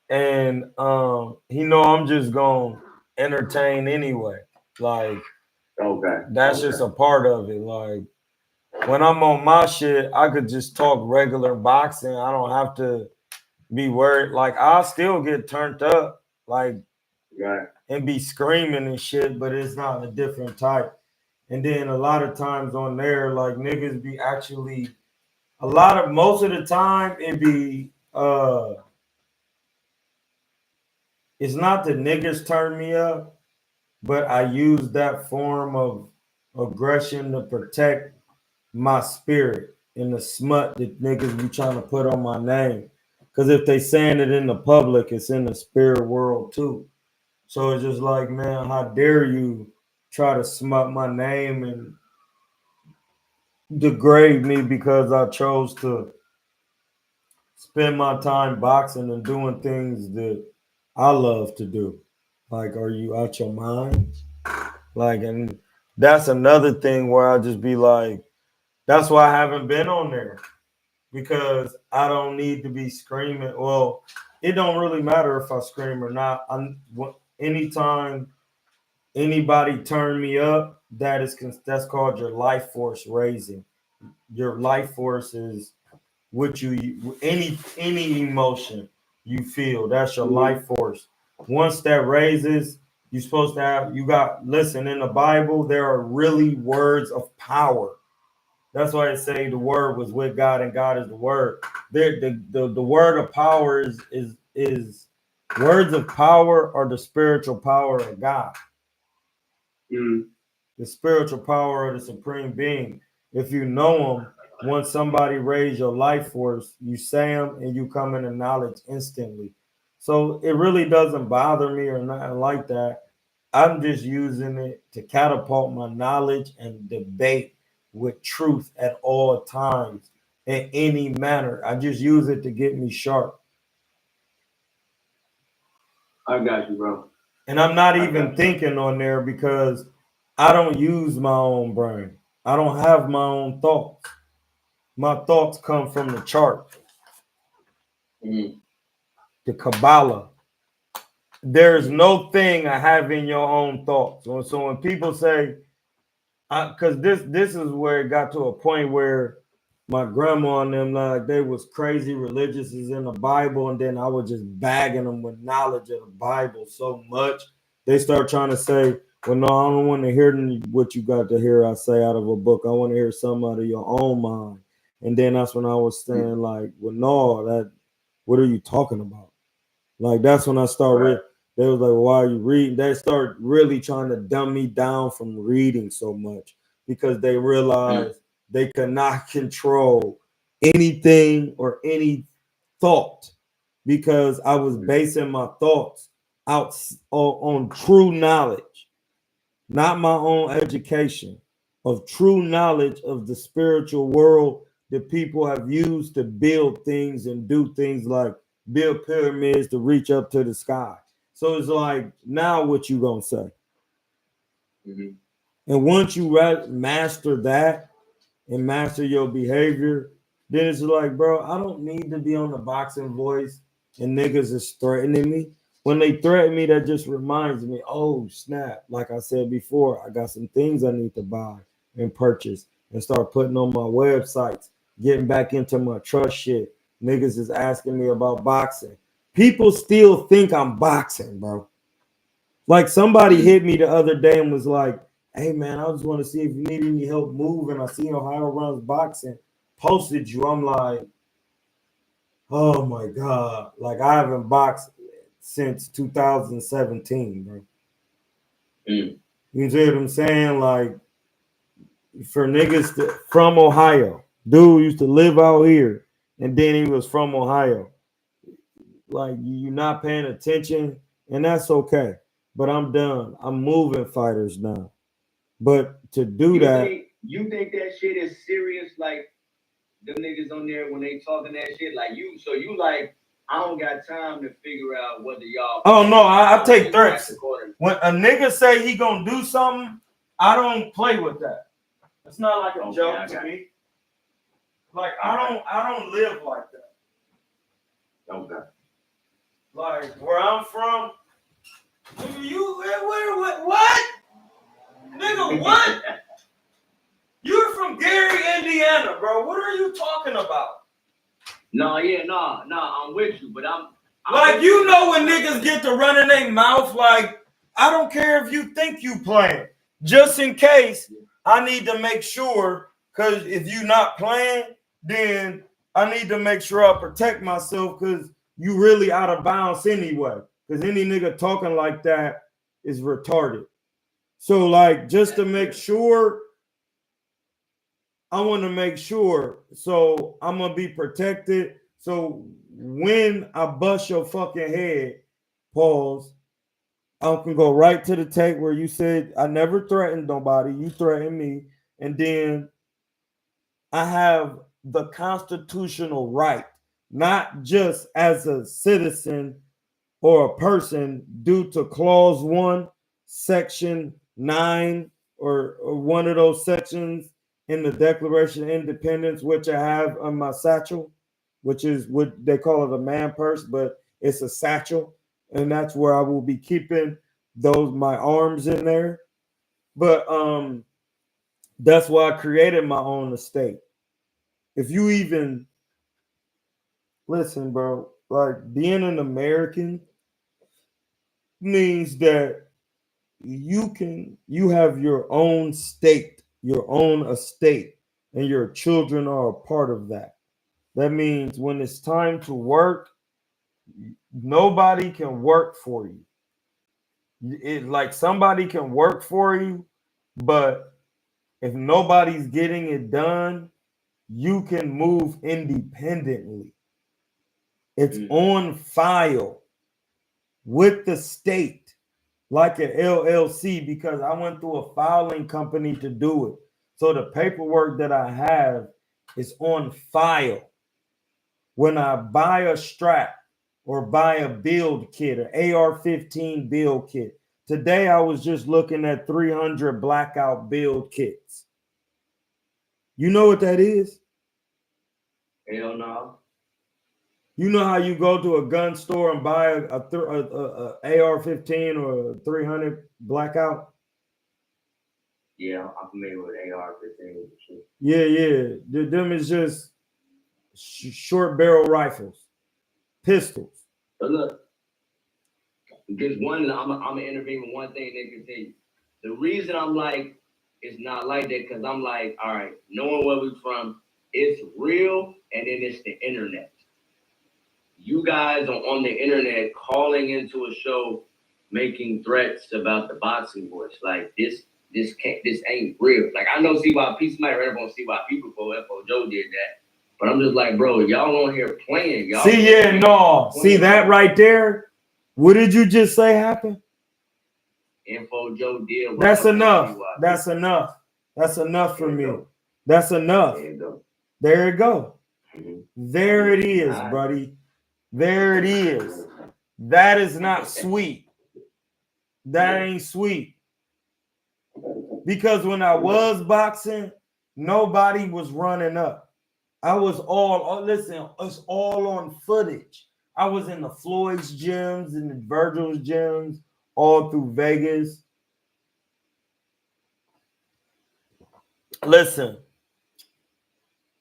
and he know I'm just gonna entertain anyway. Like Okay. that's just a part of it. Like when I'm on my shit, I could just talk regular boxing. I don't have to be worried. Like I still get turned up, like Right. and be screaming and shit, but it's not a different type. And then a lot of times on there, like niggas be actually most of the time it be it's not the niggas turn me up, but I use that form of aggression to protect my spirit and the smut that niggas be trying to put on my name. Cause if they saying it in the public, it's in the spirit world too. So it's just like, man, how dare you try to smut my name and degrade me because I chose to spend my time boxing and doing things that I love to do. Like, are you out your mind? Like, and that's another thing where I just be like, that's why I haven't been on there because I don't need to be screaming. Well, it don't really matter if I scream or not. Anytime anybody turn me up, that's called your life force raising. Your life force is what you any emotion you feel. That's your life force. Once that raises, you're supposed to have listen in the Bible. There are really words of power. That's why I say the word was with God and God is the word. The word of power is words of power are the spiritual power of God. Mm. The spiritual power of the supreme being. If you know him, once somebody raise your life force, you say them and you come into knowledge instantly. So it really doesn't bother me or nothing like that. I'm just using it to catapult my knowledge and debate with truth at all times in any manner. I just use it to get me sharp. I got you, bro. And I'm not even thinking on there because I don't use my own brain. I don't have my own thoughts. My thoughts come from the chart, Mm-hmm. the Kabbalah. There's no thing I have in your own thoughts. So when people say, because this is where it got to a point where my grandma and them like they was crazy religious is in the Bible, and then I was just bagging them with knowledge of the Bible so much they start trying to say, well, no, I don't want to hear what you got to hear I say out of a book. I want to hear some out of your own mind. And then that's when I was saying like, well, no, that what are you talking about? Like that's when I started. They was like, "Why are you reading?" They start really trying to dumb me down from reading so much because they realized they could not control anything or any thought because I was basing my thoughts out on true knowledge, not my own education, of true knowledge of the spiritual world that people have used to build things and do things like build pyramids to reach up to the sky. So it's like, now what you gonna say? Mm-hmm. And once you master that and master your behavior, then it's like, bro, I don't need to be on the boxing voice and niggas is threatening me. When they threaten me, that just reminds me, oh snap. Like I said before, I got some things I need to buy and purchase and start putting on my websites, getting back into my trust shit. Niggas is asking me about boxing. people still think I'm boxing, bro. Like somebody hit me the other day and was like, hey man, I just want to see if you need any help moving. I see Ohio Runs Boxing posted you. I'm like, oh my God. Like I haven't boxed since 2017, bro. Mm. You see what I'm saying? Like for niggas from Ohio, dude used to live out here and then he was from Ohio. Like you're not paying attention and that's okay. But I'm done. I'm moving fighters now. But to do that, you think that shit is serious? Like them niggas on there when they talking that shit, like you. So you like, I don't got time to figure out whether y'all. Oh no, I take threats. When a nigga say he gonna do something, I don't play with that. It's not like a joke to me. Like I don't live like that. Okay. Like where I'm from, you what? Nigga, what? You're from Gary, Indiana, bro. What are you talking about? No, I'm with you, but I'm like you know when niggas get to running their mouth, like I don't care if you think you playing. Just in case, I need to make sure, because if you not playing, then I need to make sure I protect myself because you really out of bounds anyway. Because any nigga talking like that is retarded. So like just to make sure, I want to make sure. So I'm gonna be protected. So when I bust your fucking head, pause, I can go right to the tape where you said I never threatened nobody. You threatened me. And then I have the constitutional right, not just as a citizen or a person due to clause 1, section 9, or one of those sections in the Declaration of Independence, which I have on my satchel, which is what they call it a man purse, but it's a satchel. And that's where I will be keeping my arms in there. But that's why I created my own estate. If you even listen, bro, like being an American means that you have your own state, your own estate, and your children are a part of that. That means when it's time to work, nobody can work for you. Like somebody can work for you, but if nobody's getting it done, you can move independently. It's on file with the state, like an LLC, because I went through a filing company to do it. So the paperwork that I have is on file. When I buy a strap or buy a build kit, an AR-15 build kit. Today I was just looking at 300 blackout build kits. You know what that is? Hell no. You know how you go to a gun store and buy a AR-15 or a 300 blackout? Yeah, I'm familiar with AR-15. Yeah. Them is just short barrel rifles, pistols. But look, just one, I'm gonna intervene with one thing they continue. The reason I'm like, it's not like that, because I'm like, all right, knowing where we're from, it's real, and then it's the internet. You guys are on the internet calling into a show, making threats about the boxing boys. Like this ain't real. Like I know CYP, somebody read up on CYP before FO Joe did that. But I'm just like, bro, y'all on here playing. Y'all See that right there? What did you just say happened? Info Joe did. That's enough. That's enough. That's enough for me. That's enough. There it go. There it is, buddy. There it is. That is not sweet. That ain't sweet. Because when I was boxing, nobody was running up. I was listen, it's all on footage. I was in the Floyd's gyms and the Virgil's gyms all through Vegas. Listen,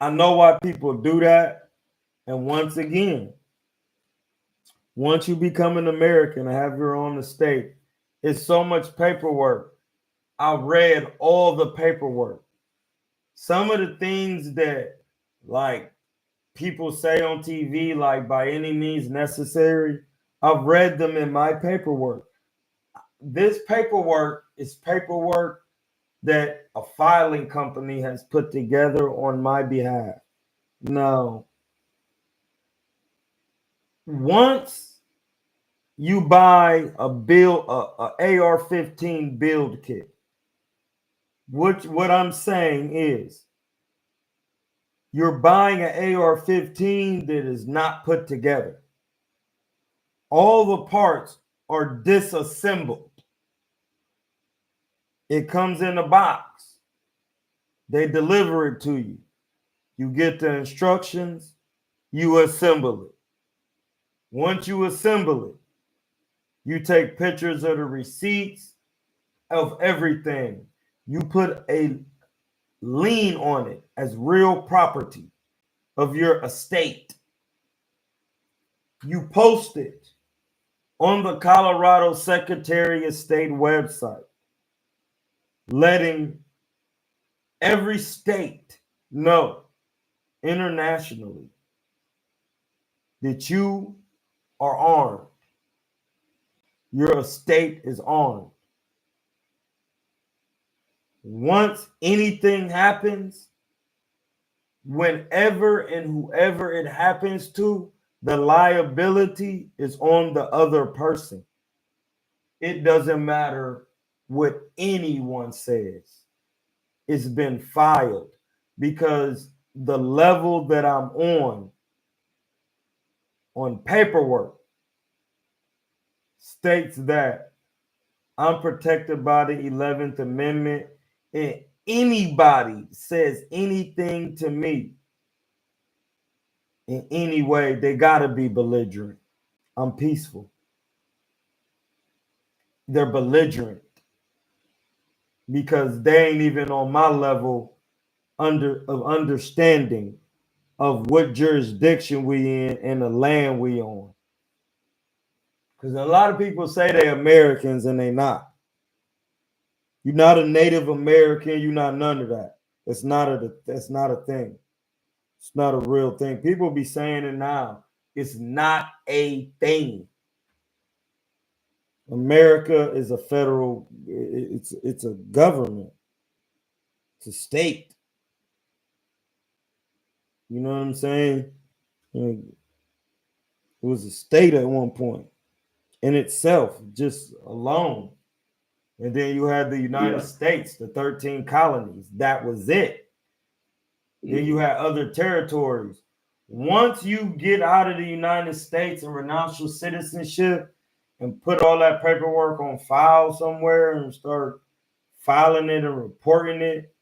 I know why people do that. And once again, Once you become an American and have your own estate, it's so much paperwork. I read all the paperwork. Some of the things that like people say on TV, like by any means necessary, I've read them in my paperwork. This paperwork is paperwork that a filing company has put together on my behalf. Now, once you buy a AR-15 build kit, what I'm saying is you're buying an AR-15 that is not put together. All the parts are disassembled. It comes in a box. They deliver it to you. You get the instructions, you assemble it. Once you assemble it, you take pictures of the receipts of everything. You put a lien on it as real property of your estate. You post it on the Colorado Secretary of State website, letting every state know internationally that you are armed. Your estate is armed. Once anything happens, whenever and whoever it happens to, the liability is on the other person. It doesn't matter what anyone says. It's been filed because the level that I'm on paperwork states that I'm protected by the 11th Amendment, and anybody says anything to me in any way, they gotta be belligerent. I'm peaceful. They're belligerent because they ain't even on my level of understanding of what jurisdiction we in and the land we on. Because a lot of people say they're Americans and they not. You're not a Native American. You're not none of that. That's not a thing. It's not a real thing. People be saying it now. It's not a thing. America is a federal. It's a government. It's a state. You know what I'm saying? It was a state at one point in itself, just alone. And then you had the United States, the 13 colonies. That was it. Then you had other territories. Once you get out of the United States and renounce your citizenship and put all that paperwork on file somewhere and start filing it and reporting it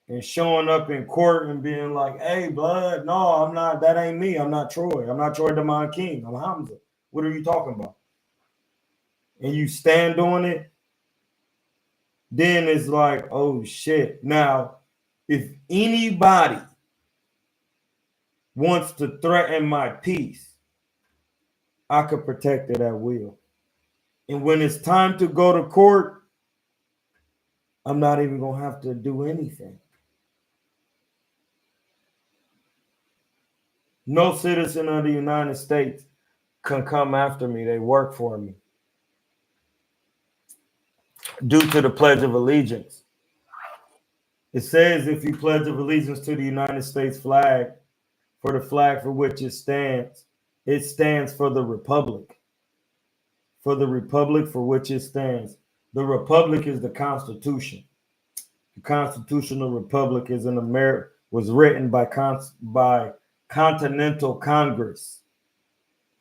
and showing up in court and being like, hey, blood, no, I'm not, that ain't me. I'm not Troy. I'm not Troy DeMond King. I'm Hamza. What are you talking about? And you stand on it, then it's like, oh shit. Now, if anybody wants to threaten my peace, I could protect it at will. And when it's time to go to court, I'm not even going to have to do anything. No citizen of the United States can come after me. They work for me. Due to the Pledge of Allegiance. It says if you pledge of allegiance to the United States flag, for the flag for which it stands for the republic. For the republic for which it stands. The republic is the Constitution. The Constitutional Republic is was written by Continental Congress,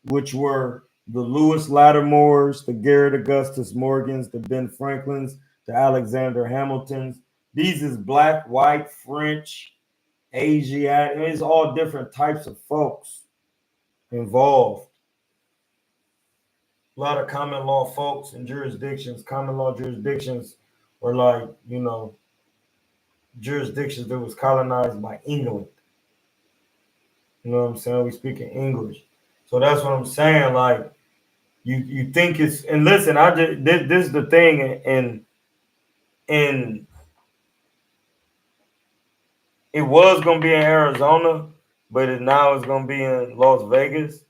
which were the Lewis Lattimores, the Garrett Augustus Morgans, the Ben Franklins, the Alexander Hamiltons. These is black, white, French, Asiatic. It's all different types of folks involved. A lot of common law folks and jurisdictions. Common law jurisdictions were like, jurisdictions that was colonized by England. You know what I'm saying? We speak in English. So that's what I'm saying. Like you think it's, and listen, I just this is the thing, and it was gonna be in Arizona, but now it's gonna be in Las Vegas.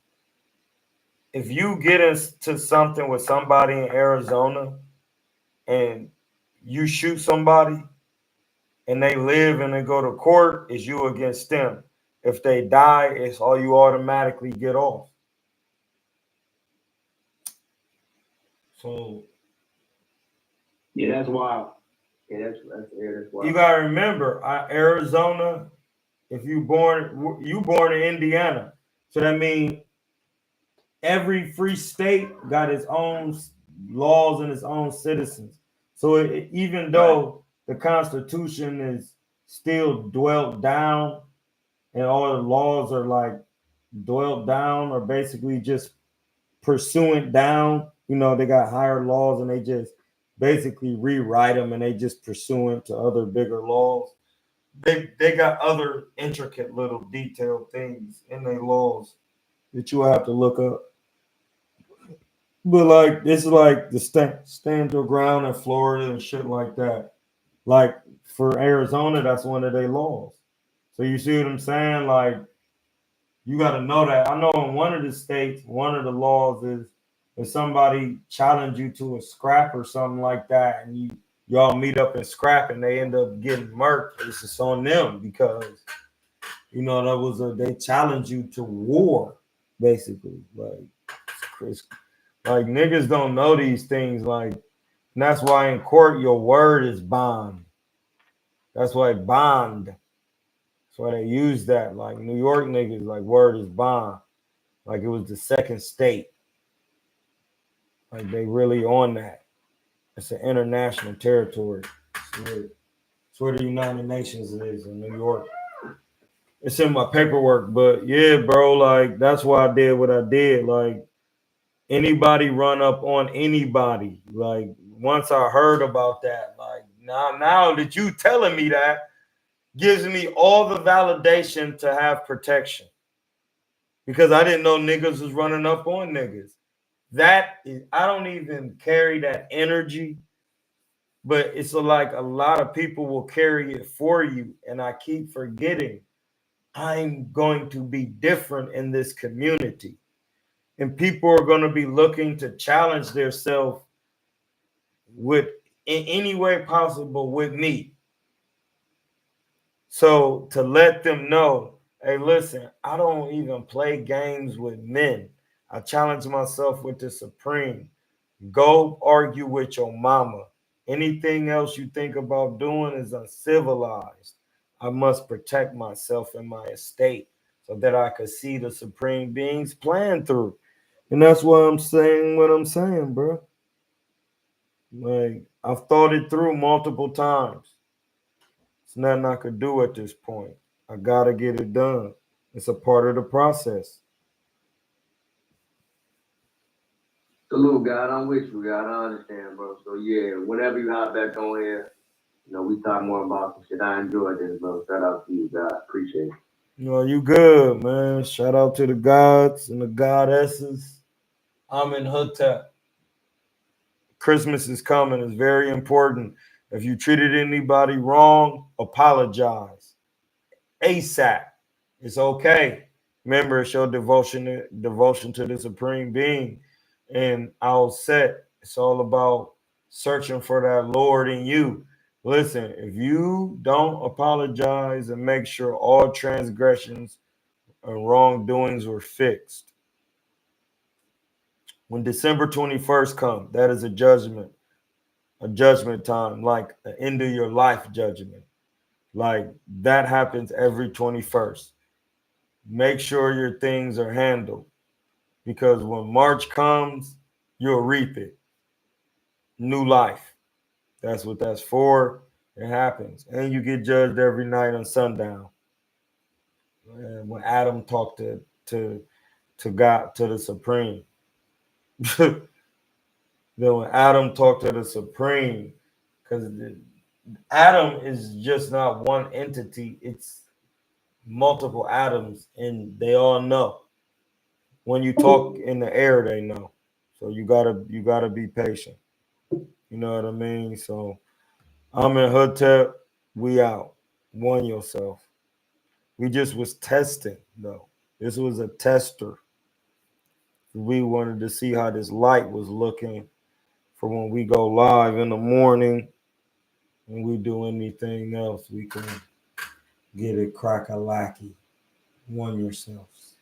If you get into something with somebody in Arizona and you shoot somebody and they live and they go to court, it's you against them. If they die, it's all you automatically get off. So Yeah, that's wild. Yeah, that's wild. you gotta remember, Arizona. If you born in Indiana, so that means every free state got its own laws and its own citizens. So even though the Constitution is still dwelt down and all the laws are like dwelt down or basically just pursuant down, they got higher laws and they just basically rewrite them and they just pursuant to other bigger laws. They got other intricate little detailed things in their laws that you have to look up. But like it's like the stand your ground in Florida and shit like that. Like for Arizona, that's one of their laws. So you see what I'm saying? Like you got to know that. I know in one of the states, one of the laws is if somebody challenge you to a scrap or something like that, and y'all meet up and scrap, and they end up getting murked, it's just on them because that was they challenge you to war, basically. Like Chris. Like niggas don't know these things. Like, and that's why in court your word is bond. That's why bond. That's why they use that. Like New York niggas, like word is bond. Like it was the second state. Like they really on that. It's an international territory. It's where the United Nations is in New York. It's in my paperwork, but yeah, bro. Like that's why I did what I did. Like anybody run up on anybody. Like once I heard about that, like now that you telling me that gives me all the validation to have protection. Because I didn't know niggas was running up on niggas. I don't even carry that energy, but it's like a lot of people will carry it for you. And I keep forgetting I'm going to be different in this community. And people are going to be looking to challenge themselves with in any way possible with me. So to let them know, hey, listen, I don't even play games with men. I challenge myself with the Supreme. Go argue with your mama. Anything else you think about doing is uncivilized. I must protect myself and my estate so that I could see the Supreme Being's plan through. And that's why I'm saying what I'm saying, bro. Like, I've thought it through multiple times. It's nothing I could do at this point. I gotta get it done. It's a part of the process. Salute, God. I'm with you, God. I understand, bro. So yeah, whenever you hop back on here, we talk more about some shit. I enjoyed this, bro. Shout out to you, God. Appreciate it. You good, man. Shout out to the gods and the goddesses. I'm in Hotep. Christmas is coming. It's very important. If you treated anybody wrong, apologize. ASAP. It's okay. Remember, it's your devotion to the Supreme Being. And I'll set. It's all about searching for that Lord in you. Listen, if you don't apologize and make sure all transgressions and wrongdoings were fixed, when December 21st comes, that is a judgment time, like the end of your life judgment. Like that happens every 21st. Make sure your things are handled because when March comes, you'll reap it. New life. That's what that's for. It happens. And you get judged every night on sundown. And when Adam talked to God, to the Supreme. Then when Adam talked to the Supreme, because Adam is just not one entity, it's multiple atoms, and they all know when you talk in the air, they know. So you gotta be patient. You know what I mean? So I'm in Hotep. We out. One yourself. We just was testing though. This was a tester. We wanted to see how this light was looking for when we go live in the morning and we do anything else. We can get it crack-a-lacky. One yourselves.